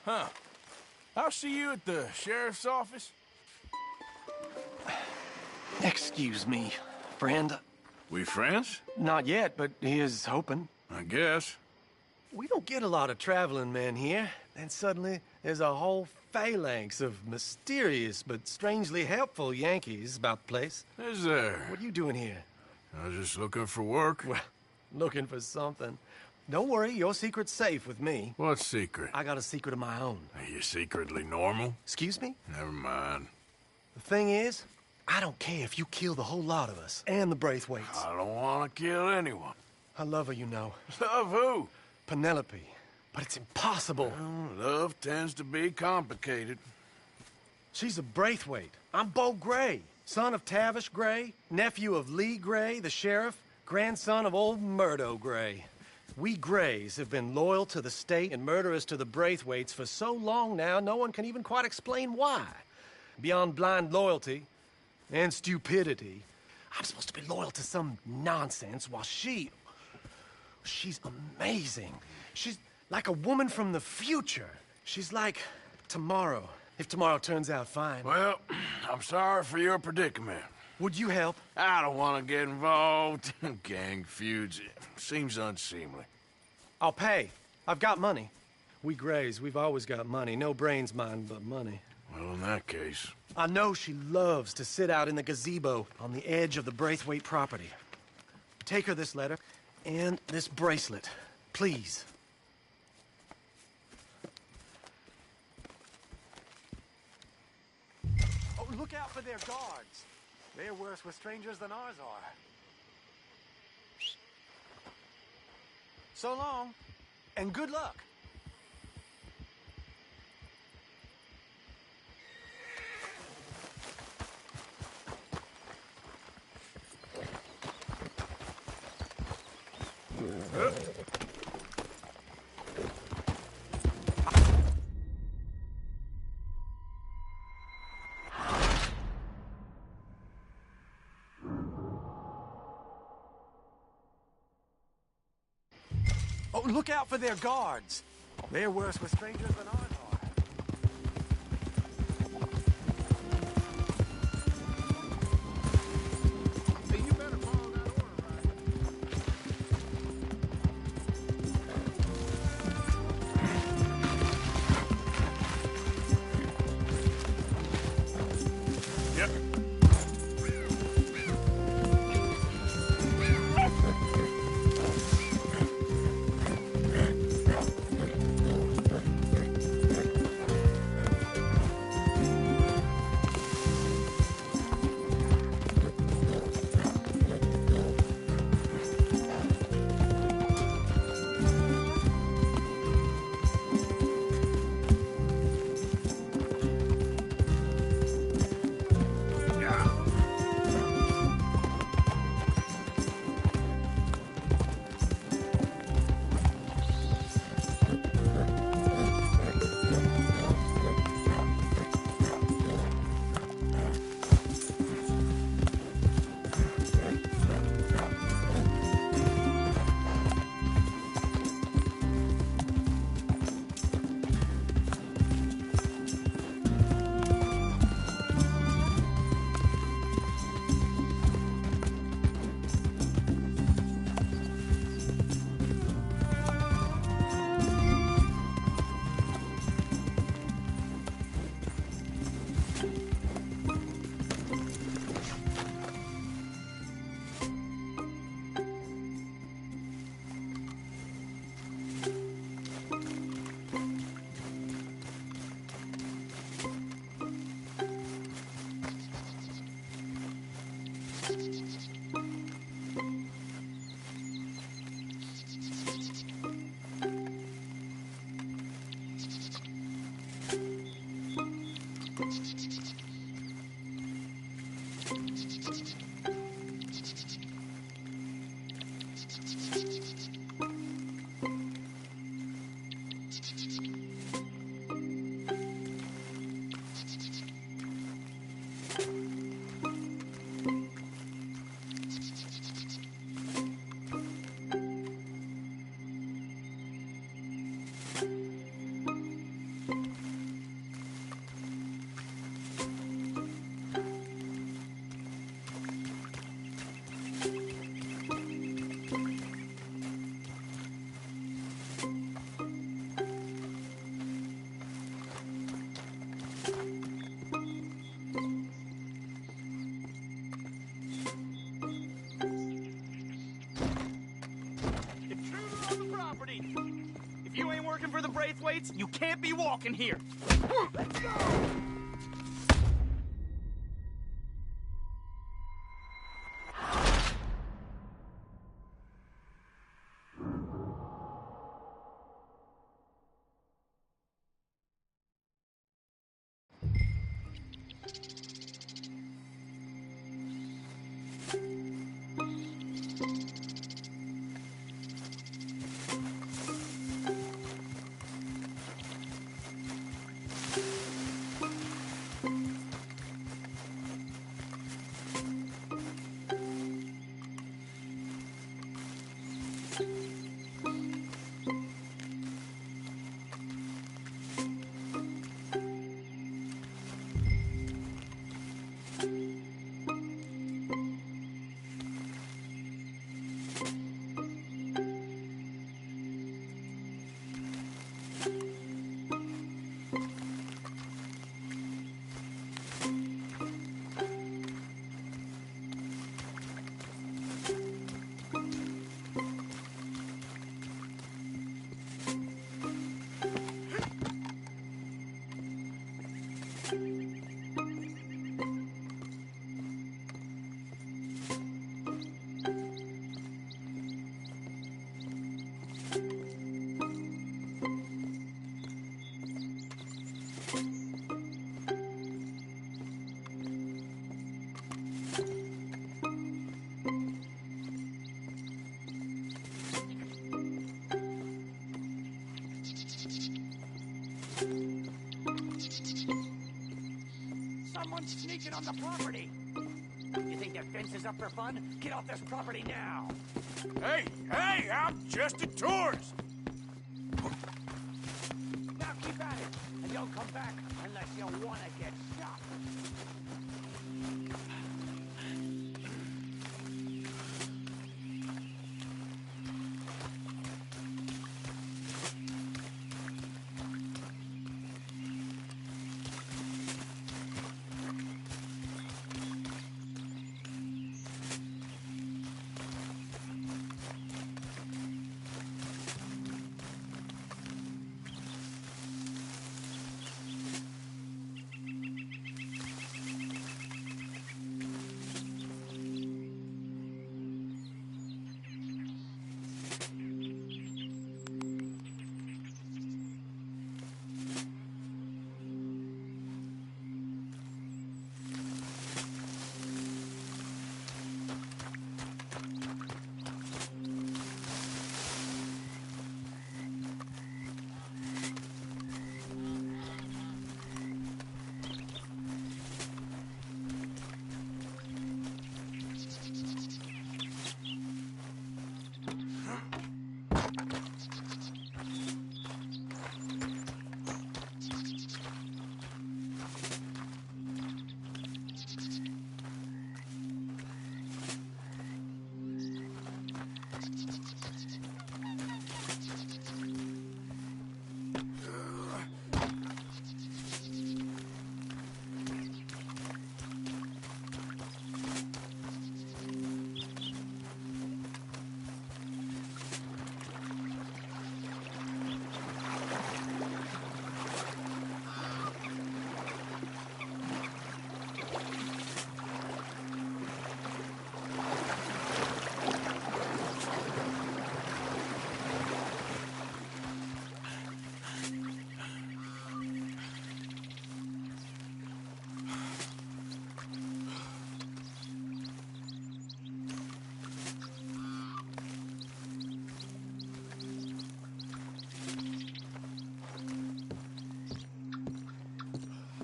Huh. I'll see you at the sheriff's office. Excuse me, friend. We friends? Not yet, but he is hoping. I guess. We don't get a lot of traveling men here. Then suddenly, there's a whole phalanx of mysterious but strangely helpful Yankees about the place. Is there? What are you doing here? I was just looking for work. Well, looking for something. Don't worry, your secret's safe with me. What secret? I got a secret of my own. Are you secretly normal? Excuse me? Never mind. The thing is, I don't care if you kill the whole lot of us and the Braithwaites. I don't want to kill anyone. I love her, you know. Love who? Penelope. But it's impossible. Well, love tends to be complicated. She's a Braithwaite. I'm Bo Gray, son of Tavish Gray, nephew of Lee Gray, the sheriff, grandson of old Murdo Gray. We Grays have been loyal to the state and murderous to the Braithwaites for so long now, no one can even quite explain why. Beyond blind loyalty and stupidity, I'm supposed to be loyal to some nonsense while she's amazing. She's like a woman from the future. She's like tomorrow, if tomorrow turns out fine. Well, I'm sorry for your predicament. Would you help? I don't want to get involved in gang feuds. Seems unseemly. I'll pay. I've got money. We Grays, we've always got money. No brains, mind, but money. Well, in that case... I know she loves to sit out in the gazebo on the edge of the Braithwaite property. Take her this letter and this bracelet, please. Oh, look out for their guards. They're worse with strangers than ours are. So long, and good luck. Oh, look out for their guards. They're worse with strangers than ours are. Hey, you better follow that order, Yep. Braithwaites, you can't be walking here. Let's go! Someone's sneaking on the property. You think that fence is up for fun? Get off this property now. Hey, I'm just a tourist. Now keep at it, and don't come back unless you want to get shot.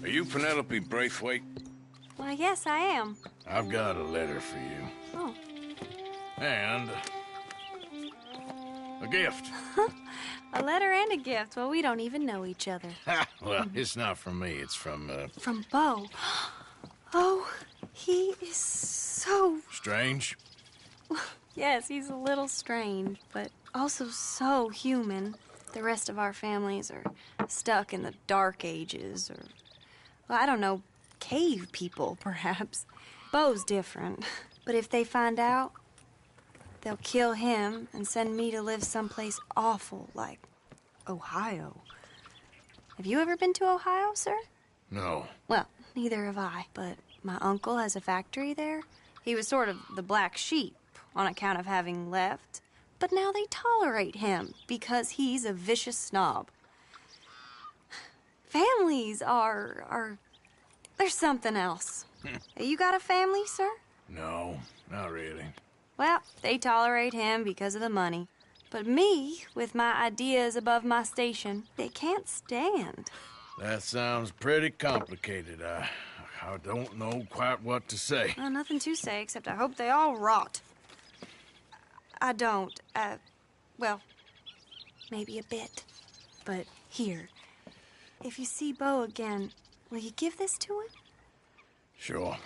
Are you Penelope Braithwaite? Why, yes, I am. I've got a letter for you. Oh. And a gift. A letter and a gift. Well, we don't even know each other. Well, it's not from me. It's from, From Beau. Oh, he is so... Strange? Yes, he's a little strange, but also so human. The rest of our families are stuck in the Dark Ages, or, well, I don't know, cave people, perhaps. Beau's different. But if they find out, they'll kill him and send me to live someplace awful like Ohio. Have you ever been to Ohio, sir? No. Well, neither have I, but my uncle has a factory there. He was sort of the black sheep on account of having left, but now they tolerate him because he's a vicious snob. Families are there's something else. You got a family, sir? No, not really. Well, they tolerate him because of the money. But me, with my ideas above my station, they can't stand. That sounds pretty complicated. I don't know quite what to say. Well, nothing to say, except I hope they all rot. I don't. Well, maybe a bit. But here, if you see Bo again, will you give this to him? Sure.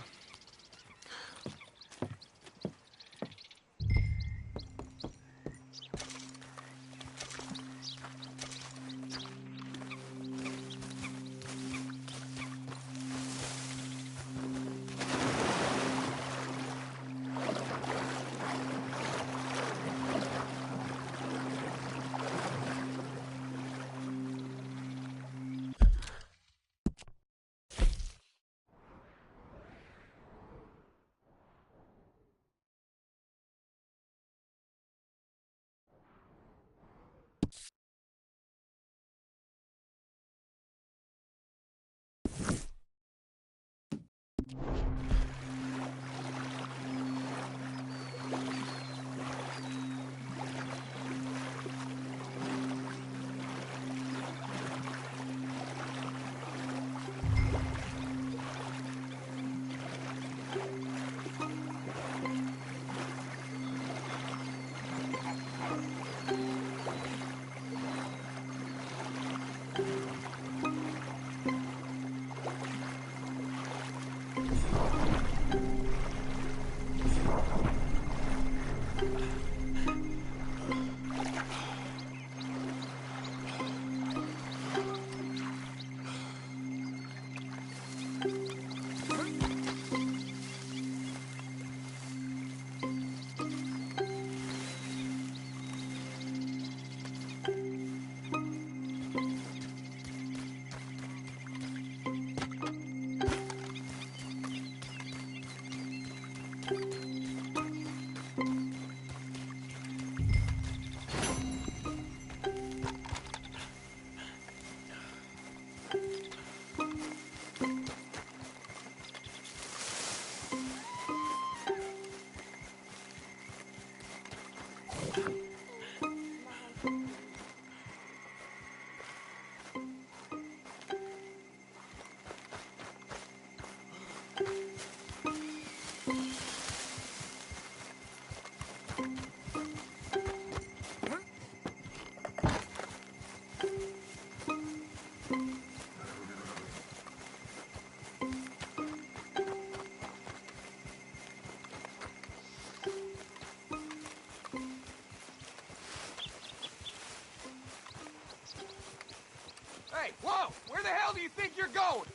Hey, whoa! Where the hell do you think you're going?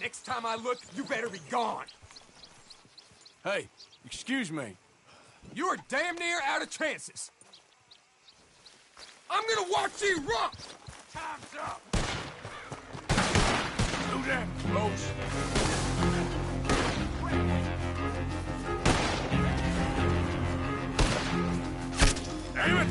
Next time I look, you better be gone. Hey, excuse me. You are damn near out of chances. I'm gonna watch you run! Time's up! Do that, close. Damn it!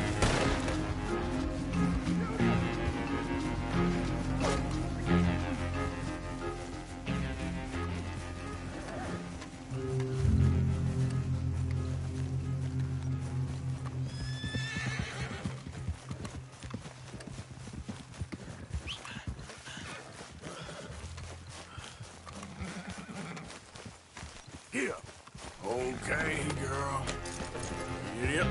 Here. Okay, girl. Idiot.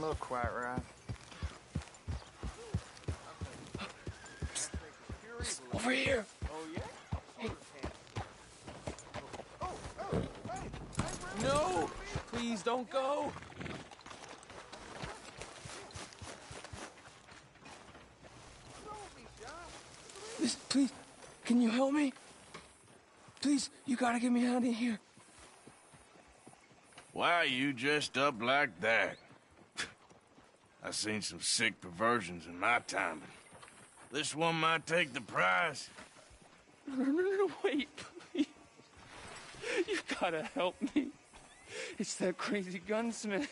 little quiet, right? Over here. No! Please don't go! Please, can you help me? Please, you gotta get me out of here. Why are you dressed up like that? I've seen some sick perversions in my time, but this one might take the prize. No, wait, please. You gotta help me. It's that crazy gunsmith.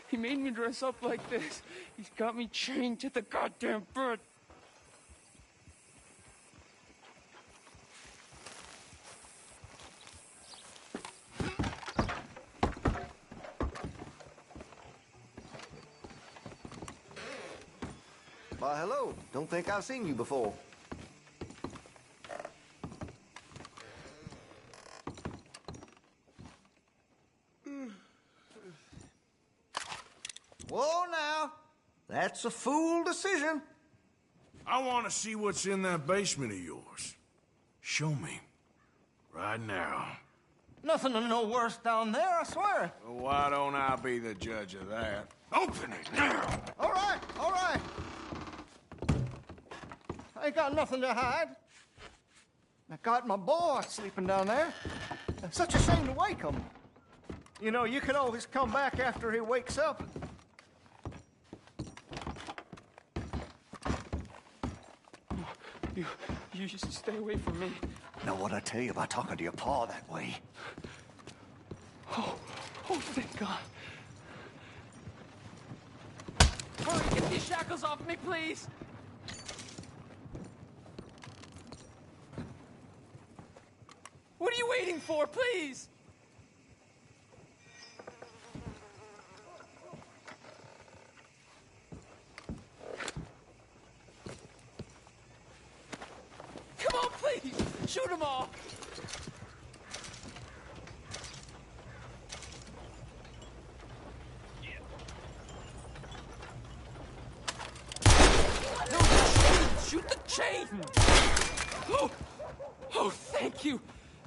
He made me dress up like this. He's got me chained to the goddamn bed. Why, hello. Don't think I've seen you before. Whoa, now. That's a fool decision. I want to see what's in that basement of yours. Show me. Right now. Nothing of no worse down there, I swear. Well, why don't I be the judge of that? Open it now! All right, all right. I ain't got nothing to hide. I got my boy sleeping down there. It's such a shame to wake him. You know, you can always come back after he wakes up. You just stay away from me. Know what I tell you about talking to your paw that way? Oh, thank God. Hurry, get these shackles off me, please. What are you waiting for, please? Come on, please! Shoot them all! No, the chain! Shoot the chain! Oh, thank you!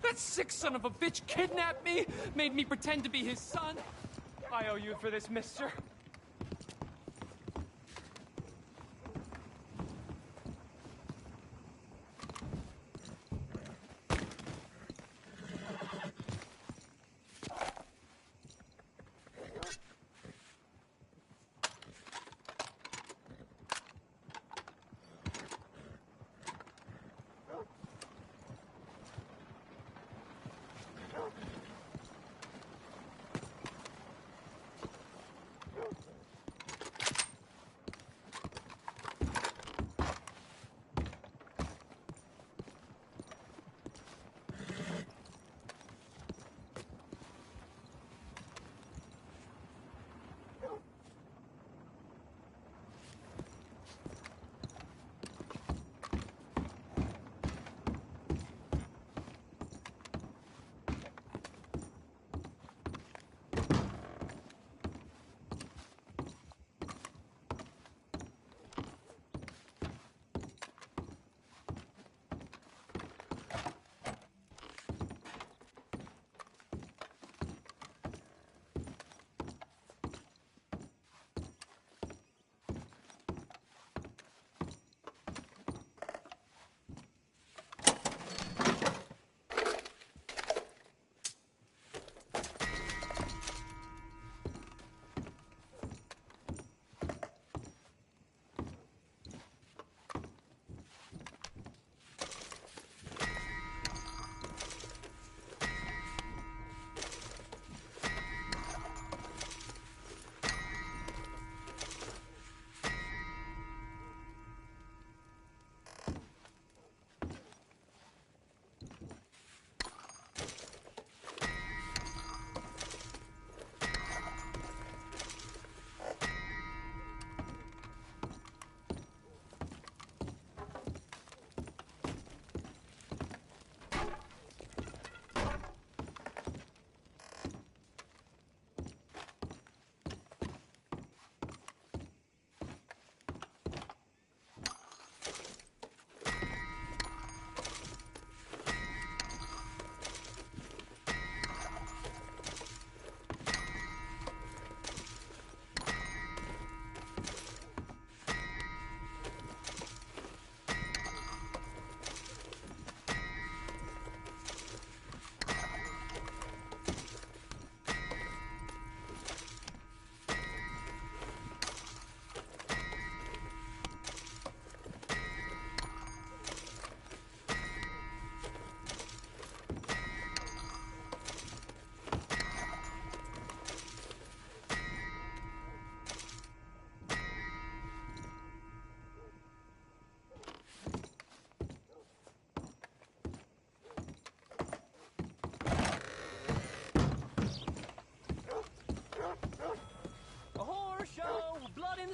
That sick son of a bitch kidnapped me, made me pretend to be his son. I owe you for this, mister.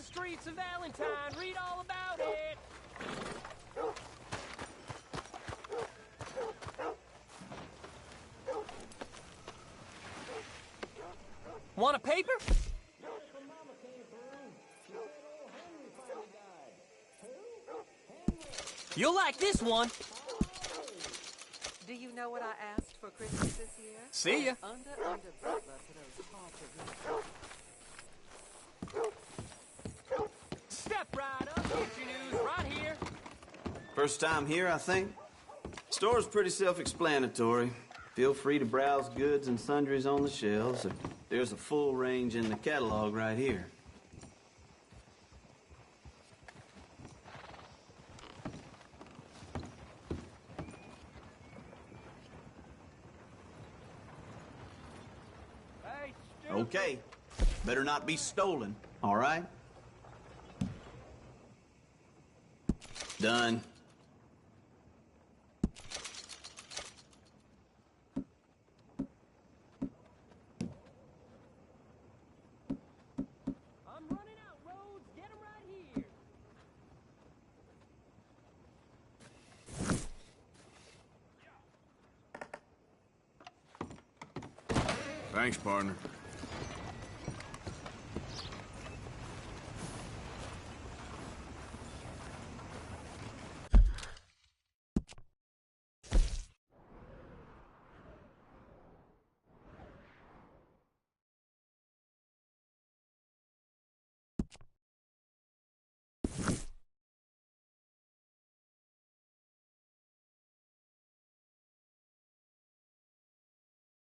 the streets of Valentine. Read all about it. Want a paper? You'll like this one. Do you know what I asked for Christmas this year? See ya. Under butler for those hearts of Step right up. Get your news right here. First time here, I think. Store's pretty self-explanatory. Feel free to browse goods and sundries on the shelves. There's a full range in the catalog right here. Okay. Better not be stolen, all right? Done. I'm running out, Rhodes. Get 'em right here. Thanks, partner.